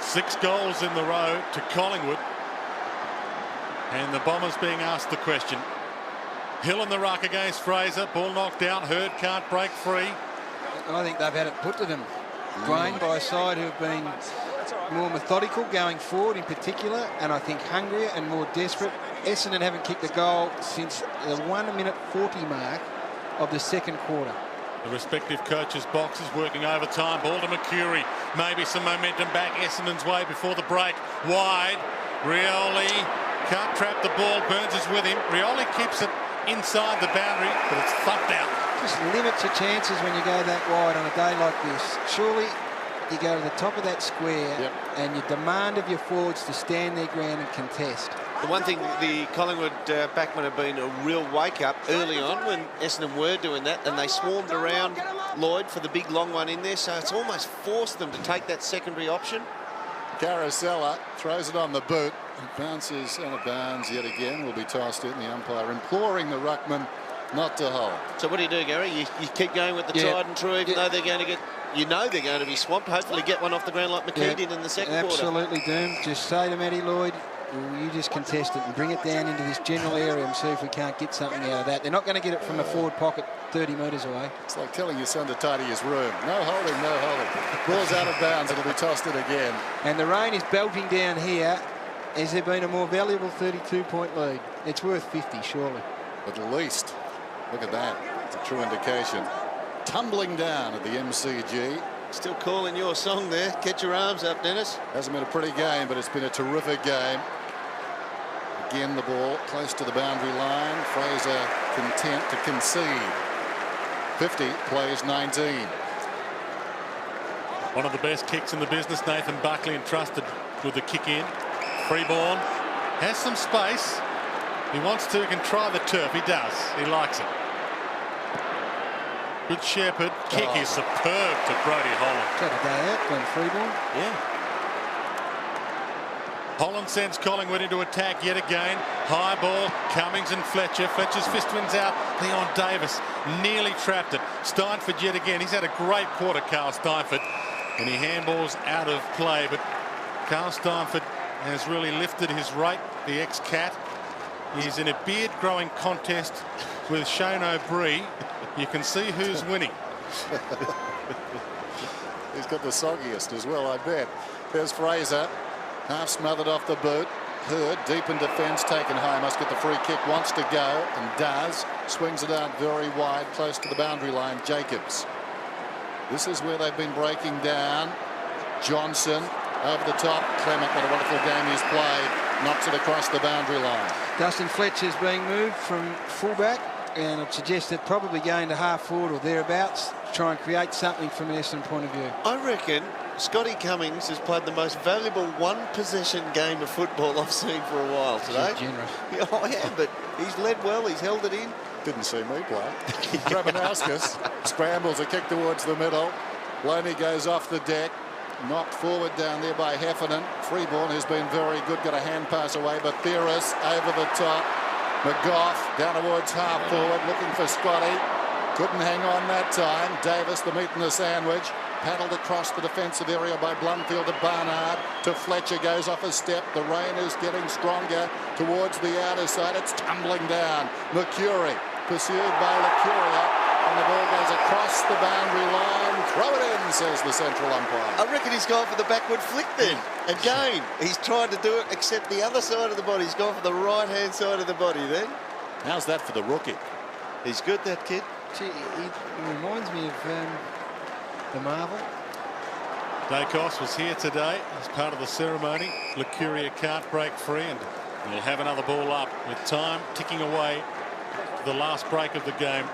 [SPEAKER 10] 6 goals in the row to Collingwood. And the Bombers being asked the question. Hill in the ruck against Fraser. Ball knocked down. Hurd can't break free.
[SPEAKER 12] I think they've had it put to them. Grain by a side who have been more methodical going forward in particular, and I think hungrier and more desperate. Essendon haven't kicked a goal since the 1:40 mark of the second quarter.
[SPEAKER 10] The respective coaches' boxes working overtime. Ball to Mercury. Maybe some momentum back Essendon's way before the break. Wide. Rioli can't trap the ball. Burns is with him. Rioli keeps it inside the boundary, but it's thumped out.
[SPEAKER 12] Just limits your chances when you go that wide on a day like this. Surely you go to the top of that square and you demand of your forwards to stand their ground and contest.
[SPEAKER 2] The one thing, the Collingwood backmen have been a real wake-up early on when Essendon were doing that, and they swarmed around Lloyd for the big long one in there, so it's almost forced them to take that secondary option.
[SPEAKER 9] Carosella throws it on the boot. It bounces out of bounds yet again. Will be tossed in. The umpire imploring the ruckman not to hold.
[SPEAKER 2] So what do you do, Gary? You keep going with the tried and true, even though they're going to get, they're going to be swamped. Hopefully get one off the ground like McKee did in the second quarter.
[SPEAKER 12] Absolutely, Doom. Just say to Matty Lloyd, you just contest it and bring it down into this general area and see if we can't get something out of that. They're not going to get it from the forward pocket 30 metres away.
[SPEAKER 9] It's like telling your son to tidy his room. No holding, no holding. Ball's out of bounds. It'll be tossed in again.
[SPEAKER 12] And the rain is belting down here. Has there been a more valuable 32-point lead? It's worth 50, surely.
[SPEAKER 9] At least. Look at that. It's a true indication. Tumbling down at the MCG.
[SPEAKER 2] Still calling your song there. Get your arms up, Dennis.
[SPEAKER 9] Hasn't been a pretty game, but it's been a terrific game. Again, the ball close to the boundary line. Fraser content to concede. 50 plays 19.
[SPEAKER 10] One of the best kicks in the business. Nathan Buckley entrusted with the kick in. Freeborn has some space. He wants to, he can try the turf. He does. He likes it. Good Shepherd. Kick is superb to Brodie Holland.
[SPEAKER 12] Got a day out, Glenn Freeborn.
[SPEAKER 10] Yeah. Holland sends Collingwood into attack yet again. High ball, Cummings and Fletcher. Fletcher's fist wins out. Leon Davis nearly trapped it. Steinford yet again. He's had a great quarter, Carl Steinford. And he handballs out of play. But Carl Steinford has really lifted his rate, the ex-Cat. He's in a beard-growing contest with Shane O'Brien. You can see who's winning.
[SPEAKER 9] He's got the soggiest as well, I bet. There's Fraser. Half smothered off the boot. Hurd deep in defence, taken high. Must get the free kick. Wants to go and does. Swings it out very wide, close to the boundary line. Jacobs. This is where they've been breaking down. Johnson over the top. Clement, what a wonderful game he's played. Knocks it across the boundary line.
[SPEAKER 12] Dustin Fletcher's being moved from fullback, and I'd suggest that probably going to half forward or thereabouts to try and create something from an Essendon point of view.
[SPEAKER 2] I reckon Scotty Cummings has played the most valuable one-possession game of football I've seen for a while today.
[SPEAKER 12] He's generous.
[SPEAKER 2] Yeah, I am, but he's led well. He's held it in.
[SPEAKER 9] Didn't see me play. Rabanauskas scrambles a kick towards the middle. Loney goes off the deck. Knocked forward down there by Heffernan. Freeborn has been very good. Got a hand pass away, but Theris over the top. McGough down towards half forward, looking for Scotty. Couldn't hang on that time. Davis, the meat and the sandwich. Paddled across the defensive area by Blumfield to Barnard. To Fletcher, goes off a step. The rain is getting stronger towards the outer side. It's tumbling down. Mercury pursued by Lucuria. And the ball goes across the boundary line. Throw it in, says the central umpire.
[SPEAKER 2] I reckon he's gone for the backward flick then. Again, he's tried to do it except the other side of the body. He's gone for the right-hand side of the body then.
[SPEAKER 9] How's that for the rookie?
[SPEAKER 2] He's good, that kid.
[SPEAKER 12] Gee, he reminds me of the Marvel.
[SPEAKER 10] Dacos was here today as part of the ceremony. Lucuria can't break free, and we'll have another ball up with time ticking away to the last break of the game.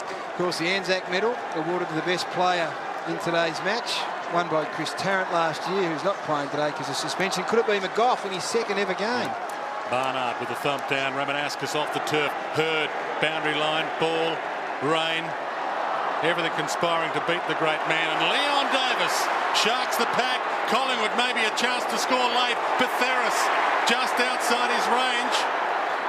[SPEAKER 12] Of course, the Anzac medal awarded to the best player in today's match, won by Chris Tarrant last year, who's not playing today because of suspension. Could it be McGough in his second ever game?
[SPEAKER 10] Barnard with the thump down. Rabanauskas off the turf. Hurd, boundary line, ball, rain. Everything conspiring to beat the great man. And Leon Davis sharks the pack. Collingwood maybe a chance to score late, but Theris just outside his range.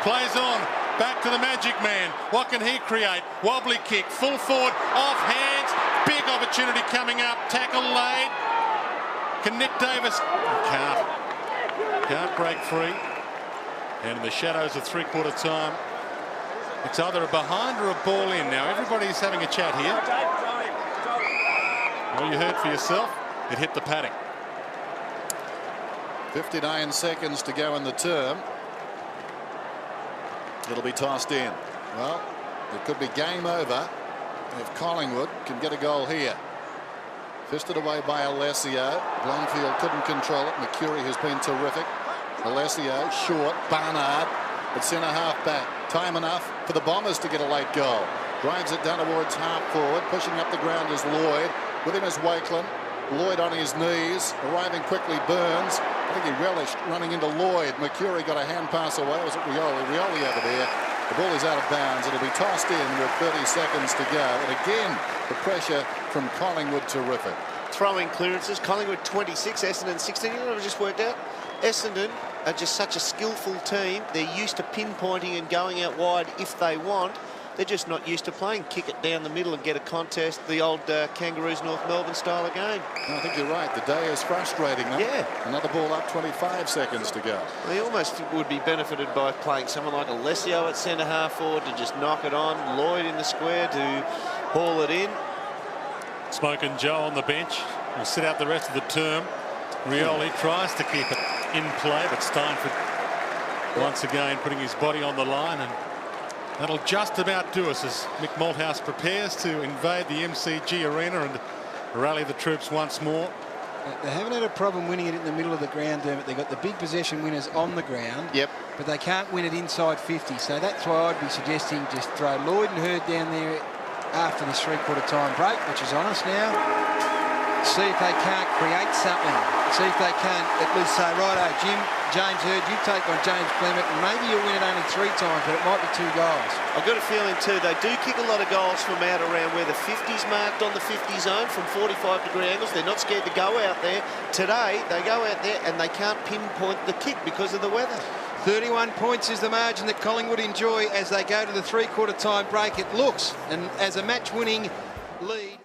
[SPEAKER 10] Plays on. Back to the magic man. What can he create? Wobbly kick, full forward, off hands. Big opportunity coming up. Tackle laid. Can Nick Davis? Can't break free. And in the shadows of three-quarter time, it's either a behind or a ball in. Now everybody's having a chat here. Well, you heard for yourself. It hit the paddock.
[SPEAKER 9] 59 seconds to go in the term. It'll be tossed in. Well, it could be game over if Collingwood can get a goal here. Fisted away by Alessio. Blumfield couldn't control it. Mercury has been terrific. Alessio short. Barnard at centre half back. Time enough for the Bombers to get a late goal. Drives it down towards half forward. Pushing up the ground is Lloyd. With him is Wakeland. Lloyd on his knees. Arriving quickly, Burns. I think he relished running into Lloyd. Mercury got a hand pass away. Was it Rioli? Rioli over there. The ball is out of bounds. It'll be tossed in with 30 seconds to go. And again, the pressure from Collingwood terrific.
[SPEAKER 2] Throwing clearances. Collingwood 26, Essendon 16. You know what I've just worked out? Essendon are just such a skillful team. They're used to pinpointing and going out wide if they want. They're just not used to playing kick it down the middle and get a contest, the old Kangaroos North Melbourne style of game.
[SPEAKER 9] I think you're right. The day is frustrating them.
[SPEAKER 2] Yeah.
[SPEAKER 9] Another ball up, 25 seconds to go.
[SPEAKER 2] They almost would be benefited by playing someone like Alessio at centre half forward to just knock it on. Lloyd in the square to haul it in.
[SPEAKER 10] Smoking Joe on the bench will sit out the rest of the term. Rioli tries to keep it in play, but Steinford once again putting his body on the line, and that'll just about do us as Mick Malthouse prepares to invade the MCG arena and rally the troops once more.
[SPEAKER 12] They haven't had a problem winning it in the middle of the ground, Dermot. They've got the big possession winners on the ground.
[SPEAKER 2] Yep.
[SPEAKER 12] But they can't win it inside 50. So that's why I'd be suggesting just throw Lloyd and Hurd down there after this three-quarter time break, which is on us now. See if they can't create something. See if they can't at least say, righto, James Hurd, you take on James Clement, and maybe you'll win it only 3 times, but it might be 2 goals.
[SPEAKER 2] I've got a feeling too, they do kick a lot of goals from out around where the 50's marked on the 50 zone from 45-degree angles. They're not scared to go out there. Today, they go out there and they can't pinpoint the kick because of the weather.
[SPEAKER 12] 31 points is the margin that Collingwood enjoy as they go to the three-quarter time break. It looks, and as a match-winning lead.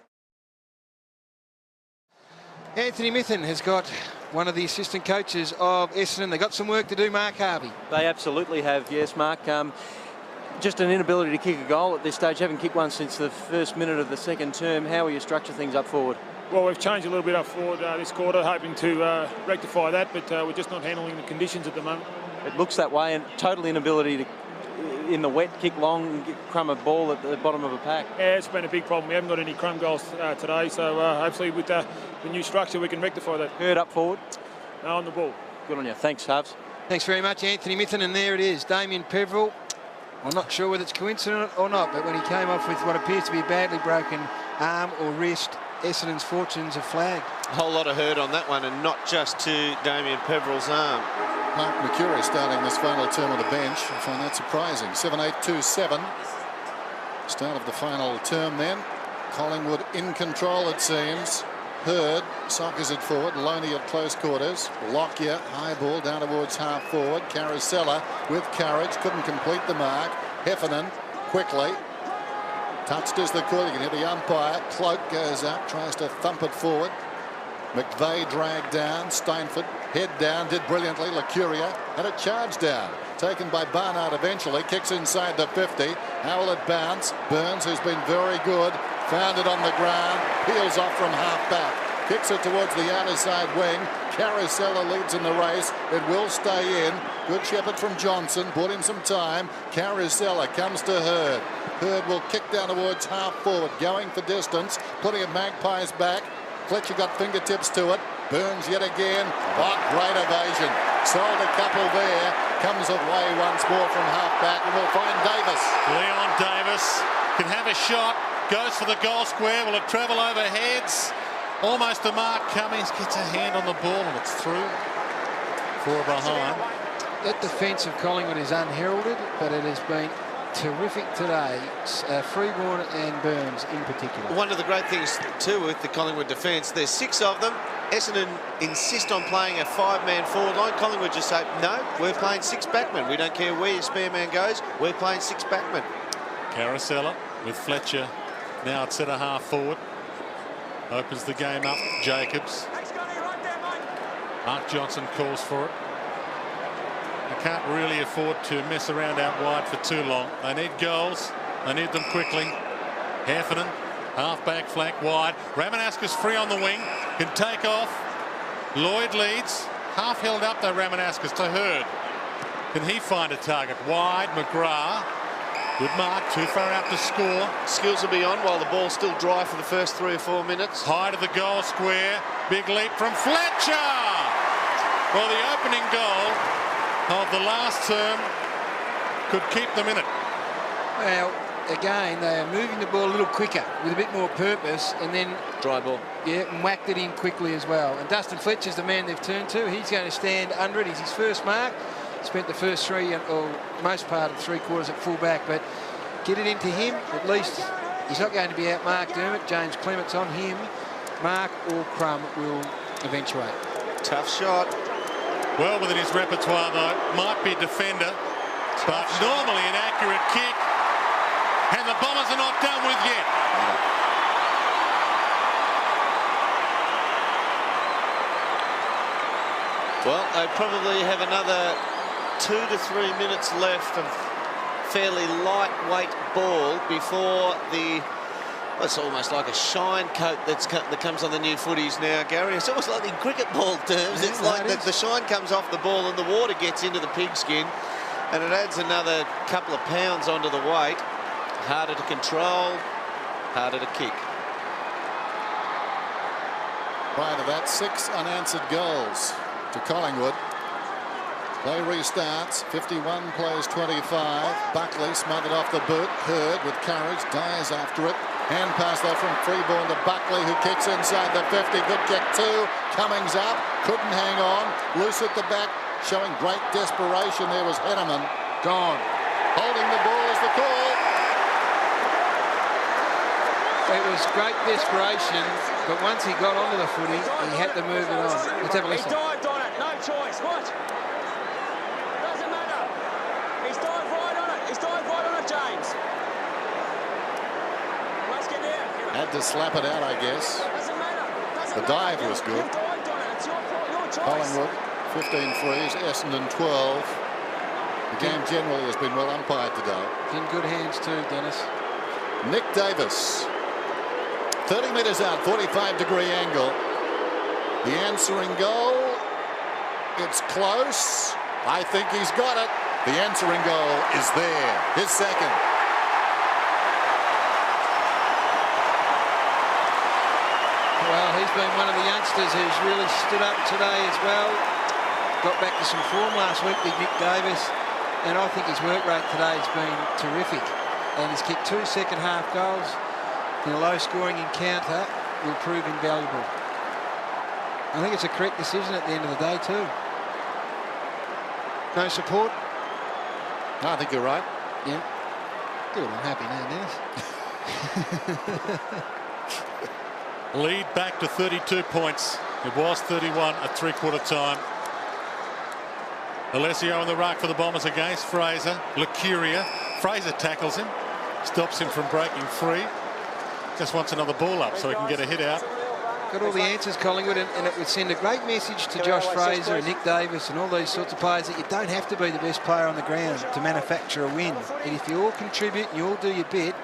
[SPEAKER 12] Anthony Mithen has got one of the assistant coaches of Essendon. They've got some work to do, Mark Harvey.
[SPEAKER 3] They absolutely have, yes, Mark. Just an inability to kick a goal at this stage. Haven't kicked one since the first minute of the second term. How will you structure things up forward?
[SPEAKER 16] Well, we've changed a little bit up forward this quarter, hoping to rectify that, but we're just not handling the conditions at the moment.
[SPEAKER 3] It looks that way, and total inability to, in the wet, kick long and crumb a ball at the bottom of a pack.
[SPEAKER 16] Yeah, it's been a big problem. We haven't got any crumb goals today, so hopefully with the new structure we can rectify that.
[SPEAKER 3] Hurd up forward?
[SPEAKER 16] No, on the ball.
[SPEAKER 3] Good on you. Thanks, Hubs.
[SPEAKER 12] Thanks very much, Anthony Mithen, and there it is. Damien Peverill. I'm not sure whether it's coincident or not, but when he came off with what appears to be a badly broken arm or wrist, Essendon's fortunes are flagged.
[SPEAKER 2] A whole lot of hurt on that one, and not just to Damien Peverill's arm.
[SPEAKER 9] Mark McCurry starting this final term on the bench. I find that surprising. 7-8-2-7. Start of the final term then. Collingwood in control, it seems. Hurd soccers it forward. Loney at close quarters. Lockyer, high ball down towards half forward. Carousella with courage. Couldn't complete the mark. Heffernan quickly. Touched as the court. You can hear the umpire. Cloak goes up. Tries to thump it forward. McVeigh dragged down. Steinford head down. Did brilliantly. Lacuria had a charge down. Taken by Barnard eventually. Kicks inside the 50. How will it bounce? Burns, who's been very good, found it on the ground. Peels off from half back. Kicks it towards the outer side wing. Carousella leads in the race. It will stay in. Good shepherd from Johnson. Bought him some time. Carousella comes to Hurd. Hurd will kick down towards half forward. Going for distance. Plenty of Magpies back. Fletcher got fingertips to it. Burns yet again. Oh, great evasion. Sold a couple there. Comes away once more from half-back, and we'll find Davis.
[SPEAKER 10] Leon Davis can have a shot. Goes for the goal square. Will it travel over heads? Almost a mark. Cummings gets a hand on the ball, and it's through. 4 behind.
[SPEAKER 12] That defence of Collingwood is unheralded, but it has been terrific today. Freeborn and Burns in particular.
[SPEAKER 2] One of the great things too with the Collingwood defence, there's 6 of them. Essendon insist on playing a 5-man forward line. Collingwood just say, no, we're playing 6 backmen. We don't care where your spare man goes, we're playing 6 backmen.
[SPEAKER 10] Carousella with Fletcher now at centre half forward. Opens the game up. Jacobs. Mark Johnson calls for it. They can't really afford to mess around out wide for too long. They need goals. They need them quickly. Heffernan, half-back flank wide. Ramanaskas free on the wing. Can take off. Lloyd leads. Half held up though, Ramanaskas to Hurd. Can he find a target? Wide, McGrath. Good mark, too far out to score.
[SPEAKER 2] Skills will be on while the ball's still dry for the first 3 or 4 minutes.
[SPEAKER 10] High to the goal square. Big leap from Fletcher. Well, the opening goal of the last term could keep them in it.
[SPEAKER 12] Well, again, they are moving the ball a little quicker with a bit more purpose, and then
[SPEAKER 2] dry ball.
[SPEAKER 12] Yeah, and whacked it in quickly as well. And Dustin Fletcher's the man they've turned to. He's going to stand under it. He's his first mark. Spent the first 3 or most part of 3 quarters at full back, but get it into him. At least he's not going to be outmarked, Dermot. James Clement's on him. Mark or Crum will eventuate.
[SPEAKER 2] Tough shot.
[SPEAKER 10] Well within his repertoire though. Might be defender, but normally an accurate kick. And the Bombers are not done with yet.
[SPEAKER 2] Well, they probably have another 2 to 3 minutes left of fairly lightweight ball before the... Well, it's almost like a shine coat that comes on the new footies now, Gary. It's almost like in cricket ball terms.
[SPEAKER 12] Yeah,
[SPEAKER 2] it's like the shine comes off the ball and the water gets into the pigskin, and it adds another couple of pounds onto the weight. Harder to control, harder to kick.
[SPEAKER 9] Prior to that, 6 unanswered goals to Collingwood. Play restarts. 51 plays 25. Buckley smothered off the boot. Hurd with courage dives after it. Hand pass though from Freeborn to Buckley, who kicks inside the 50. Good kick too. Cummings up. Couldn't hang on. Loose at the back. Showing great desperation there was Henneman. Gone. Holding the ball is the call.
[SPEAKER 12] It was great desperation, but once he got onto the footy, he had to move it on. Let's have a listen.
[SPEAKER 13] He dived on it, no choice. Watch. Doesn't matter. He's dived right on it. He's dived right on it, James. Let's get down.
[SPEAKER 9] Had to slap it out, I guess.
[SPEAKER 13] Doesn't matter.
[SPEAKER 9] The dive was good.
[SPEAKER 13] You dived on it. It's your choice.
[SPEAKER 9] Collingwood, 15 threes. Essendon, 12. The game generally has been well umpired today.
[SPEAKER 12] In good hands too, Dennis.
[SPEAKER 9] Nick Davis. 30 metres out, 45-degree angle. The answering goal. It's close. I think he's got it. The answering goal is there. His second.
[SPEAKER 12] Well, he's been one of the youngsters who's really stood up today as well. Got back to some form last week with Nick Davis. And I think his work rate today has been terrific. And he's kicked 2 second-half goals. In a low-scoring encounter will prove invaluable. I think it's a correct decision at the end of the day too. No support?
[SPEAKER 9] No, I think you're right.
[SPEAKER 12] Yeah. Good, I'm happy now, Dennis.
[SPEAKER 10] Lead back to 32 points. It was 31 at three-quarter time. Alessio on the ruck for the Bombers against Fraser. Lucuria. Fraser tackles him. Stops him from breaking free. Just wants another ball up so he can get a hit out.
[SPEAKER 12] Got all the answers, Collingwood, and it would send a great message to Josh Fraser and Nick Davis and all these sorts of players that you don't have to be the best player on the ground to manufacture a win. And if you all contribute and you all do your bit,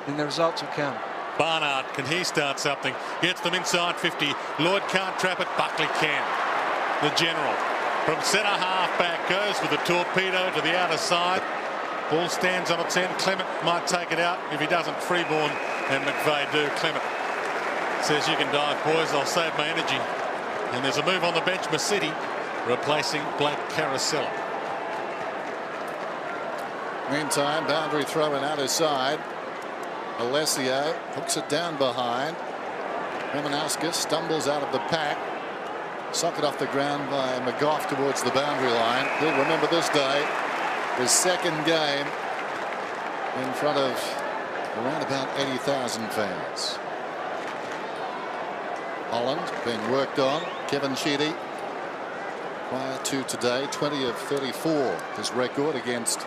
[SPEAKER 12] then the results will come.
[SPEAKER 10] Barnard, can he start something? Gets them inside 50. Lloyd can't trap it. Buckley can. The general from centre half back goes with a torpedo to the outer side. Ball stands on its end. Clement might take it out. If he doesn't, Freeborn and McVeigh do. Clement says, you can dive, boys. I'll save my energy. And there's a move on the bench. Masidi replacing Blake Carosella.
[SPEAKER 9] Meantime, boundary throw in outer side. Alessio hooks it down behind. Ramanauskas stumbles out of the pack. Socket off the ground by McGough towards the boundary line. He'll remember this day. His second game in front of around about 80,000 fans. Holland being worked on. Kevin Sheedy prior to today, 20 of 34 his record against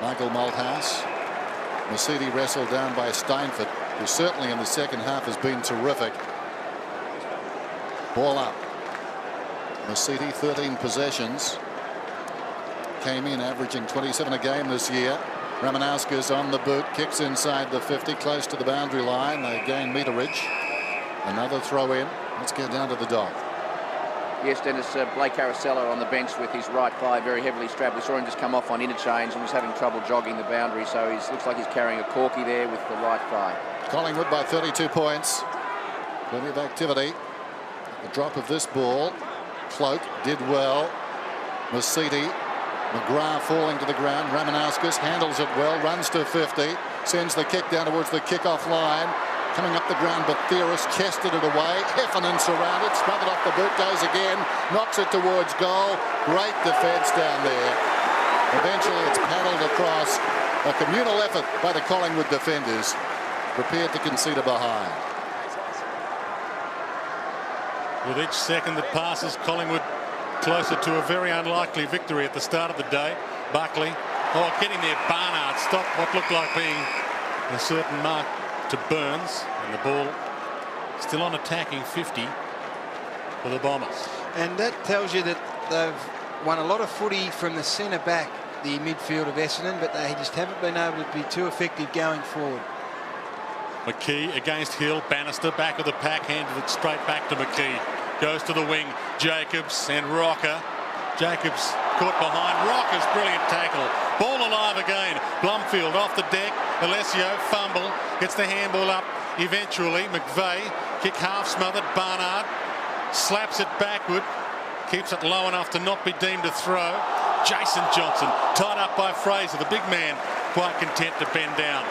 [SPEAKER 9] Michael Malthouse. Masidi wrestled down by Steinfort, who certainly in the second half has been terrific. Ball up. Masidi 13 possessions. Came in averaging 27 a game this year. Ramanauskas on the boot, kicks inside the 50, close to the boundary line. They gain meterage. Another throw in. Let's get down to the dock.
[SPEAKER 11] Yes, Dennis, Blake Carosella on the bench with his right thigh very heavily strapped. We saw him just come off on interchange and was having trouble jogging the boundary, so he looks like he's carrying a corky there with the right thigh.
[SPEAKER 9] Collingwood by 32 points. Plenty of activity. The drop of this ball. Cloak did well. Masidi. McGrath falling to the ground. Ramanauskas handles it well, runs to 50, sends the kick down towards the kick-off line. Coming up the ground, but Theoris chested it away. Heffernan surrounded, smothered off the boot, goes again, knocks it towards goal. Great defence down there. Eventually it's paddled across. A communal effort by the Collingwood defenders, prepared to concede a behind.
[SPEAKER 10] With each second that passes, Collingwood closer to a very unlikely victory at the start of the day. Buckley, getting there. Barnard stopped what looked like being a certain mark to Burns, and the ball still on attacking 50 for the Bombers.
[SPEAKER 12] And that tells you that they've won a lot of footy from the centre back, the midfield of Essendon, but they just haven't been able to be too effective going forward.
[SPEAKER 10] McKee against Hill. Bannister back of the pack, handed it straight back to McKee. Goes to the wing. Jacobs and Rocker. Jacobs caught behind. Rocker's brilliant tackle. Ball alive again. Blumfield off the deck. Alessio fumble. Gets the handball up eventually. McVeigh. Kick half smothered. Barnard slaps it backward, keeps it low enough to not be deemed a throw. Jason Johnson tied up by Fraser, the big man, quite content to bend down.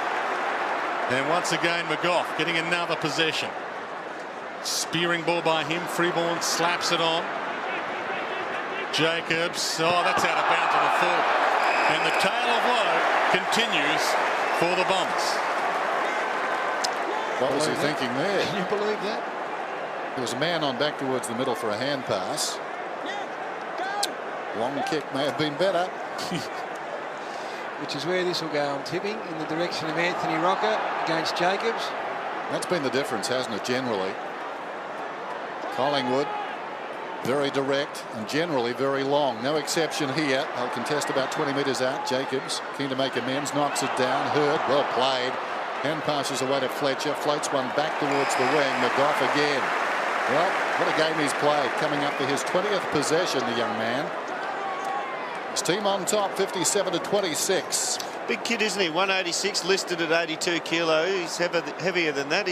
[SPEAKER 10] And once again, McGough getting another possession. Spearing ball by him. Freeborn slaps it on. Jacobs. Oh, that's out of bounds on the full. And the tale of woe continues for the Bombers.
[SPEAKER 9] What was he thinking there?
[SPEAKER 12] Can you believe that?
[SPEAKER 9] There was a man on back towards the middle for a hand pass. Long kick may have been better.
[SPEAKER 12] Which is where this will go. I'm tipping in the direction of Anthony Rocker against Jacobs.
[SPEAKER 9] That's been the difference, hasn't it, generally? Collingwood, very direct and generally very long. No exception here. They'll contest about 20 metres out. Jacobs, keen to make amends, knocks it down. Hurd, well played. Hand passes away to Fletcher, floats one back towards the wing. McGough again. Well, what a game he's played. Coming up to his 20th possession, the young man. His team on top, 57-26.
[SPEAKER 2] Big kid, isn't he? 186, listed at 82 kilo. He's heavier than that.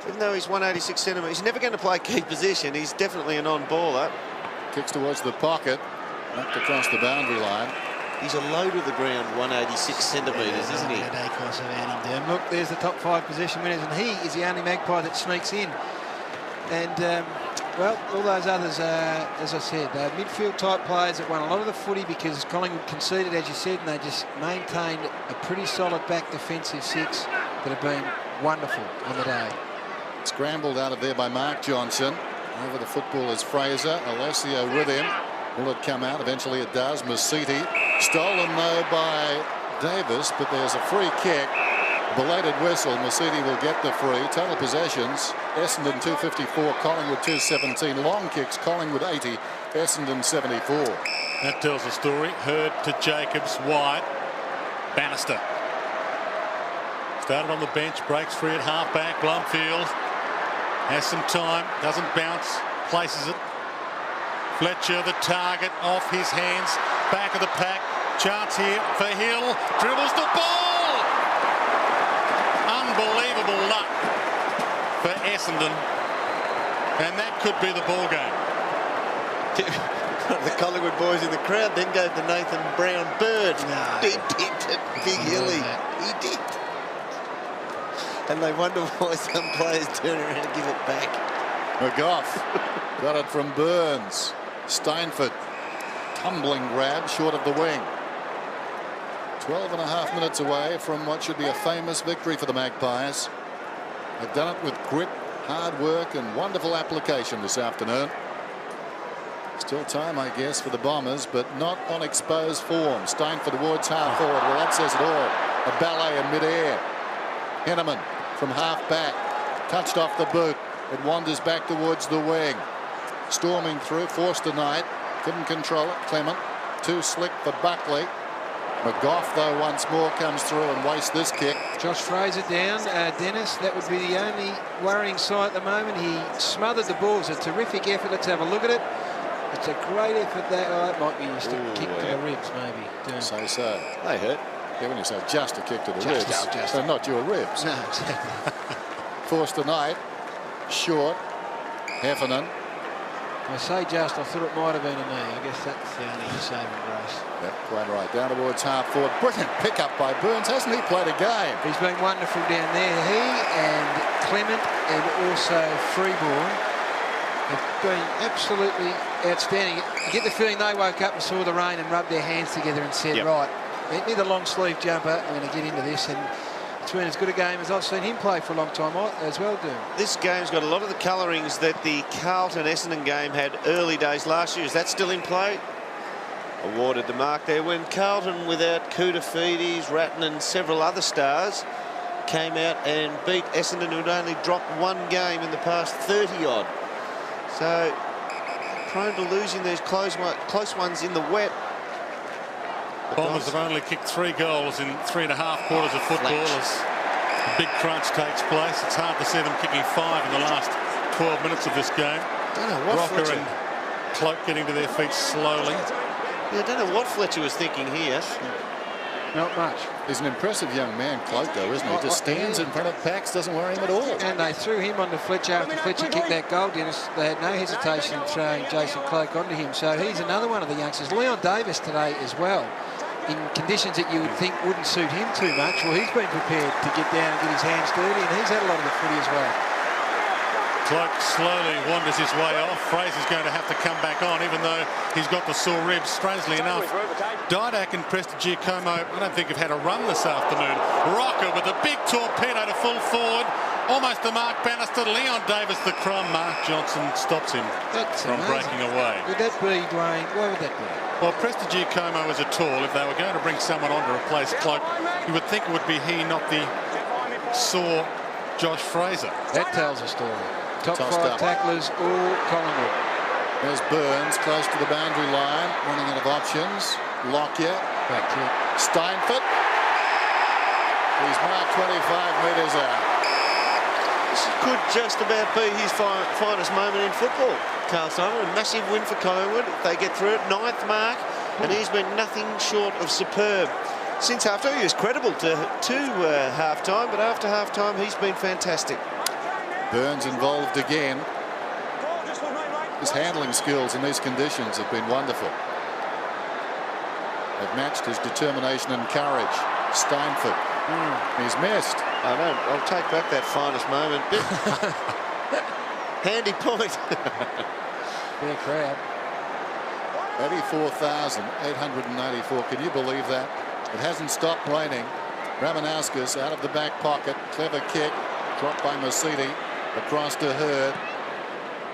[SPEAKER 2] Even though he's 186 centimetres, he's never going to play key position. He's definitely a non-baller.
[SPEAKER 9] Kicks towards the pocket, knocked across the boundary line.
[SPEAKER 2] He's a low to the ground, 186 centimetres, isn't he?
[SPEAKER 12] Ridiculous about him, Derm. Look, there's the top 5 possession winners, and he is the only Magpie that sneaks in. And, well, all those others, as I said, midfield type players that won a lot of the footy because Collingwood conceded, as you said, and they just maintained a pretty solid back defensive 6 that have been wonderful on the day.
[SPEAKER 9] Scrambled out of there by Mark Johnson. Over the football is Fraser. Alessio with him. Will it come out? Eventually it does. Masiti. Stolen though by Davis, but there's a free kick. Belated whistle. Masiti will get the free. Total possessions. Essendon 254. Collingwood 217. Long kicks. Collingwood 80. Essendon 74.
[SPEAKER 10] That tells the story. Hurd to Jacobs. Wide. Bannister. Started on the bench. Breaks free at half-back. Blumfield. Has some time, doesn't bounce, places it. Fletcher, the target, off his hands, back of the pack. Chance here for Hill, dribbles the ball! Unbelievable luck for Essendon. And that could be the ball game.
[SPEAKER 2] The Collingwood boys in the crowd then gave the Nathan Brown bird. No. He did it, Big Hilly. He did. And they wonder why some players turn around and give it back.
[SPEAKER 9] McGough got it from Burns. Steinford, tumbling grab short of the wing. 12.5 minutes away from what should be a famous victory for the Magpies. They've done it with grit, hard work and wonderful application this afternoon. Still time, I guess, for the Bombers, but not on exposed form. Steinford towards half forward. Well, that says it all. A ballet in mid-air. Henneman from half back, touched off the boot. It wanders back towards the wing. Storming through, forced the night. Couldn't control it. Clement, too slick for Buckley. McGough, though, once more comes through and wastes this kick.
[SPEAKER 12] Josh Fraser down. Dennis, that would be the only worrying sight at the moment. He smothered the ball. It's a terrific effort. Let's have a look at it. It's a great effort. That might be just a kick to the ribs, maybe.
[SPEAKER 9] Say so.
[SPEAKER 2] They hurt.
[SPEAKER 9] Yeah, when you say just a kick to the ribs, so not your ribs.
[SPEAKER 12] No, exactly.
[SPEAKER 9] Forced the night. Short. Heffernan.
[SPEAKER 12] I say just, I thought it might have been a knee. I guess that's the only saving grace.
[SPEAKER 9] Yep, quite right. Down towards half forward. Brilliant pickup by Burns. Hasn't he played a game?
[SPEAKER 12] He's been wonderful down there. He and Clement and also Freeborn have been absolutely outstanding. You get the feeling they woke up and saw the rain and rubbed their hands together and said, right, get me the long sleeve jumper. I'm going to get into this. And it's been as good a game as I've seen him play for a long time as well, Doom.
[SPEAKER 2] This game's got a lot of the colourings that the Carlton-Essendon game had early days last year. Is that still in play? Awarded the mark there when Carlton, without Koutafidis, Ratton and several other stars, came out and beat Essendon, who'd only dropped one game in the past 30-odd. So, prone to losing these close ones in the wet.
[SPEAKER 10] Bombers have only kicked 3 goals in 3.5 quarters of football as a big crunch takes place. It's hard to see them kicking 5 in the last 12 minutes of this game.
[SPEAKER 2] Don't know what
[SPEAKER 10] Rocker
[SPEAKER 2] Fletcher...
[SPEAKER 10] and Cloak getting to their feet slowly.
[SPEAKER 2] Yeah, I don't know what Fletcher was thinking here.
[SPEAKER 12] Not much.
[SPEAKER 9] He's an impressive young man, Cloak, though, isn't he? He just stands in front of packs, doesn't worry him at all.
[SPEAKER 12] And they threw him onto Fletcher after Fletcher kicked that goal, Dennis. They had no hesitation in throwing Jason Cloak onto him. So he's another one of the youngsters. Leon Davis today as well, in conditions that you would think wouldn't suit him too much. Well, he's been prepared to get down and get his hands dirty, and he's had a lot of the footy as well.
[SPEAKER 10] Cloak slowly wanders his way off. Fraser's going to have to come back on, even though he's got the sore ribs. Strangely enough, Didak and Prestigiacomo, I don't think have had a run this afternoon. Rocker with a big torpedo to full forward. Almost to Mark Bannister. Leon Davis the crumb. Mark Johnson stops him from breaking away.
[SPEAKER 12] Would that be, Dwayne? Why would that be?
[SPEAKER 10] Well, Prestigiacomo is a tall. If they were going to bring someone on to replace Cloak, you would think it would be he, not the sore Josh Fraser.
[SPEAKER 12] That tells a story. Top
[SPEAKER 9] Tossed
[SPEAKER 12] five
[SPEAKER 9] up.
[SPEAKER 12] tacklers, all Collingwood.
[SPEAKER 9] There's Burns, close to the boundary line, running out of options. Lockyer.
[SPEAKER 12] Back to it.
[SPEAKER 9] Steinfort. He's marked 25 metres out.
[SPEAKER 2] This could just about be his finest moment in football. Carl Simon, a massive win for Collingwood. If they get through it, 9th mark, and he's been nothing short of superb. Since half-time, he was credible to half-time, but after half-time, he's been fantastic.
[SPEAKER 9] Burns involved again. His handling skills in these conditions have been wonderful. They've matched his determination and courage. Steinfort. He's missed.
[SPEAKER 2] I know. I'll take back that finest moment. Handy point.
[SPEAKER 12] Big crowd.
[SPEAKER 9] 84,884. Can you believe that? It hasn't stopped raining. Ramanauskas out of the back pocket. Clever kick. Dropped by Mercedes. Across to Hurd.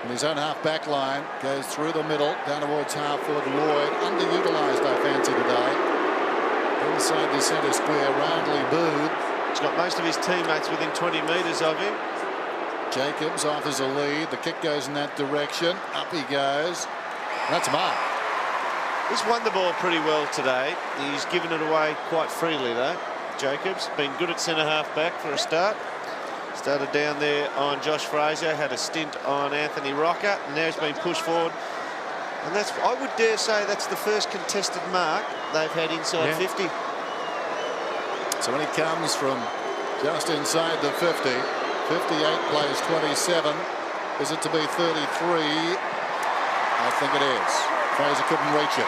[SPEAKER 9] And his own half-back line goes through the middle, down towards half-forward Lloyd. Underutilised, I fancy, today. Inside the centre square, roundly booed.
[SPEAKER 2] He's got most of his teammates within 20 metres of him.
[SPEAKER 9] Jacobs offers a lead. The kick goes in that direction. Up he goes. That's a mark.
[SPEAKER 2] He's won the ball pretty well today. He's given it away quite freely, though. Jacobs been good at centre half-back for a start. Started down there on Josh Fraser, had a stint on Anthony Rocker, and now he's been pushed forward. And that's, I would dare say, that's the first contested mark they've had inside 50.
[SPEAKER 9] So when he comes from just inside the 50, 58 plays 27. Is it to be 33? I think it is. Fraser couldn't reach it.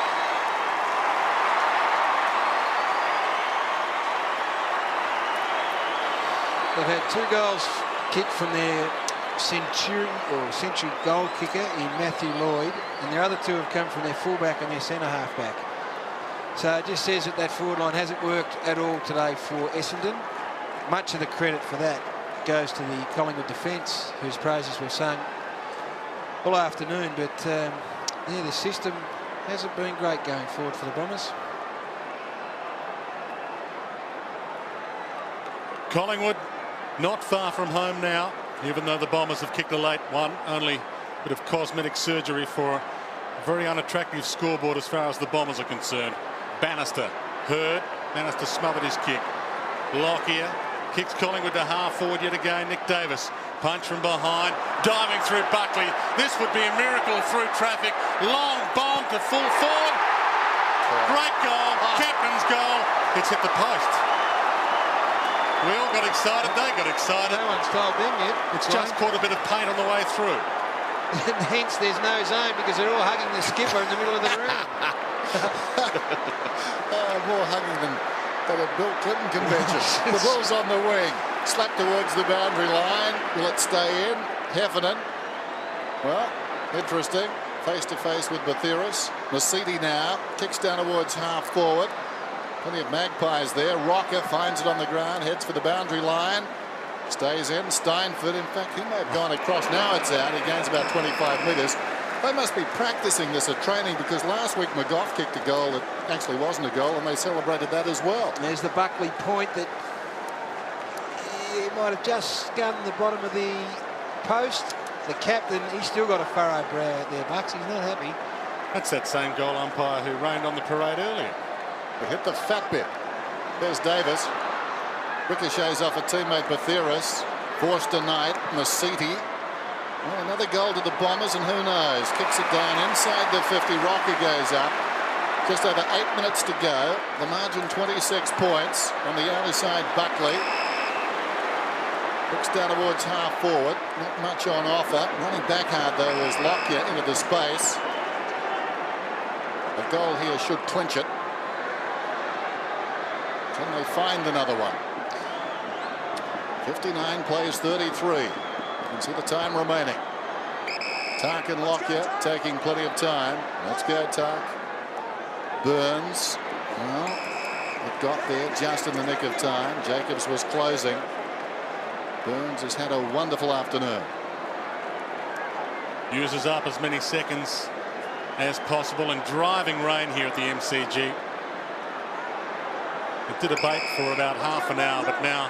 [SPEAKER 12] They've had 2 goals kicked from their century goal kicker in Matthew Lloyd, and their other 2 have come from their fullback and their centre halfback. So it just says that that forward line hasn't worked at all today for Essendon. Much of the credit for that goes to the Collingwood defence, whose praises were sung all afternoon. But yeah, the system hasn't been great going forward for the Bombers.
[SPEAKER 10] Collingwood not far from home now, even though the Bombers have kicked a late one. Only a bit of cosmetic surgery for a very unattractive scoreboard as far as the Bombers are concerned. Bannister, Hurd, Bannister smothered his kick. Lockyer kicks Collingwood to half forward yet again. Nick Davis, punch from behind, diving through Buckley. This would be a miracle through traffic. Long bomb to full forward. Great goal, captain's goal. It's hit the post. We all got excited, they got excited.
[SPEAKER 12] No one's told them yet.
[SPEAKER 10] It's just caught a bit of paint on the way through.
[SPEAKER 12] And hence there's no zone because they're all hugging the skipper in the middle of the room.
[SPEAKER 9] More hugging than at a Bill Clinton convention. The ball's on the wing. Slapped towards the boundary line. Will it stay in? Heffernan. Well, interesting. Face to face with Bathiris. Mercedes now kicks down towards half forward. Plenty of Magpies there. Rocker finds it on the ground, heads for the boundary line. Stays in. Steinfort, in fact, he may have gone across. Now it's out. He gains about 25 metres. They must be practicing this at training because last week McGough kicked a goal that actually wasn't a goal and they celebrated that as well.
[SPEAKER 12] And there's the Buckley point that he might have just scummed the bottom of the post. The captain, he's still got a furrowed brow out there, Bucks. He's not happy.
[SPEAKER 10] That's that same goal umpire who rained on the parade earlier.
[SPEAKER 9] They hit the fat bit. There's Davis. Ricochets off a teammate Bathiris. Forced a night. Mercedes. Well, another goal to the Bombers, and who knows? Kicks it down inside the 50. Rocker goes up. Just over 8 minutes to go. The margin 26 points. On the outer side, Buckley. Looks down towards half forward. Not much on offer. Running back hard, though, is Lockyer into the space. A goal here should clinch it. Can they find another one? 59 plays 33. You can see the time remaining. Tark and Lockyer taking plenty of time. Let's go, Tark. Burns. Well, it got there just in the nick of time. Jacobs was closing. Burns has had a wonderful afternoon.
[SPEAKER 10] Uses up as many seconds as possible, and driving rain here at the MCG. It did abate for about half an hour, but now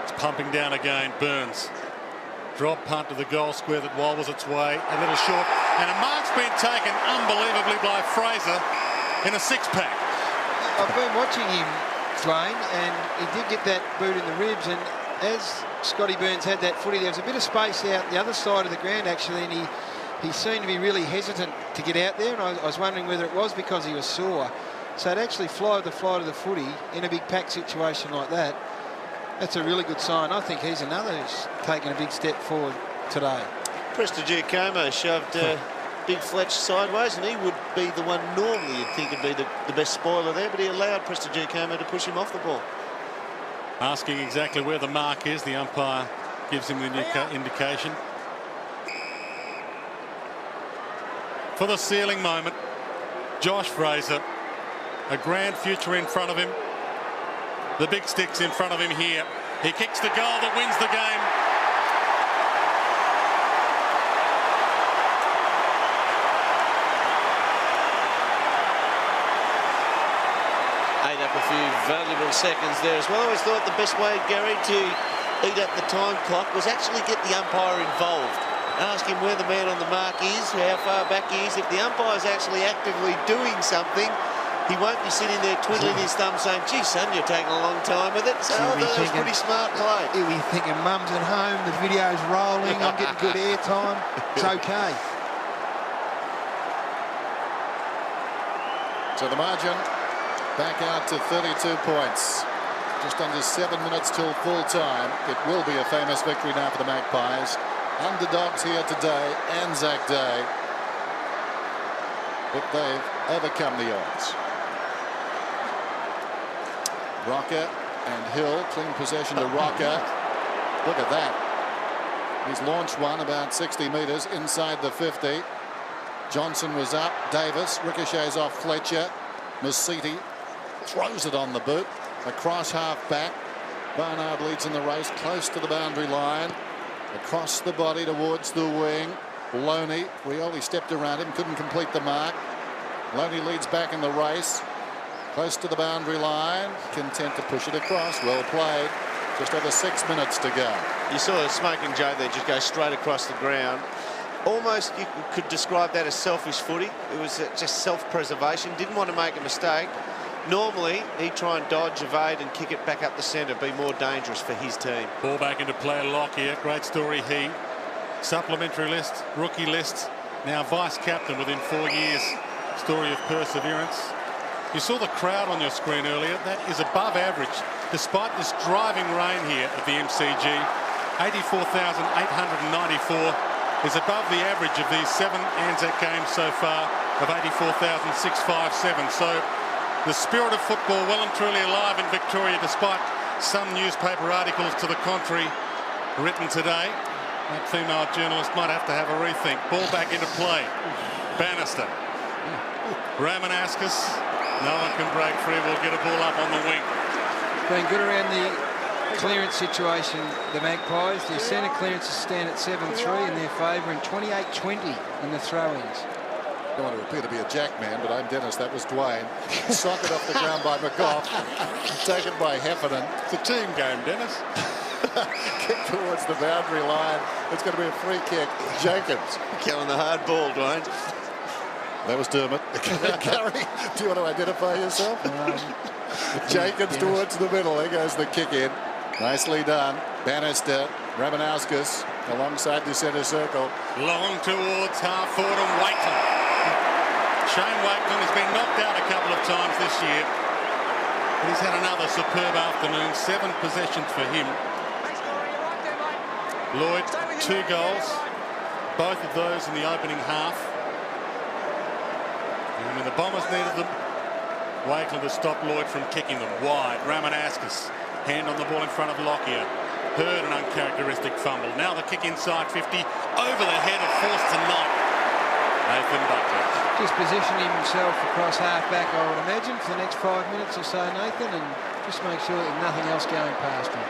[SPEAKER 10] it's pumping down again. Burns. Drop punt to the goal square that wobbles its way a little short, and a mark's been taken unbelievably by Fraser in a six-pack.
[SPEAKER 12] I've been watching him, Dwayne, and he did get that boot in the ribs, and as Scotty Burns had that footy, there was a bit of space out the other side of the ground, actually, and he seemed to be really hesitant to get out there, and I was wondering whether it was because he was sore. So to actually fly the flight of the footy in a big pack situation like that, that's a really good sign. I think he's another who's taken a big step forward today.
[SPEAKER 2] Prestigiacomo shoved Big Fletch sideways, and he would be the one normally you'd think would be the best spoiler there, but he allowed Prestigiacomo to push him off the ball.
[SPEAKER 10] Asking exactly where the mark is, the umpire gives him the indication. For the ceiling moment, Josh Fraser, a grand future in front of him. The big stick's in front of him here. He kicks the goal that wins the game.
[SPEAKER 2] Ate up a few valuable seconds there as well. I always thought the best way, Gary, to eat up the time clock was actually get the umpire involved. Ask him where the man on the mark is, how far back he is. If the umpire's actually actively doing something, he won't be sitting there twiddling his thumb saying, gee, son, you're taking a long time with it. So that was pretty smart play.
[SPEAKER 12] He'll be thinking, Mum's at home, the video's rolling, I'm getting good airtime. It's okay.
[SPEAKER 9] So the margin back out to 32 points. Just under 7 minutes till full time. It will be a famous victory now for the Magpies. Underdogs here today, Anzac Day. But they've overcome the odds. Rocker and Hill, clean possession to Rocker. Look at that. He's launched one about 60 metres inside the 50. Johnson was up. Davis ricochets off Fletcher. Masiti throws it on the boot. Across half back. Barnard leads in the race close to the boundary line. Across the body towards the wing. Loney, Rioli stepped around him, couldn't complete the mark. Loney leads back in the race. Close to the boundary line, content to push it across. Well played. Just over 6 minutes to go.
[SPEAKER 2] You saw Smoking Joe there just go straight across the ground. Almost you could describe that as selfish footy. It was just self-preservation. Didn't want to make a mistake. Normally, he'd try and dodge, evade and kick it back up the centre, be more dangerous for his team.
[SPEAKER 10] Ball back into play, Lockyer. Great story, he. Supplementary list, rookie list. Now vice-captain within 4 years. Story of perseverance. You saw the crowd on your screen earlier. That is above average, despite this driving rain here at the MCG. 84,894 is above the average of these 7 Anzac games so far of 84,657. So the spirit of football well and truly alive in Victoria, despite some newspaper articles to the contrary written today. That female journalist might have to have a rethink. Ball back into play. Bannister. Ramanauskas. No one can break free. We'll get a ball up on the wing.
[SPEAKER 12] Been good around the clearance situation, the Magpies. Their centre clearances stand at 7-3 in their favour and 28-20 in the throw-ins.
[SPEAKER 9] I don't want to appear to be a jack man, but I'm Dennis. That was Dwayne. Socket off the ground by McGough. Taken by Heffernan.
[SPEAKER 10] It's a team game, Dennis.
[SPEAKER 9] Kick towards the boundary line. It's going to be a free kick. Jacobs.
[SPEAKER 2] Killing the hard ball, Dwayne.
[SPEAKER 9] That was Dermot. Gary, do you want to identify yourself? Jacobs towards the middle. There goes the kick in. Nicely done. Bannister, Ramanauskas alongside the centre circle.
[SPEAKER 10] Long towards half forward and Waitman. Shane Wakeman has been knocked out a couple of times this year. But he's had another superb afternoon. 7 possessions for him. Lloyd, 2 goals. Both of those in the opening half. And when the Bombers needed them, Wakeland has stopped Lloyd from kicking them wide. Ramanauskas, hand on the ball in front of Lockyer. Heard an uncharacteristic fumble. Now the kick inside 50, over the head of Forster Knight. Nathan Buckley.
[SPEAKER 12] Just positioning himself across half-back, I would imagine, for the next 5 minutes or so, Nathan, and just make sure that nothing else going past him.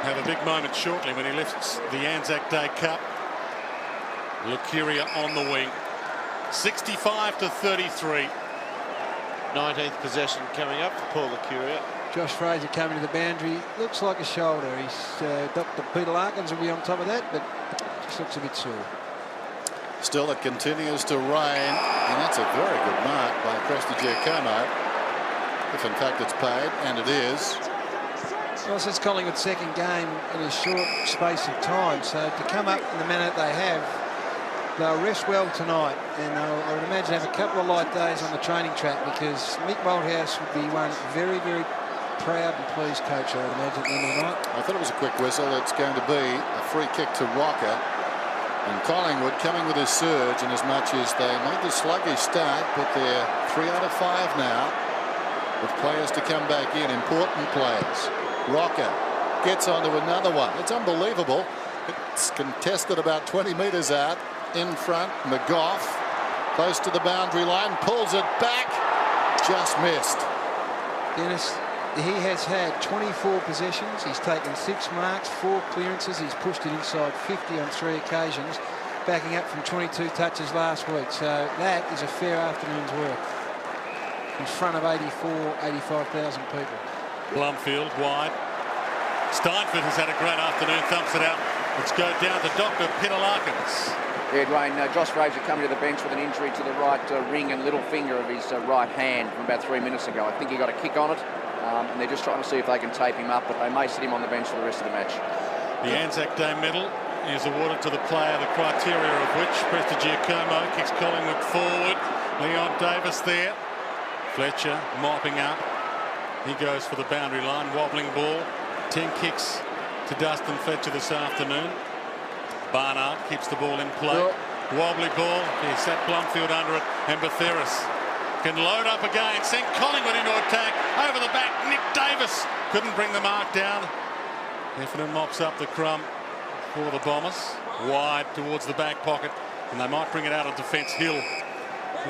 [SPEAKER 10] Have a big moment shortly when he lifts the Anzac Day Cup. Lucuria on the wing. 65-33.
[SPEAKER 2] 19th possession coming up for Paul Lucuria.
[SPEAKER 12] Josh Fraser coming to the boundary. Looks like a shoulder. Dr. Peter Larkins will be on top of that, but just looks a bit sore.
[SPEAKER 9] Still, it continues to rain, and that's a very good mark by Prestigiacomo. If in fact it's paid, and it is.
[SPEAKER 12] Well, it's Collingwood's second game in a short space of time, so to come up in the manner that they have, they'll rest well tonight, and I would imagine have a couple of light days on the training track, because Mick Malthouse would be one very, very proud and pleased coach, I would imagine, at the end of the night.
[SPEAKER 9] I thought it was a quick whistle. It's going to be a free kick to Rocker. And Collingwood coming with his surge, and as much as they made the sluggish start, but they're 3 out of 5 now, with players to come back in, important players. Rocker gets onto another one. It's unbelievable. It's contested about 20 metres out. In front, McGough, close to the boundary line, pulls it back, just missed.
[SPEAKER 12] Dennis, he has had 24 possessions. He's taken 6 marks, 4 clearances. He's pushed it inside 50 on 3 occasions, backing up from 22 touches last week. So that is a fair afternoon's work in front of 85,000 people.
[SPEAKER 10] Blumfield wide. Steinford has had a great afternoon, thumps it out. Let's go down to Dr. Peter Larkins.
[SPEAKER 11] Yeah, Dwayne, Josh Fraser coming to the bench with an injury to the right ring and little finger of his right hand from about 3 minutes ago. I think he got a kick on it, and they're just trying to see if they can tape him up, but they may sit him on the bench for the rest of the match.
[SPEAKER 10] The Anzac Day medal is awarded to the player, the criteria of which Prestigiacomo kicks Collingwood forward. Leon Davis there. Fletcher mopping up. He goes for the boundary line, wobbling ball. 10 kicks to Dustin Fletcher this afternoon. Barnard keeps the ball in play. Wobbly ball. He sat Blumfield under it, and Batheris can load up again. Sent Collingwood into attack. Over the back, Nick Davis couldn't bring the mark down. Heffernan mops up the crumb for the Bombers. Wide towards the back pocket, and they might bring it out of defence. Hill.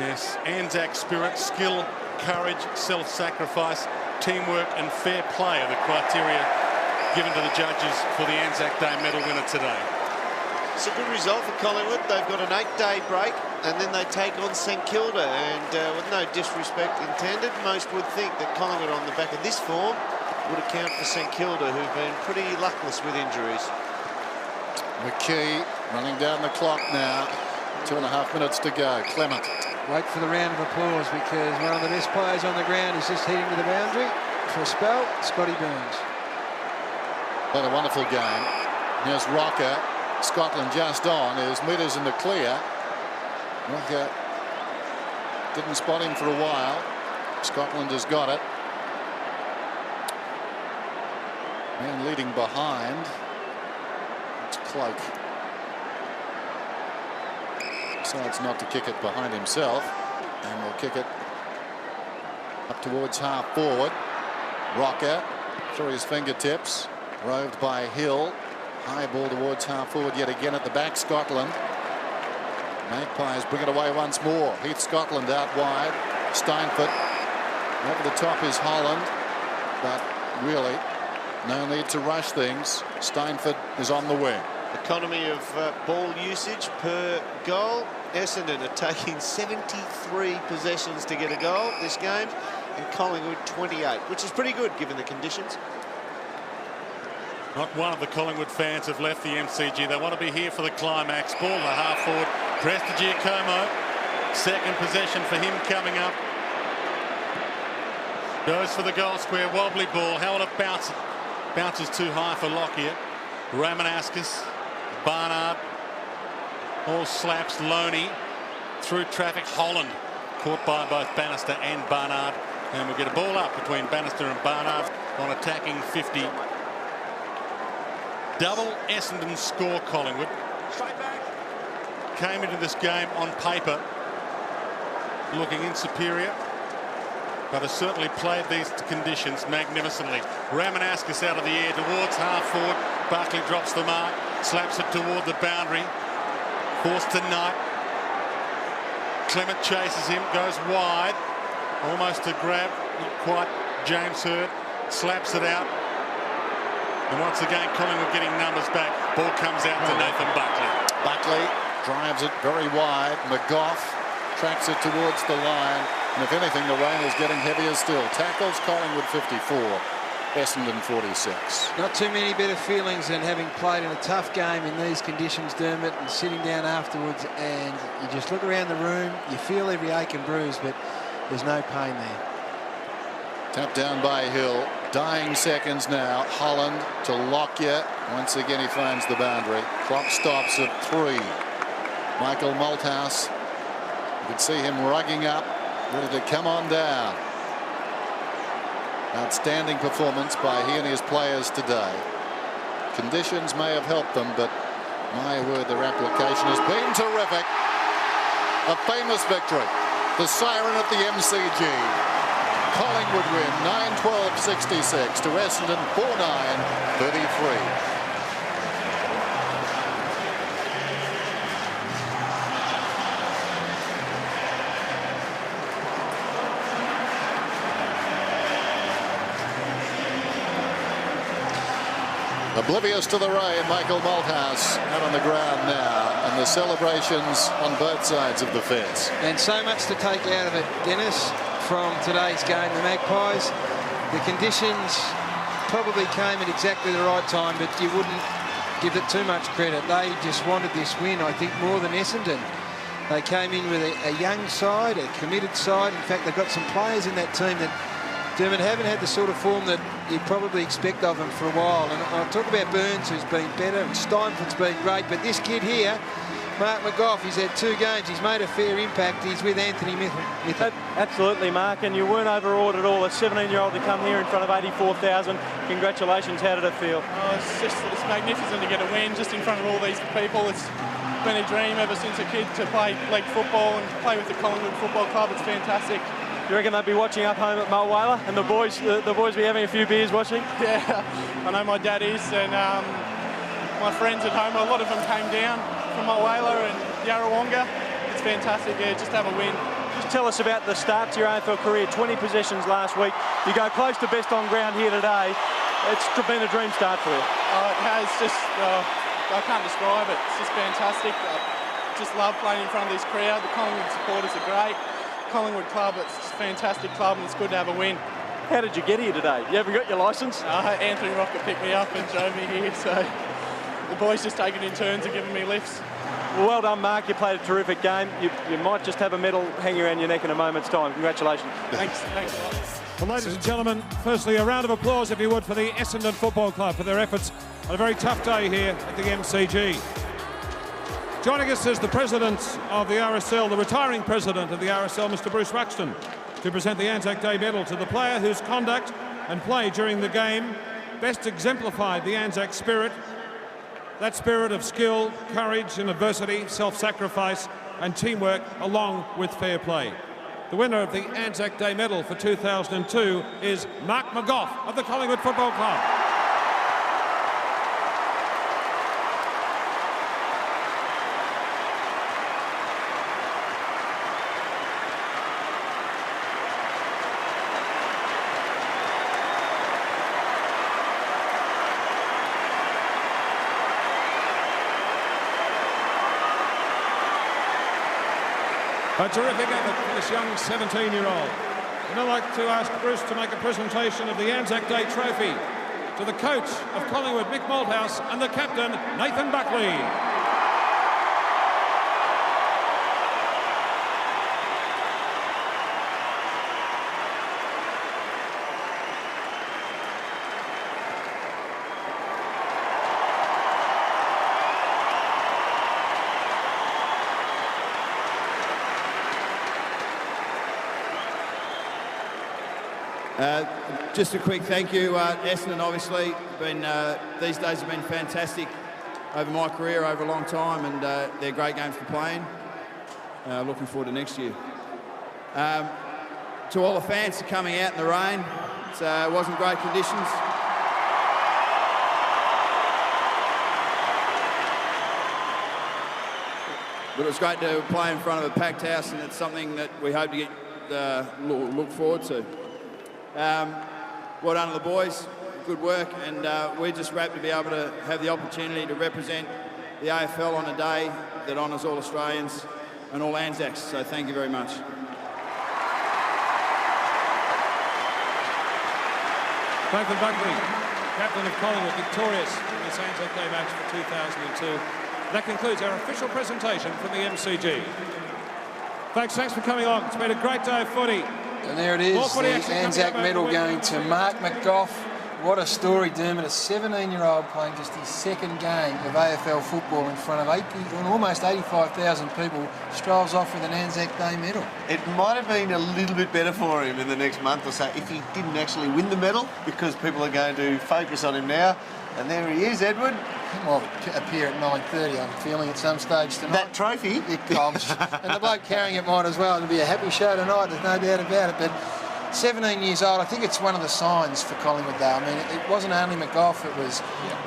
[SPEAKER 10] Yes, Anzac spirit, skill, courage, self-sacrifice, teamwork and fair play are the criteria given to the judges for the Anzac Day medal winner today.
[SPEAKER 2] It's a good result for Collingwood. They've got an 8-day break, and then they take on St Kilda. And with no disrespect intended, most would think that Collingwood on the back of this form would account for St Kilda, who've been pretty luckless with injuries.
[SPEAKER 9] McKee running down the clock now. 2.5 minutes to go. Clement.
[SPEAKER 12] Wait for the round of applause, because one of the best players on the ground is just heading to the boundary for a spell. Scotty Burns.
[SPEAKER 9] What a wonderful game. Here's Rocker. Scotland just on. His metres in the clear. Rocker didn't spot him for a while. Scotland has got it. Man leading behind. It's Cloak. Decides not to kick it behind himself, and will kick it up towards half forward. Rocker through his fingertips. Roved by Hill. High ball towards half forward yet again at the back. Scotland. Magpies bring it away once more. Heath Scotland out wide. Steinford. Over the top is Holland. But really, no need to rush things. Steinford is on the wing.
[SPEAKER 2] Economy of ball usage per goal. Essendon are taking 73 possessions to get a goal this game, and Collingwood 28, which is pretty good given the conditions.
[SPEAKER 10] Not one of the Collingwood fans have left the MCG. They want to be here for the climax. Ball to half forward. Prestigiacomo. Second possession for him coming up. Goes for the goal square. Wobbly ball. How will it bounce? Bounces too high for Lockyer. Ramanauskas. Barnard. All slaps. Loney. Through traffic. Holland Caught by both Bannister and Barnard. And we'll get a ball up between Bannister and Barnard on attacking 50. Double Essendon score, Collingwood. Came into this game on paper looking insuperior, but has certainly played these conditions magnificently. Ramanauskas out of the air towards half forward. Barkley drops the mark, slaps it toward the boundary. Forced to Knight. Clement chases him, goes wide. Almost a grab, not quite. James Hurd slaps it out. And once again, Collingwood getting numbers back. Ball comes out to Nathan Buckley.
[SPEAKER 9] Buckley drives it very wide. McGough tracks it towards the line. And if anything, the rain is getting heavier still. Tackles Collingwood 54. Essendon 46.
[SPEAKER 12] Not too many better feelings than having played in a tough game in these conditions, Dermot, and sitting down afterwards, and you just look around the room, you feel every ache and bruise, but there's no pain there.
[SPEAKER 9] Tapped down by Hill. Dying seconds now. Holland to Lockyer. Once again he finds the boundary. Clock stops at 3. Michael Malthouse. You can see him rugging up, ready to come on down. Outstanding performance by he and his players today. Conditions may have helped them, but my word, their application has been terrific. A famous victory. The siren at the MCG. Collingwood win 9-12-66 to Essendon 4-9-33. Oblivious to the rain, Michael Malthouse out on the ground now, and the celebrations on both sides of the fence.
[SPEAKER 12] And so much to take out of it, Dennis, from today's game. The Magpies, the conditions probably came at exactly the right time, but you wouldn't give it too much credit. They just wanted this win, I think, more than Essendon. They came in with a young side, a committed side. In fact, they've got some players in that team that, Dermot, haven't had the sort of form that you'd probably expect of them for a while. And I'll talk about Burns, who's been better, and Steinford's been great, but this kid here, Mark McGough, he's had 2 games. He's made a fair impact. He's with Anthony Mitchell.
[SPEAKER 3] Absolutely, Mark, and you weren't overawed at all. A 17-year-old to come here in front of 84,000. Congratulations. How did it feel?
[SPEAKER 17] Oh, it's magnificent to get a win just in front of all these people. It's been a dream ever since a kid to play league football and play with the Collingwood Football Club. It's fantastic.
[SPEAKER 3] You reckon they'd be watching up home at Mulwala, and the boys be having a few beers watching?
[SPEAKER 17] Yeah, I know my dad is, and my friends at home, a lot of them came down from Mulwala and Yarrawonga. It's fantastic, yeah, just have a win.
[SPEAKER 3] Just tell us about the start to your AFL career. 20 possessions last week. You go close to best on ground here today. It's been a dream start for you.
[SPEAKER 17] It has, just, I can't describe it. It's just fantastic. I just love playing in front of this crowd. The Collingwood supporters are great. Collingwood club, it's just a fantastic club, and it's good to have a win.
[SPEAKER 3] How did you get here today? You ever got your licence?
[SPEAKER 17] Anthony Rocket picked me up and drove me here, so the boys just take it in turns and giving me lifts.
[SPEAKER 3] Well done, Mark. You played a terrific game. You might just have a medal hanging around your neck in a moment's time. Congratulations.
[SPEAKER 17] Thanks a lot.
[SPEAKER 14] Well, ladies and gentlemen, firstly, a round of applause, if you would, for the Essendon Football Club for their efforts on a very tough day here at the MCG. Joining us is the president of the RSL, the retiring president of the RSL, Mr. Bruce Ruxton, to present the Anzac Day medal to the player whose conduct and play during the game best exemplified the Anzac spirit, that spirit of skill, courage in adversity, self-sacrifice and teamwork, along with fair play. The winner of the Anzac Day medal for 2002 is Mark McGough of the Collingwood Football Club. A terrific effort for this young 17-year-old. And I'd like to ask Bruce to make a presentation of the Anzac Day trophy to the coach of Collingwood, Mick Malthouse, and the captain, Nathan Buckley.
[SPEAKER 18] Just a quick thank you, Essendon. Obviously, these days have been fantastic over my career, over a long time, and they're great games to play in. Looking forward to next year. To all the fans coming out in the rain, it wasn't great conditions. But it was great to play in front of a packed house, and it's something that we hope to get look forward to. Well done to the boys, good work, and we're just wrapped to be able to have the opportunity to represent the AFL on a day that honours all Australians and all Anzacs, so thank you very much.
[SPEAKER 14] Nathan Buckley, captain of Collingwood, victorious in this Anzac Day match for 2002. That concludes our official presentation from the MCG. Thanks for coming on. It's been a great day of footy.
[SPEAKER 1] And there it is, the Anzac medal going to Mark McGough. What a story, Dermot. A 17-year-old playing just his second game of AFL football in front of almost 85,000 people, strolls off with an Anzac Day medal.
[SPEAKER 2] It might have been a little bit better for him in the next month or so if he didn't actually win the medal, because people are going to focus on him now. And there he is, Edward.
[SPEAKER 1] He might appear at 9:30, I'm feeling, at some stage tonight.
[SPEAKER 2] That trophy?
[SPEAKER 1] And the bloke carrying it might as well. It'll be a happy show tonight, there's no doubt about it. But 17 years old, I think it's one of the signs for Collingwood, though. I mean, it wasn't only McGough, it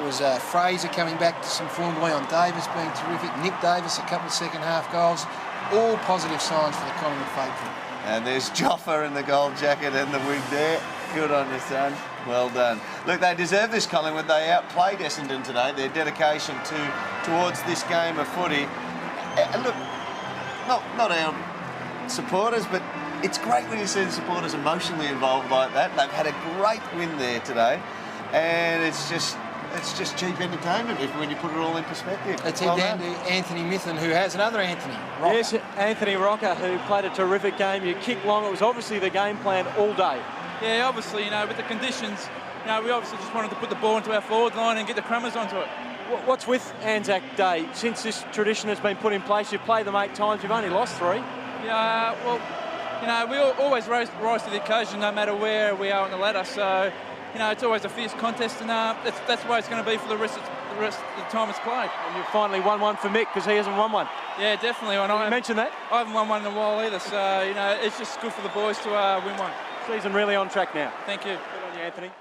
[SPEAKER 1] was Fraser coming back to some form, Leon Davis being terrific, Nick Davis, a couple of second-half goals. All positive signs for the Collingwood faithful.
[SPEAKER 2] And there's Joffa in the gold jacket and the wig there. Good on you, son. Well done. Look, they deserve this, Collingwood. They outplayed Essendon today. Their dedication towards this game of footy. And look, not our supporters, but it's great when you see the supporters emotionally involved like that. They've had a great win there today, and it's just cheap entertainment when you put it all in perspective.
[SPEAKER 1] Let's head down to Anthony Mithun, who has another Anthony, Rocker.
[SPEAKER 3] Yes, Anthony Rocker, who played a terrific game. You kick long. It was obviously the game plan all day.
[SPEAKER 19] Yeah, obviously, with the conditions, we obviously just wanted to put the ball into our forward line and get the crummers onto it.
[SPEAKER 3] What's with Anzac Day? Since this tradition has been put in place, you've played them 8 times, you've only lost 3.
[SPEAKER 19] Yeah, well, we always rise to the occasion no matter where we are on the ladder. So, it's always a fierce contest, and that's the way it's going to be for the rest of the time it's played.
[SPEAKER 3] And you've finally won one for Mick, because he hasn't won one.
[SPEAKER 19] Yeah, definitely. And
[SPEAKER 3] you mentioned that?
[SPEAKER 19] I haven't won one in a while either, so, it's just good for the boys to win one.
[SPEAKER 3] Season really on track now.
[SPEAKER 19] Thank you.
[SPEAKER 3] Good on you, Anthony.